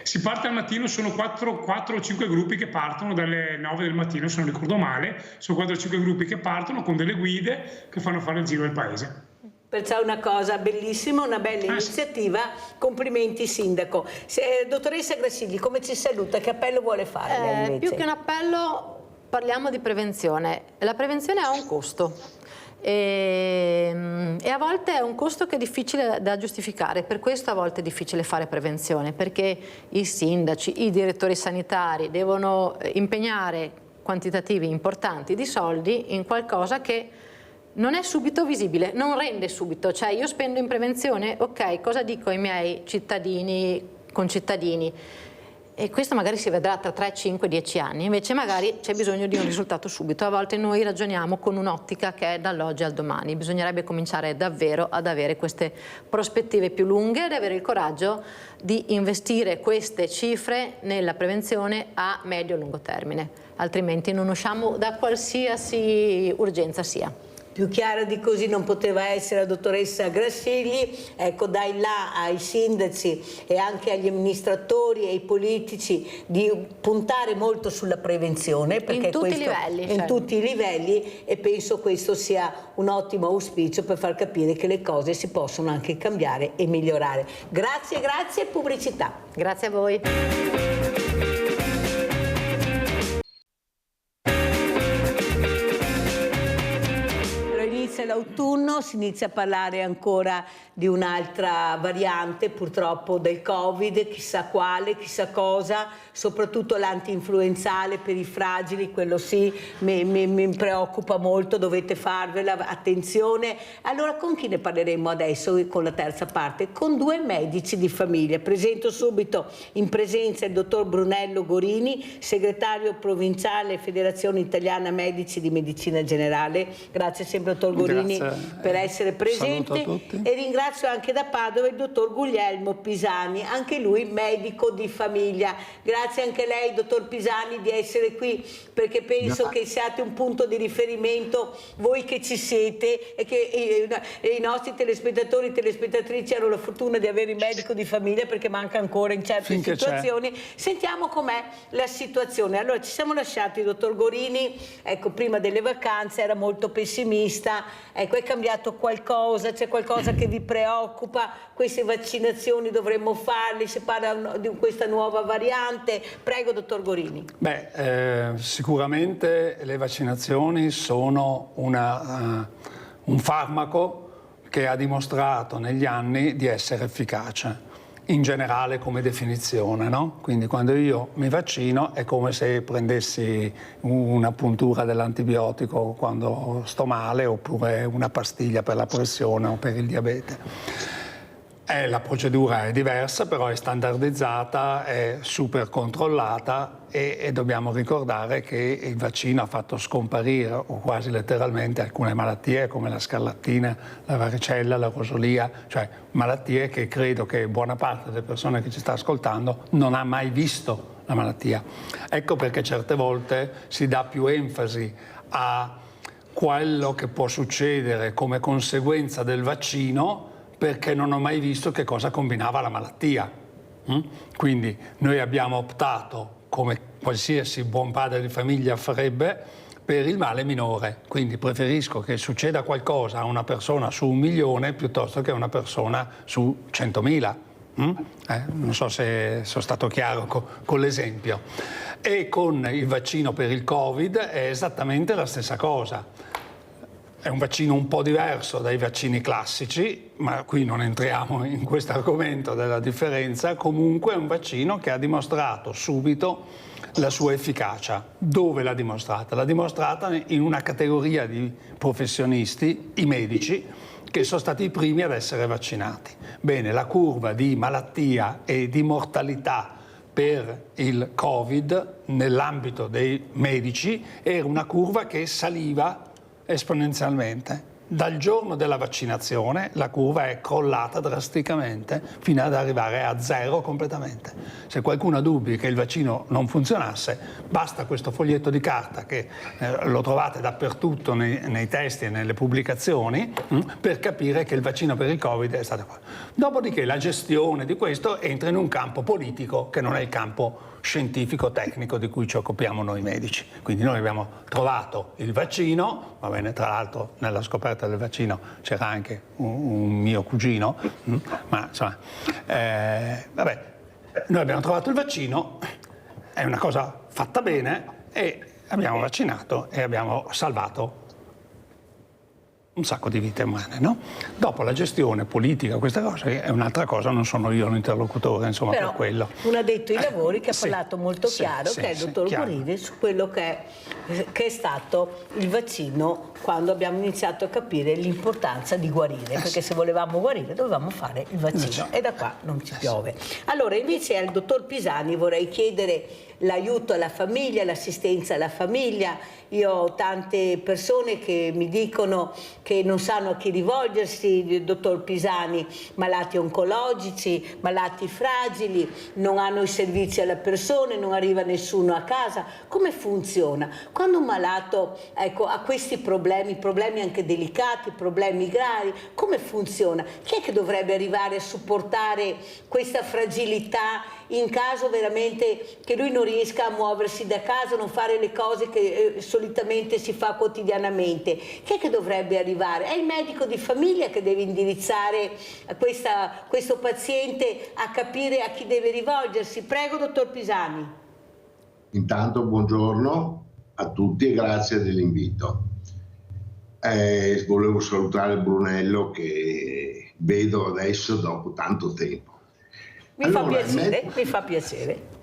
Si parte al mattino, sono 4 o 5 gruppi che partono dalle 9 del mattino, se non ricordo male, sono 4 o 5 gruppi che partono con delle guide che fanno fare il giro del paese. Perciò è una cosa bellissima, una bella iniziativa, complimenti sindaco. Dottoressa Grassigli, come ci saluta? Che appello vuole fare lei invece? Più che un appello parliamo di prevenzione. La prevenzione ha un costo. E a volte è un costo che è difficile da giustificare, per questo a volte è difficile fare prevenzione, perché i sindaci, i direttori sanitari devono impegnare quantitativi importanti di soldi in qualcosa che non è subito visibile, non rende subito, cioè io spendo in prevenzione, ok, cosa dico ai miei cittadini, concittadini? E questo magari si vedrà tra 3, 5, 10 anni, invece magari c'è bisogno di un risultato subito. A volte noi ragioniamo con un'ottica che è dall'oggi al domani, bisognerebbe cominciare davvero ad avere queste prospettive più lunghe ed avere il coraggio di investire queste cifre nella prevenzione a medio e lungo termine, altrimenti non usciamo da qualsiasi urgenza sia. Più chiara di così non poteva essere la dottoressa Grassigli. Ecco, dai là ai sindaci e anche agli amministratori e ai politici di puntare molto sulla prevenzione, perché in tutti i livelli, in tutti i livelli, e penso questo sia un ottimo auspicio per far capire che le cose si possono anche cambiare e migliorare. Grazie, grazie, pubblicità. Grazie a voi. L'autunno si inizia a parlare ancora di un'altra variante purtroppo del Covid, chissà quale, chissà cosa, soprattutto l'anti-influenzale per i fragili, quello sì mi preoccupa molto, dovete farvela, attenzione. Allora con chi ne parleremo adesso con la terza parte? Con due medici di famiglia. Presento subito in presenza il dottor Brunello Gorini, segretario provinciale Federazione Italiana Medici di Medicina Generale. Grazie sempre dottor Gorini. Per essere presente, e ringrazio anche da Padova il dottor Guglielmo Pisani, anche lui medico di famiglia. Grazie anche a lei dottor Pisani di essere qui, perché penso che siate un punto di riferimento, voi che ci siete, e che i nostri telespettatori e telespettatrici hanno la fortuna di avere il medico di famiglia, perché manca ancora in certe situazioni. Sentiamo com'è la situazione. Allora, ci siamo lasciati, dottor Gorini, ecco, prima delle vacanze era molto pessimista. Ecco, è cambiato qualcosa? C'è qualcosa che vi preoccupa? Queste vaccinazioni dovremmo farle? Si parla di questa nuova variante? Prego, dottor Gorini. Sicuramente le vaccinazioni sono un farmaco che ha dimostrato negli anni di essere efficace. In generale come definizione, no? Quindi quando io mi vaccino è come se prendessi una puntura dell'antibiotico quando sto male, oppure una pastiglia per la pressione o per il diabete. La procedura è diversa, però è standardizzata, è super controllata e dobbiamo ricordare che il vaccino ha fatto scomparire, o quasi letteralmente, alcune malattie come la scarlattina, la varicella, la rosolia, cioè malattie che credo che buona parte delle persone che ci sta ascoltando non ha mai visto la malattia. Ecco perché certe volte si dà più enfasi a quello che può succedere come conseguenza del vaccino, perché non ho mai visto che cosa combinava la malattia. Quindi noi abbiamo optato, come qualsiasi buon padre di famiglia farebbe, per il male minore. Quindi preferisco che succeda qualcosa a una persona su 1 milione piuttosto che a una persona su 100.000. Non so se sono stato chiaro con l'esempio. E con il vaccino per il Covid è esattamente la stessa cosa. È un vaccino un po' diverso dai vaccini classici, ma qui non entriamo in questo argomento della differenza. Comunque è un vaccino che ha dimostrato subito la sua efficacia. Dove l'ha dimostrata? L'ha dimostrata in una categoria di professionisti, i medici, che sono stati i primi ad essere vaccinati. Bene, la curva di malattia e di mortalità per il Covid nell'ambito dei medici era una curva che saliva esponenzialmente. dal giorno della vaccinazione la curva è crollata drasticamente fino ad arrivare a 0 completamente. Se qualcuno ha dubbi che il vaccino non funzionasse, basta questo foglietto di carta che lo trovate dappertutto nei testi e nelle pubblicazioni per capire che il vaccino per il Covid è stato qua. Dopodiché la gestione di questo entra in un campo politico che non è il campo scientifico tecnico di cui ci occupiamo noi medici. Quindi noi abbiamo trovato il vaccino, va bene, tra l'altro nella scoperta del vaccino c'era anche un mio cugino, ma insomma, vabbè, noi abbiamo trovato il vaccino, è una cosa fatta bene e abbiamo vaccinato e abbiamo salvato un sacco di vite umane, no? Dopo la gestione politica, questa cosa è un'altra cosa, non sono io l'interlocutore, insomma, però, per quello. Un addetto ai lavori che ha parlato molto chiaro, che è il dottor Gurini, su quello che è stato il vaccino quando abbiamo iniziato a capire l'importanza di guarire, perché se volevamo guarire dovevamo fare il vaccino e da qua non ci piove. Allora, invece al dottor Pisani vorrei chiedere l'aiuto alla famiglia, l'assistenza alla famiglia. Io ho tante persone che mi dicono che non sanno a chi rivolgersi, dottor Pisani, malati oncologici, malati fragili, non hanno i servizi alle persone, non arriva nessuno a casa. Come funziona? Quando un malato, ecco, ha questi problemi anche delicati, problemi gravi, come funziona? Chi è che dovrebbe arrivare a supportare questa fragilità in caso veramente che lui non riesca a muoversi da casa, non fare le cose che solitamente si fa quotidianamente? Chi è che dovrebbe arrivare? È il medico di famiglia che deve indirizzare questo paziente a capire a chi deve rivolgersi. Prego, dottor Pisani. Intanto buongiorno a tutti e grazie dell'invito. Volevo salutare Brunello che vedo adesso dopo tanto tempo. Mi fa piacere.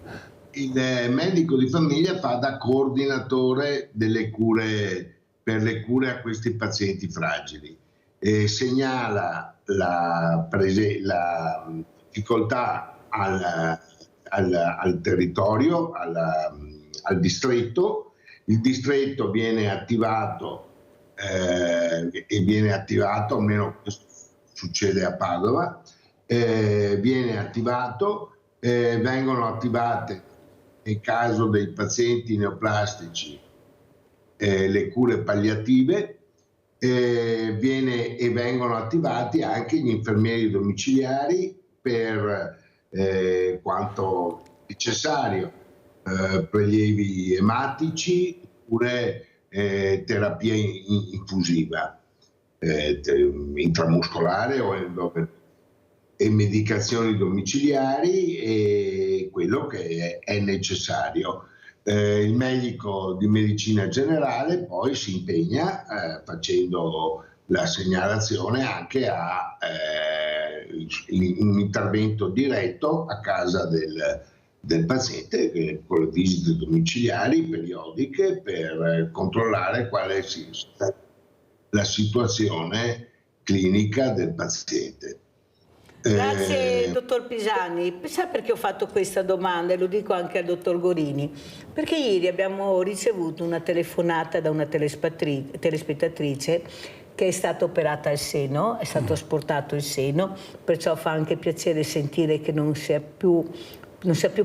Il medico di famiglia fa da coordinatore delle cure per le cure a questi pazienti fragili e segnala la difficoltà al territorio, al distretto. Il distretto viene attivato almeno questo succede a Padova, viene attivato, vengono attivate nel caso dei pazienti neoplastici le cure palliative e vengono attivati anche gli infermieri domiciliari per quanto necessario, prelievi ematici oppure terapia infusiva, intramuscolare o e medicazioni domiciliari e quello che è necessario. Il medico di medicina generale poi si impegna facendo la segnalazione anche a un intervento diretto a casa del paziente con le visite domiciliari periodiche per controllare quale sia la situazione clinica del paziente. Grazie dottor Pisani. Sa perché ho fatto questa domanda e lo dico anche al dottor Gurini? Perché ieri abbiamo ricevuto una telefonata da una telespettatrice che è stata operata al seno, è stato asportato il seno, perciò fa anche piacere sentire che non si ha più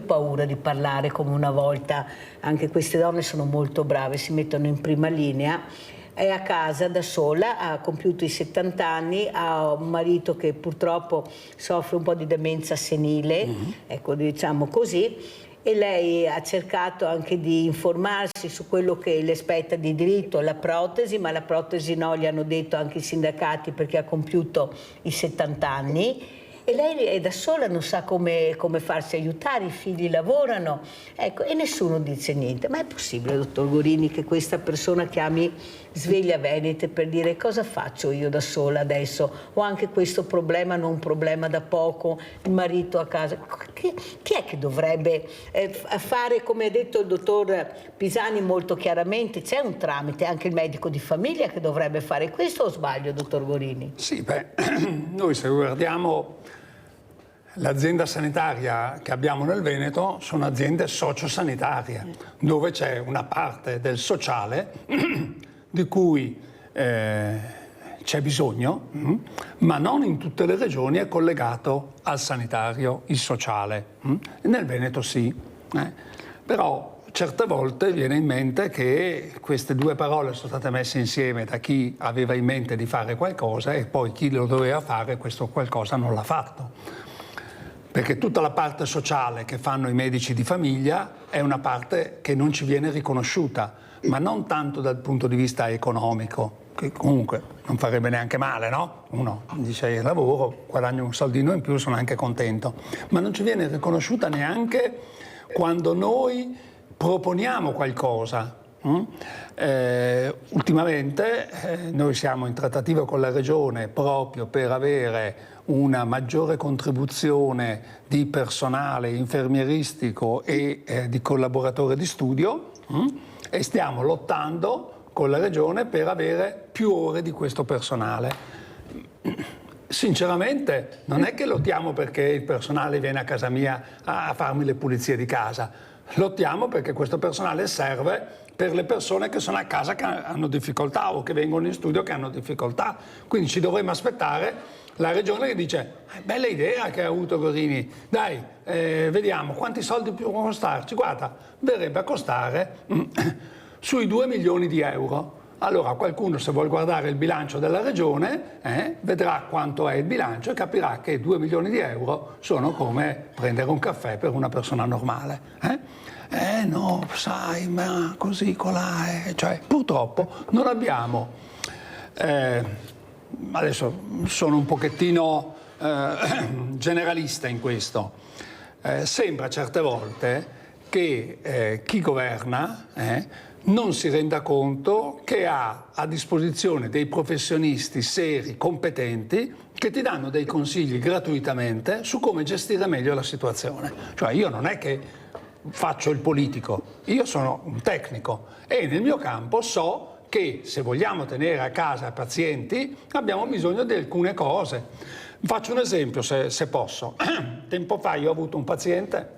paura di parlare come una volta. Anche queste donne sono molto brave, si mettono in prima linea. È a casa da sola, ha compiuto i 70 anni, ha un marito che purtroppo soffre un po' di demenza senile, ecco, diciamo così, e lei ha cercato anche di informarsi su quello che le spetta di diritto, la protesi, ma la protesi no, gli hanno detto anche i sindacati perché ha compiuto i 70 anni. E lei è da sola, non sa come farsi aiutare, i figli lavorano, ecco, e nessuno dice niente. Ma è possibile, dottor Gurini, che questa persona chiami Sveglia Venete per dire cosa faccio io da sola adesso? Ho anche questo problema, non un problema da poco, il marito a casa. Chi è che dovrebbe fare, come ha detto il dottor Pisani molto chiaramente, c'è un tramite, anche il medico di famiglia che dovrebbe fare questo, o sbaglio, dottor Gurini? Sì, noi se guardiamo l'azienda sanitaria che abbiamo nel Veneto sono aziende sociosanitarie, dove c'è una parte del sociale di cui c'è bisogno, ma non in tutte le regioni è collegato al sanitario, il sociale. Nel Veneto sì, però certe volte viene in mente che queste due parole sono state messe insieme da chi aveva in mente di fare qualcosa e poi chi lo doveva fare questo qualcosa non l'ha fatto. Perché tutta la parte sociale che fanno i medici di famiglia è una parte che non ci viene riconosciuta, ma non tanto dal punto di vista economico, che comunque non farebbe neanche male, no? Uno dice lavoro, guadagno un soldino in più, sono anche contento, ma non ci viene riconosciuta neanche quando noi proponiamo qualcosa. Ultimamente noi siamo in trattativa con la Regione proprio per avere una maggiore contribuzione di personale infermieristico e di collaboratori di studio e stiamo lottando con la Regione per avere più ore di questo personale. Sinceramente non è che lottiamo perché il personale viene a casa mia a farmi le pulizie di casa, lottiamo perché questo personale serve per le persone che sono a casa che hanno difficoltà o che vengono in studio che hanno difficoltà. Quindi ci dovremmo aspettare la Regione che dice bella idea che ha avuto Gorini, dai vediamo quanti soldi può costarci, guarda verrebbe a costare sui 2 milioni di euro. Allora qualcuno se vuol guardare il bilancio della Regione vedrà quanto è il bilancio e capirà che 2 milioni di euro sono come prendere un caffè per una persona normale. No, sai, ma così colà, cioè purtroppo non abbiamo, adesso sono un pochettino generalista in questo, sembra certe volte che chi governa non si renda conto che ha a disposizione dei professionisti seri, competenti, che ti danno dei consigli gratuitamente su come gestire meglio la situazione. Cioè io non è che faccio il politico, io sono un tecnico e nel mio campo so che se vogliamo tenere a casa pazienti abbiamo bisogno di alcune cose. Faccio un esempio se posso. Tempo fa io ho avuto un paziente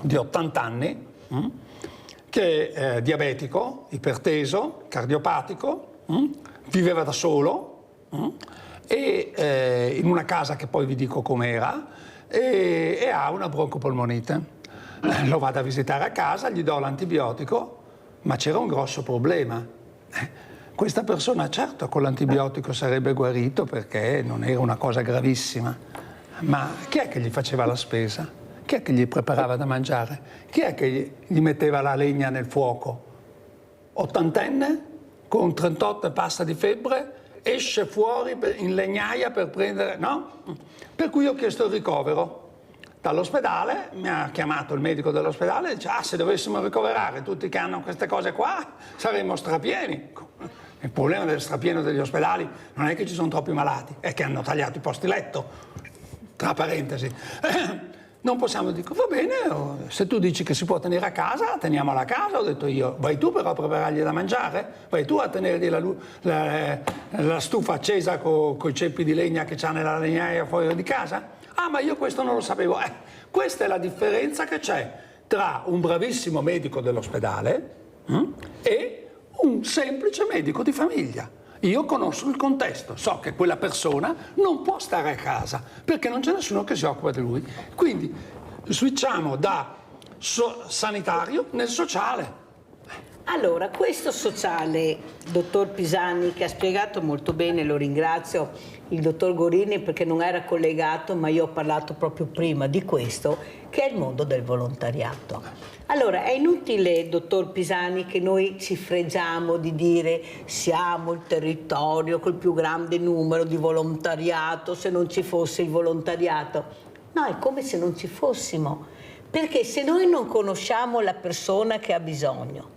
di 80 anni che è diabetico, iperteso, cardiopatico, viveva da solo e in una casa che poi vi dico com'era e ha una broncopolmonite. Lo vado a visitare a casa, gli do l'antibiotico, ma c'era un grosso problema. Questa persona certo con l'antibiotico sarebbe guarito perché non era una cosa gravissima, ma chi è che gli faceva la spesa? Chi è che gli preparava da mangiare? Chi è che gli metteva la legna nel fuoco? Ottantenne, con 38 e passa di febbre, esce fuori in legnaia per prendere... no? Per cui ho chiesto il ricovero. Dall'ospedale mi ha chiamato il medico dell'ospedale e dice se dovessimo ricoverare tutti che hanno queste cose qua saremmo strapieni. Il problema del strapieno degli ospedali non è che ci sono troppi malati, è che hanno tagliato i posti letto, tra parentesi. Non possiamo dire, va bene, se tu dici che si può tenere a casa, teniamola a casa, ho detto io. Vai tu però a preparargli da mangiare? Vai tu a tenergli la stufa accesa con i ceppi di legna che c'ha nella legnaia fuori di casa? Ah, ma io questo non lo sapevo. Questa è la differenza che c'è tra un bravissimo medico dell'ospedale e un semplice medico di famiglia. Io conosco il contesto, so che quella persona non può stare a casa perché non c'è nessuno che si occupa di lui. Quindi switchiamo da sanitario nel sociale. Allora, questo sociale, dottor Pisani, che ha spiegato molto bene, lo ringrazio, il dottor Gorini perché non era collegato, ma io ho parlato proprio prima di questo, che è il mondo del volontariato. Allora, è inutile, dottor Pisani, che noi ci fregiamo di dire siamo il territorio col più grande numero di volontariato, se non ci fosse il volontariato. No, è come se non ci fossimo, perché se noi non conosciamo la persona che ha bisogno,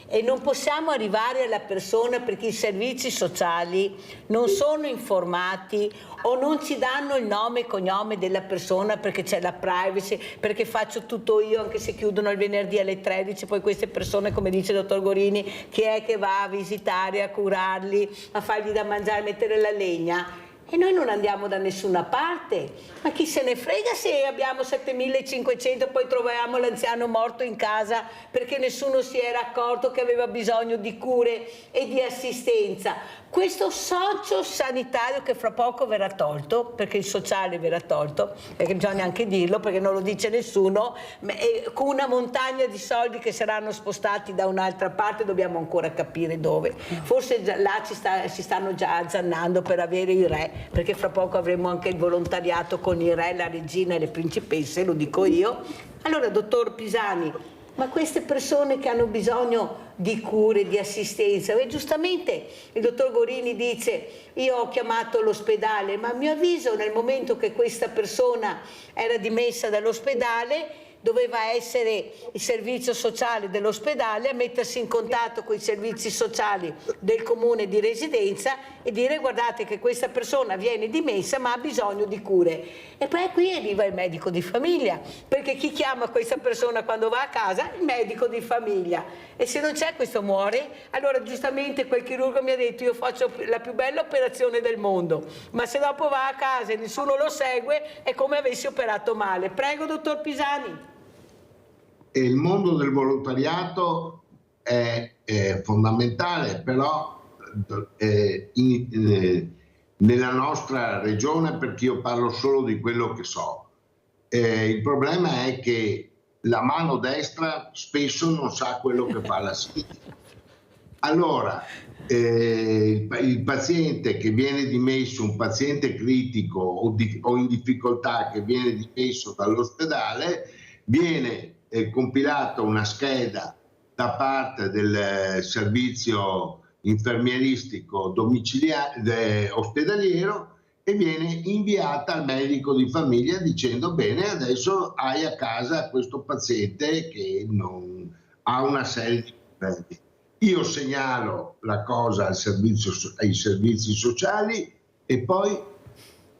e non possiamo arrivare alla persona perché i servizi sociali non sono informati o non ci danno il nome e cognome della persona perché c'è la privacy, perché faccio tutto io anche se chiudono il venerdì alle 13, poi queste persone, come dice il dottor Gorini, chi è che va a visitare, a curarli, a fargli da mangiare, a mettere la legna? E noi non andiamo da nessuna parte, ma chi se ne frega se abbiamo 7.500 e poi troviamo l'anziano morto in casa perché nessuno si era accorto che aveva bisogno di cure e di assistenza. Questo socio sanitario che fra poco verrà tolto, perché il sociale verrà tolto, perché bisogna anche dirlo, perché non lo dice nessuno, con una montagna di soldi che saranno spostati da un'altra parte, dobbiamo ancora capire dove. Forse là si stanno già azzannando per avere i re, perché fra poco avremo anche il volontariato con i re, la regina e le principesse, lo dico io. Allora, dottor Pisani, ma queste persone che hanno bisogno di cure, di assistenza, e giustamente il dottor Gorini dice: io ho chiamato l'ospedale, ma a mio avviso nel momento che questa persona era dimessa dall'ospedale doveva essere il servizio sociale dell'ospedale a mettersi in contatto con i servizi sociali del comune di residenza e dire: guardate che questa persona viene dimessa ma ha bisogno di cure. E poi qui arriva il medico di famiglia, perché chi chiama questa persona quando va a casa? Il medico di famiglia. E se non c'è, questo muore. Allora giustamente quel chirurgo mi ha detto: io faccio la più bella operazione del mondo, ma se dopo va a casa e nessuno lo segue è come avessi operato male. Prego, dottor Pisani. Il mondo del volontariato è fondamentale, però nella nostra regione, perché io parlo solo di quello che so, il problema è che la mano destra spesso non sa quello che fa la sinistra. Allora, il paziente che viene dimesso, un paziente critico o in difficoltà che viene dimesso dall'ospedale, viene compilata una scheda da parte del servizio infermieristico ospedaliero e viene inviata al medico di famiglia dicendo: bene, adesso hai a casa questo paziente che non ha una serie di problemi. Io segnalo la cosa ai servizi sociali e poi,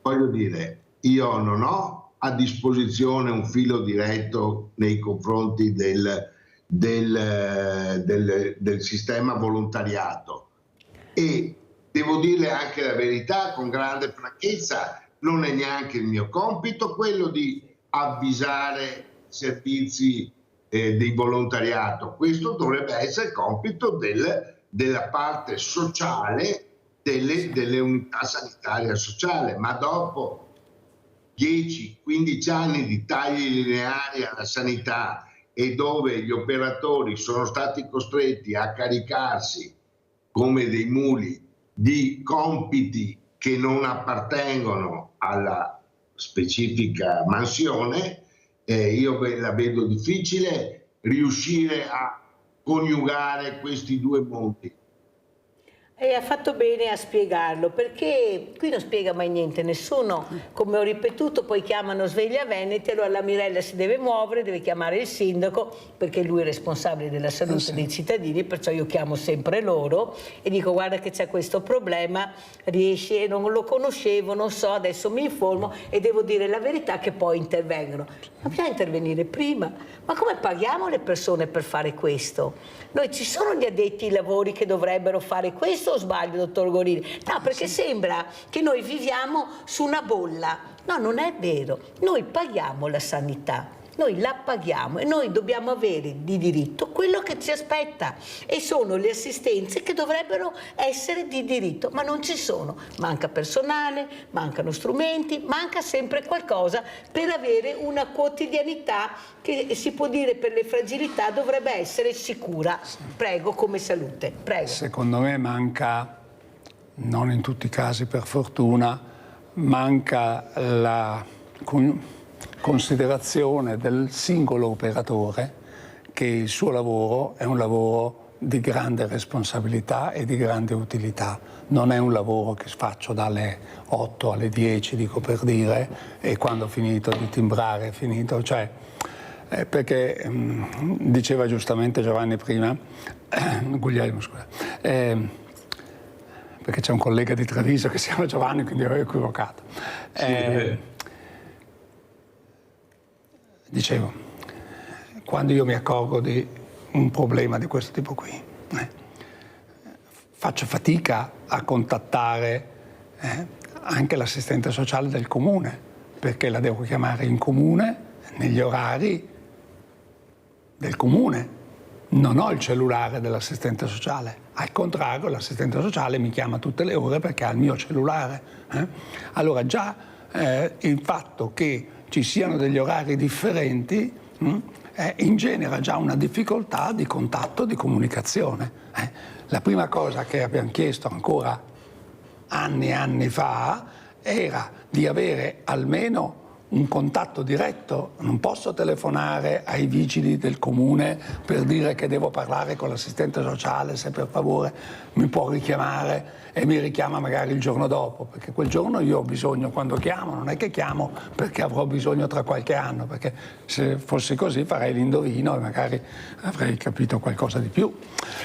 voglio dire, io non ho a disposizione un filo diretto nei confronti del sistema volontariato, e devo dire anche la verità con grande franchezza: non è neanche il mio compito quello di avvisare servizi di volontariato. Questo dovrebbe essere il compito della parte sociale delle unità sanitarie sociali, ma dopo 10-15 anni di tagli lineari alla sanità e dove gli operatori sono stati costretti a caricarsi come dei muli di compiti che non appartengono alla specifica mansione, io la vedo difficile riuscire a coniugare questi due mondi. E ha fatto bene a spiegarlo, perché qui non spiega mai niente nessuno. Come ho ripetuto, poi chiamano Sveglia Veneti, allora la Mirella si deve muovere, deve chiamare il sindaco, perché lui è responsabile della salute dei cittadini, perciò io chiamo sempre loro e dico: guarda che c'è questo problema, riesci? E non lo conoscevo, non so, adesso mi informo e devo dire la verità che poi intervengono. Ma bisogna intervenire prima. Ma come paghiamo le persone per fare questo? Noi ci sono gli addetti ai lavori che dovrebbero fare questo, o sbaglio, dottor Gorini? No, perché sembra che noi viviamo su una bolla. No, non è vero. Noi paghiamo la sanità, noi la paghiamo e noi dobbiamo avere di diritto quello che ci aspetta, e sono le assistenze che dovrebbero essere di diritto, ma non ci sono. Manca personale, mancano strumenti, manca sempre qualcosa per avere una quotidianità che si può dire per le fragilità dovrebbe essere sicura. Prego, come salute. Prego. Secondo me manca, non in tutti i casi per fortuna, manca la considerazione del singolo operatore che il suo lavoro è un lavoro di grande responsabilità e di grande utilità. Non è un lavoro che faccio dalle 8 alle 10, dico per dire, e quando ho finito di timbrare è finito. Cioè, perché diceva giustamente Giovanni prima, Guglielmo scusa, perché c'è un collega di Treviso che si chiama Giovanni, quindi ho equivocato. Dicevo, quando io mi accorgo di un problema di questo tipo qui, faccio fatica a contattare anche l'assistente sociale del comune, perché la devo chiamare in comune negli orari del comune. Non ho il cellulare dell'assistente sociale, al contrario l'assistente sociale mi chiama tutte le ore perché ha il mio cellulare. Allora già il fatto che ci siano degli orari differenti ingenera già una difficoltà di contatto, di comunicazione. La prima cosa che abbiamo chiesto ancora anni e anni fa era di avere almeno un contatto diretto. Non posso telefonare ai vigili del comune per dire che devo parlare con l'assistente sociale, se per favore mi può richiamare, e mi richiama magari il giorno dopo, perché quel giorno io ho bisogno quando chiamo, non è che chiamo perché avrò bisogno tra qualche anno, perché se fosse così farei l'indovino e magari avrei capito qualcosa di più.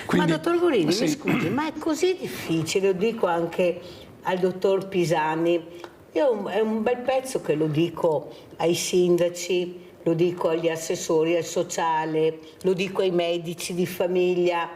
Quindi, ma dottor Gorini, sì. mi scusi, ma è così difficile, lo dico anche al dottor Pisani. Io è un bel pezzo che lo dico ai sindaci, lo dico agli assessori al sociale, lo dico ai medici di famiglia.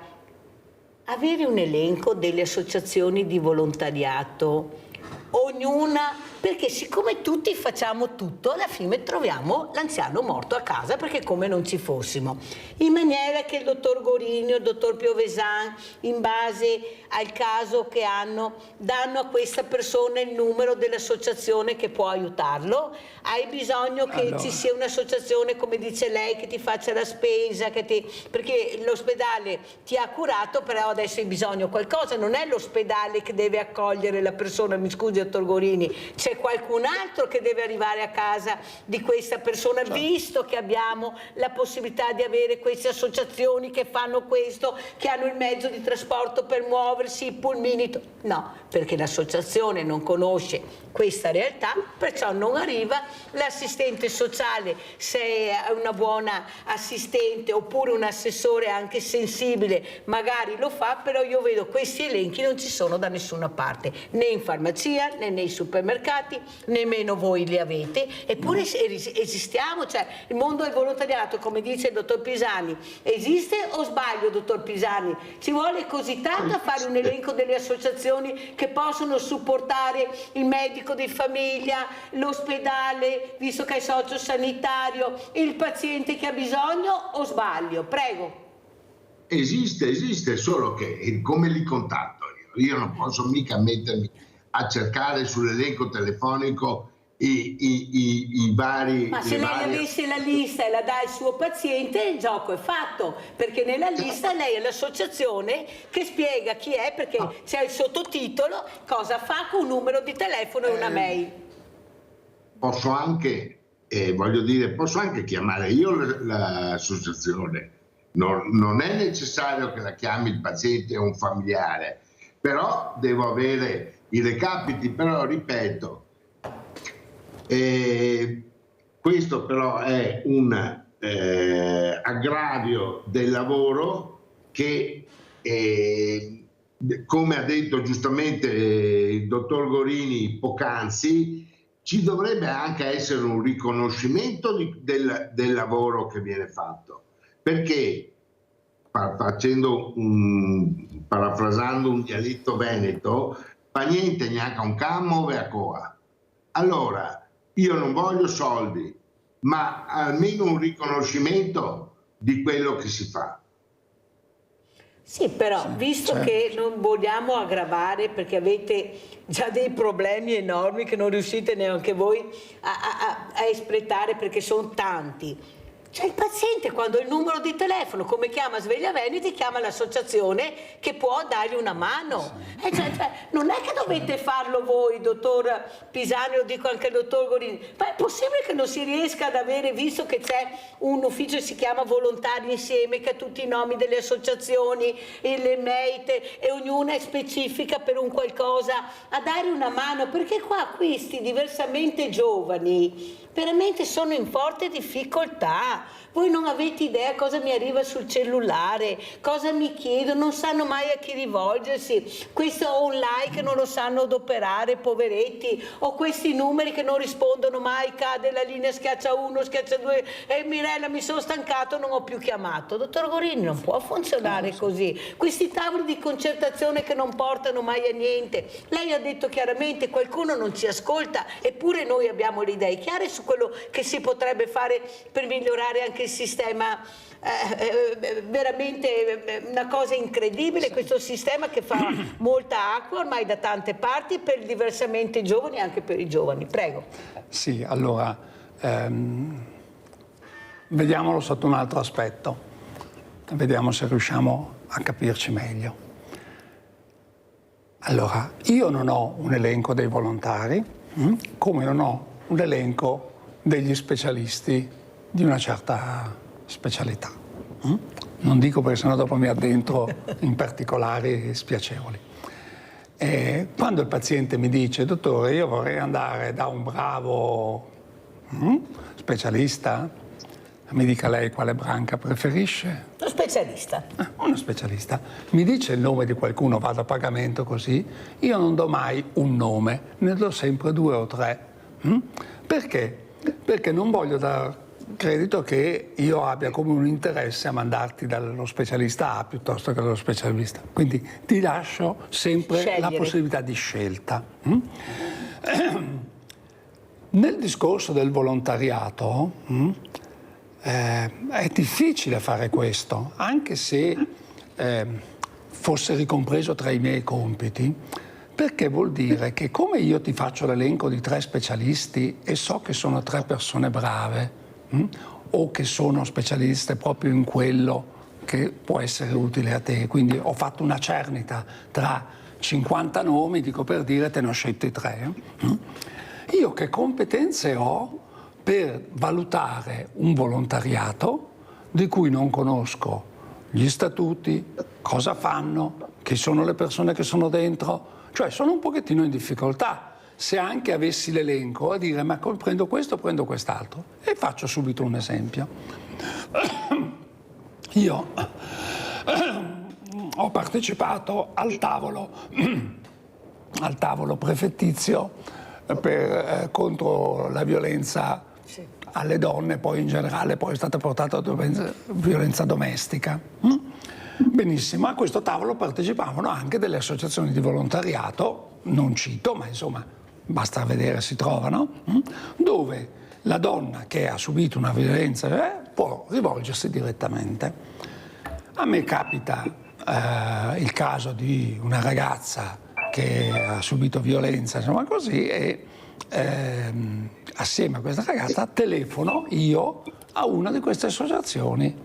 Avere un elenco delle associazioni di volontariato, ognuna, perché siccome tutti facciamo tutto, alla fine troviamo l'anziano morto a casa, perché come non ci fossimo. In maniera che il dottor Gorini o il dottor Piovesan, in base al caso che hanno, danno a questa persona il numero dell'associazione che può aiutarlo. Hai bisogno che ci sia un'associazione, come dice lei, che ti faccia la spesa, perché l'ospedale ti ha curato, però adesso hai bisogno di qualcosa, non è l'ospedale che deve accogliere la persona, mi scusi dottor Gorini, c'è qualcun altro che deve arrivare a casa di questa persona, visto che abbiamo la possibilità di avere queste associazioni che fanno questo, che hanno il mezzo di trasporto per muoversi, i pulmini, no, perché l'associazione non conosce questa realtà, perciò non arriva l'assistente sociale, se è una buona assistente oppure un assessore anche sensibile magari lo fa, però io vedo questi elenchi non ci sono da nessuna parte, né in farmacia né nei supermercati, nemmeno voi li avete, eppure esistiamo, cioè il mondo del volontariato, come dice il dottor Pisani, esiste o sbaglio dottor Pisani? Ci vuole così tanto a fare un elenco delle associazioni che possono supportare il medico di famiglia, l'ospedale, visto che è sociosanitario, il paziente che ha bisogno, o sbaglio? Prego. Esiste, solo che come li contatto io? Io non posso mica mettermi a cercare sull'elenco telefonico i vari... Ma se lei avesse la lista e la dà al suo paziente, il gioco è fatto, perché nella lista lei è l'associazione che spiega chi è, perché c'è il sottotitolo, cosa fa con un numero di telefono e una mail. Posso anche, posso anche chiamare io l'associazione, non è necessario che la chiami il paziente o un familiare, però devo avere i recapiti, però ripeto, questo però è un aggravio del lavoro che, come ha detto giustamente il dottor Gorini poc'anzi, ci dovrebbe anche essere un riconoscimento del lavoro che viene fatto, perché parafrasando un dialetto veneto, fa niente neanche un cammo ve a coa. Allora, io non voglio soldi, ma almeno un riconoscimento di quello che si fa. Sì, però visto che non vogliamo aggravare, perché avete già dei problemi enormi che non riuscite neanche voi a espletare, perché sono tanti. Cioè il paziente, quando ha il numero di telefono, come chiama Sveglia Veneti, chiama l'associazione che può dargli una mano. Non è che dovete farlo voi, dottor Pisani, lo dico anche al dottor Gorini, ma è possibile che non si riesca ad avere, visto che c'è un ufficio che si chiama Volontari Insieme, che ha tutti i nomi delle associazioni, le MEIT, e ognuna è specifica per un qualcosa, a dare una mano, perché qua questi diversamente giovani veramente sono in forte difficoltà. Voi non avete idea cosa mi arriva sul cellulare, cosa mi chiedono, non sanno mai a chi rivolgersi, questo online che non lo sanno adoperare, poveretti, o questi numeri che non rispondono mai, cade la linea, schiaccia 1, schiaccia 2, e Mirella mi sono stancato, non ho più chiamato. Dottor Gorini, non può funzionare così. Questi tavoli di concertazione che non portano mai a niente. Lei ha detto chiaramente, qualcuno non ci ascolta, eppure noi abbiamo le idee chiare su quello che si potrebbe fare per migliorare anche il sistema. Veramente una cosa incredibile, questo sistema che fa molta acqua ormai da tante parti per il diversamente giovani e anche per i giovani. Prego. Sì, allora vediamolo sotto un altro aspetto, vediamo se riusciamo a capirci meglio. Allora, io non ho un elenco dei volontari, come non ho un elenco degli specialisti di una certa specialità. Non dico perché sennò dopo mi addentro in particolari spiacevoli. Quando il paziente mi dice, dottore, io vorrei andare da un bravo specialista, mi dica lei quale branca preferisce? Uno specialista. Uno specialista. Mi dice il nome di qualcuno, vado a pagamento così, io non do mai un nome, ne do sempre 2 o 3. Perché? Perché non voglio dar credito che io abbia come un interesse a mandarti dallo specialista A piuttosto che dallo specialista. Quindi ti lascio sempre la possibilità di scelta. Nel discorso del volontariato è difficile fare questo, anche se fosse ricompreso tra i miei compiti, perché vuol dire che come io ti faccio l'elenco di 3 specialisti e so che sono 3 persone brave, o che sono specialiste proprio in quello che può essere utile a te, quindi ho fatto una cernita tra 50 nomi, dico per dire, te ne ho scelti 3. Io che competenze ho per valutare un volontariato di cui non conosco gli statuti, cosa fanno, chi sono le persone che sono dentro? Cioè sono un pochettino in difficoltà se anche avessi l'elenco a dire ma prendo questo, prendo quest'altro. E faccio subito un esempio. Io ho partecipato al tavolo prefettizio contro la violenza alle donne, poi in generale poi è stata portata a violenza domestica. Benissimo, a questo tavolo partecipavano anche delle associazioni di volontariato, non cito, ma insomma basta vedere, si trovano, dove la donna che ha subito una violenza può rivolgersi direttamente. A me capita il caso di una ragazza che ha subito violenza, insomma così, e assieme a questa ragazza telefono io a una di queste associazioni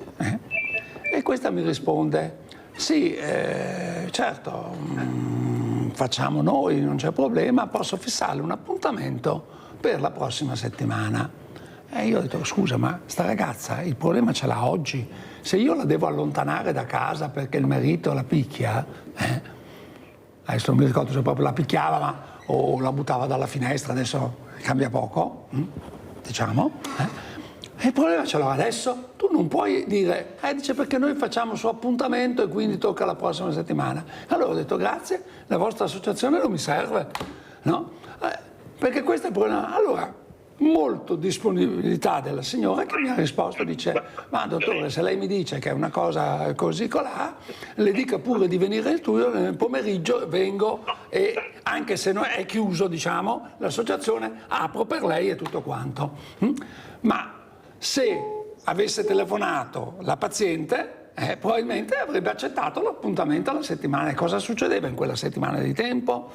e questa mi risponde sì, certo, facciamo noi, non c'è problema, posso fissarle un appuntamento per la prossima settimana. E io ho detto, scusa, ma sta ragazza il problema ce l'ha oggi? Se io la devo allontanare da casa perché il marito la picchia, adesso non mi ricordo se proprio la picchiava o la buttava dalla finestra, adesso cambia poco, diciamo, il problema ce l'ho adesso, tu non puoi dire, dice perché noi facciamo il suo appuntamento e quindi tocca la prossima settimana. Allora ho detto grazie, la vostra associazione non mi serve, no? Perché questo è il problema. Allora, molto disponibilità della signora che mi ha risposto, dice, ma dottore, se lei mi dice che è una cosa così colà, le dica pure di venire il tuo, nel pomeriggio vengo e anche se è chiuso, diciamo, l'associazione, apro per lei e tutto quanto. Ma se avesse telefonato la paziente, probabilmente avrebbe accettato l'appuntamento alla settimana. E cosa succedeva in quella settimana di tempo?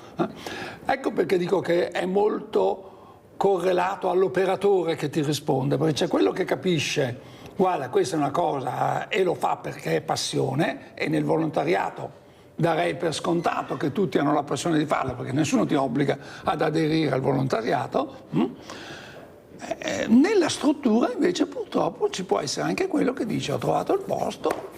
Ecco perché dico che è molto correlato all'operatore che ti risponde, perché c'è quello che capisce, guarda, questa è una cosa e lo fa perché è passione, e nel volontariato darei per scontato che tutti hanno la passione di farlo, perché nessuno ti obbliga ad aderire al volontariato. Nella struttura invece purtroppo ci può essere anche quello che dice ho trovato il posto,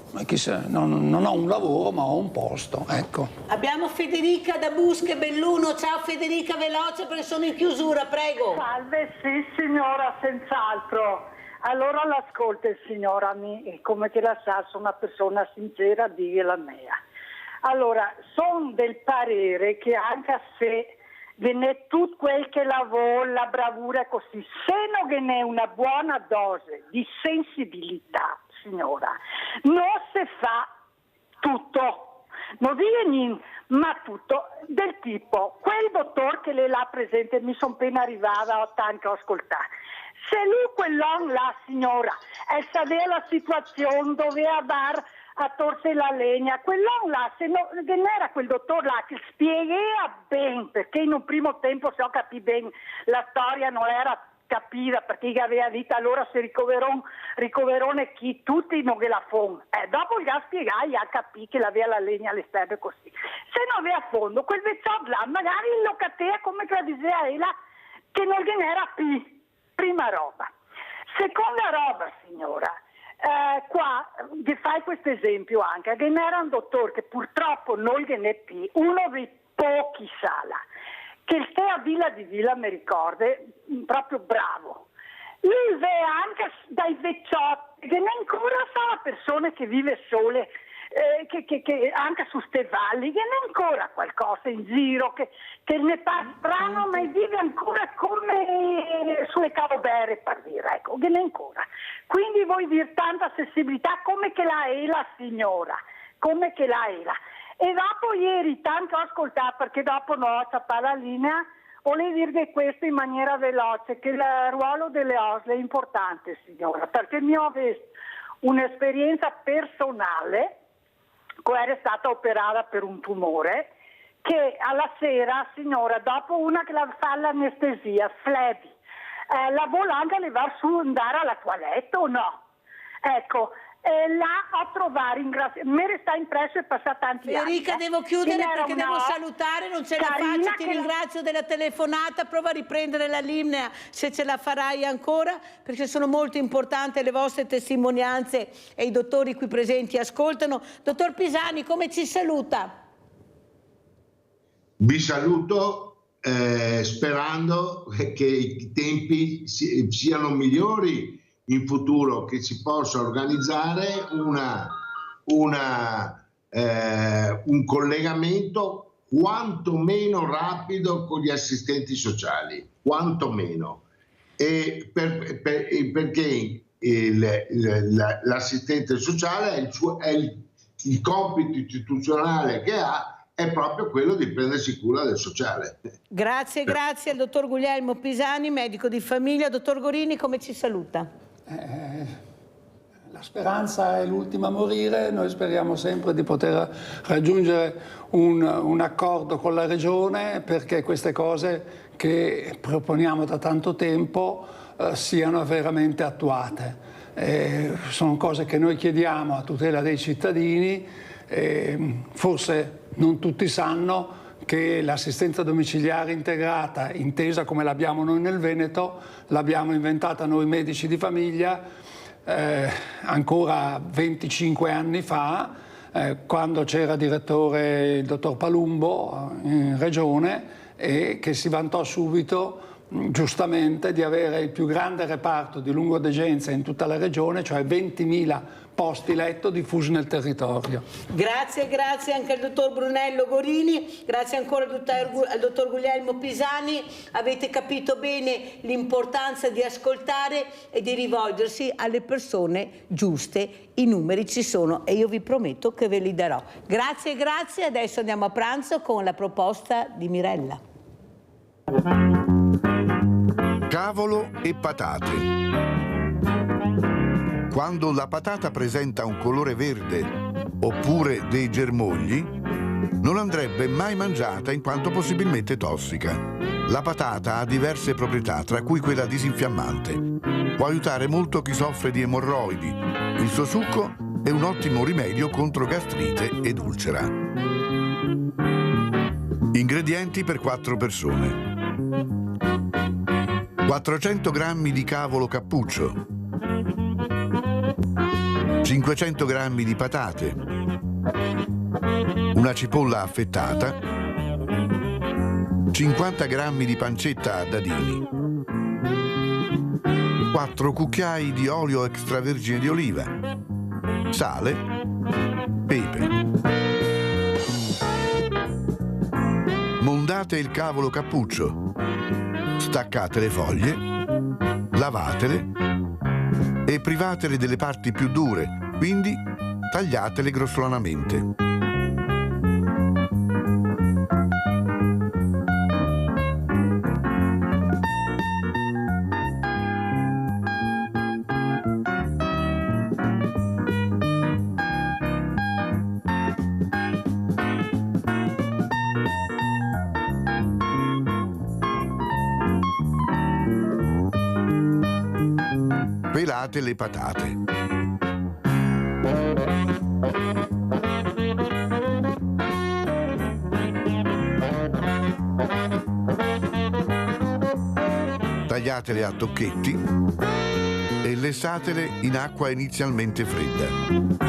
non ho un lavoro ma ho un posto, ecco. Abbiamo Federica da Busche Belluno. Ciao Federica, veloce perché sono in chiusura, prego. Salve, sì signora, senz'altro. Allora l'ascolta signora, come che la sa, sono una persona sincera, di la mia. Allora, sono del parere che anche se ve n'è tutto quel che lavora, la bravura e così, se non ve n'è una buona dose di sensibilità, signora, non si fa tutto, non dico niente, ma tutto del tipo, quel dottore che lei l'ha presente, mi sono appena arrivata, ho tanto ascoltato. Se lui quell'on là, signora, e sapeva la situazione, doveva dar a torse la legna, quell'on là, se non era quel dottor là che spiegava bene, perché in un primo tempo, se ho capito bene, la storia non era capita, perché aveva detto allora se ricoverone chi tutti non che la fon. Dopo gli ha spiegato, gli ha capito che aveva la legna alle stelle così. Se non aveva a fondo, quel vecchiotto là, magari lo catea come che la diceva ella, che non gliene era più. Prima roba. Seconda roba, signora, qua vi fai questo esempio anche, che n'era un dottore che purtroppo non gliene è più, uno dei pochi sala, che il te a Villa di Villa mi ricorda, proprio bravo. Lui ve anche dai vecchiotti, che ne ancora sa persone che vive sole, che anche su ste valli, che ne ancora qualcosa in giro, che ne fa strano, ma vive ancora come sulle cavobere, per dire, ecco, che ne ancora. Quindi vuoi dire tanta sensibilità come che la è la signora, come che la è la. E dopo ieri tanto ho ascoltato, perché dopo no, ho tappato la linea, volevo dire che questo in maniera veloce, che il ruolo delle OSL è importante, signora, perché mi ho visto un'esperienza personale, era stata operata per un tumore, che alla sera, signora, dopo una che la fa l'anestesia, flebi, la volante le va su andare alla toilette o no? Ecco, là ho trovato, mi resta impresso e passata tanti anni. Federica, devo chiudere perché devo salutare, non ce la faccio, ti ringrazio della telefonata, prova a riprendere la linea se ce la farai ancora, perché sono molto importanti le vostre testimonianze e i dottori qui presenti ascoltano. Dottor Pisani, come ci saluta? Vi saluto sperando che i tempi siano migliori in futuro, che si possa organizzare un collegamento quantomeno rapido con gli assistenti sociali, quantomeno, perché l'assistente sociale il compito istituzionale che ha è proprio quello di prendersi cura del sociale. Grazie al dottor Guglielmo Pisani, medico di famiglia. Dottor Gorini, come ci saluta? La speranza è l'ultima a morire, noi speriamo sempre di poter raggiungere un accordo con la Regione perché queste cose che proponiamo da tanto tempo siano veramente attuate. Sono cose che noi chiediamo a tutela dei cittadini, forse non tutti sanno che l'assistenza domiciliare integrata, intesa come l'abbiamo noi nel Veneto, l'abbiamo inventata noi medici di famiglia ancora 25 anni fa, quando c'era direttore il dottor Palumbo in Regione, e che si vantò subito giustamente di avere il più grande reparto di lungodegenza in tutta la regione, cioè 20.000 posti letto diffusi nel territorio. Grazie anche al dottor Brunello Gorini, grazie ancora al dottor Guglielmo Pisani. Avete capito bene l'importanza di ascoltare e di rivolgersi alle persone giuste. I numeri ci sono e io vi prometto che ve li darò. Grazie, adesso andiamo a pranzo con la proposta di Mirella. Cavolo e patate. Quando la patata presenta un colore verde oppure dei germogli, non andrebbe mai mangiata in quanto possibilmente tossica. La patata ha diverse proprietà, tra cui quella disinfiammante. Può aiutare molto chi soffre di emorroidi. Il suo succo è un ottimo rimedio contro gastrite ed ulcera. Ingredienti per 4 persone. 400 g di cavolo cappuccio, 500 g di patate, una cipolla affettata, 50 g di pancetta a dadini, 4 cucchiai di olio extravergine di oliva, sale, pepe. Mondate il cavolo cappuccio, staccate le foglie, lavatele e privatele delle parti più dure, quindi tagliatele grossolanamente. Pelate le patate. Tagliatele a tocchetti e lessatele in acqua inizialmente fredda.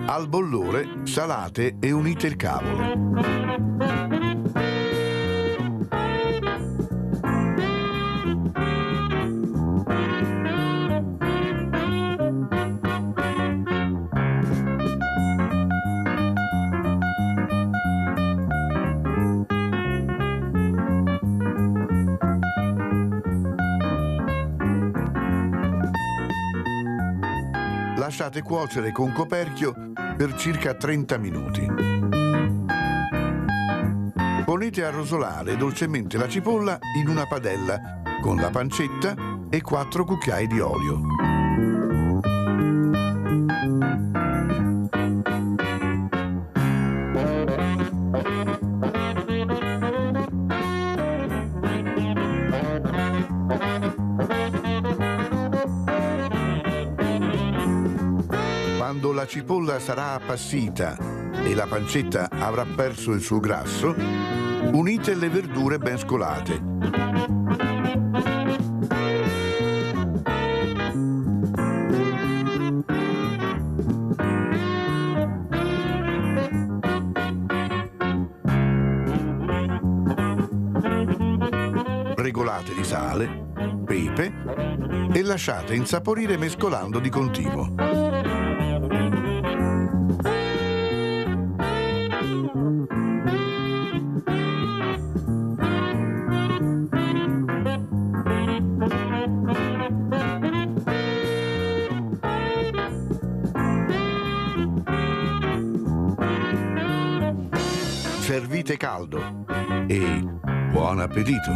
Al bollore salate e unite il cavolo. Lasciate cuocere con coperchio per circa 30 minuti. Ponete a rosolare dolcemente la cipolla in una padella con la pancetta e 4 cucchiai di olio. Quando la cipolla sarà appassita e la pancetta avrà perso il suo grasso, unite le verdure ben scolate. Regolate di sale, pepe e lasciate insaporire mescolando di continuo. Servite caldo e buon appetito!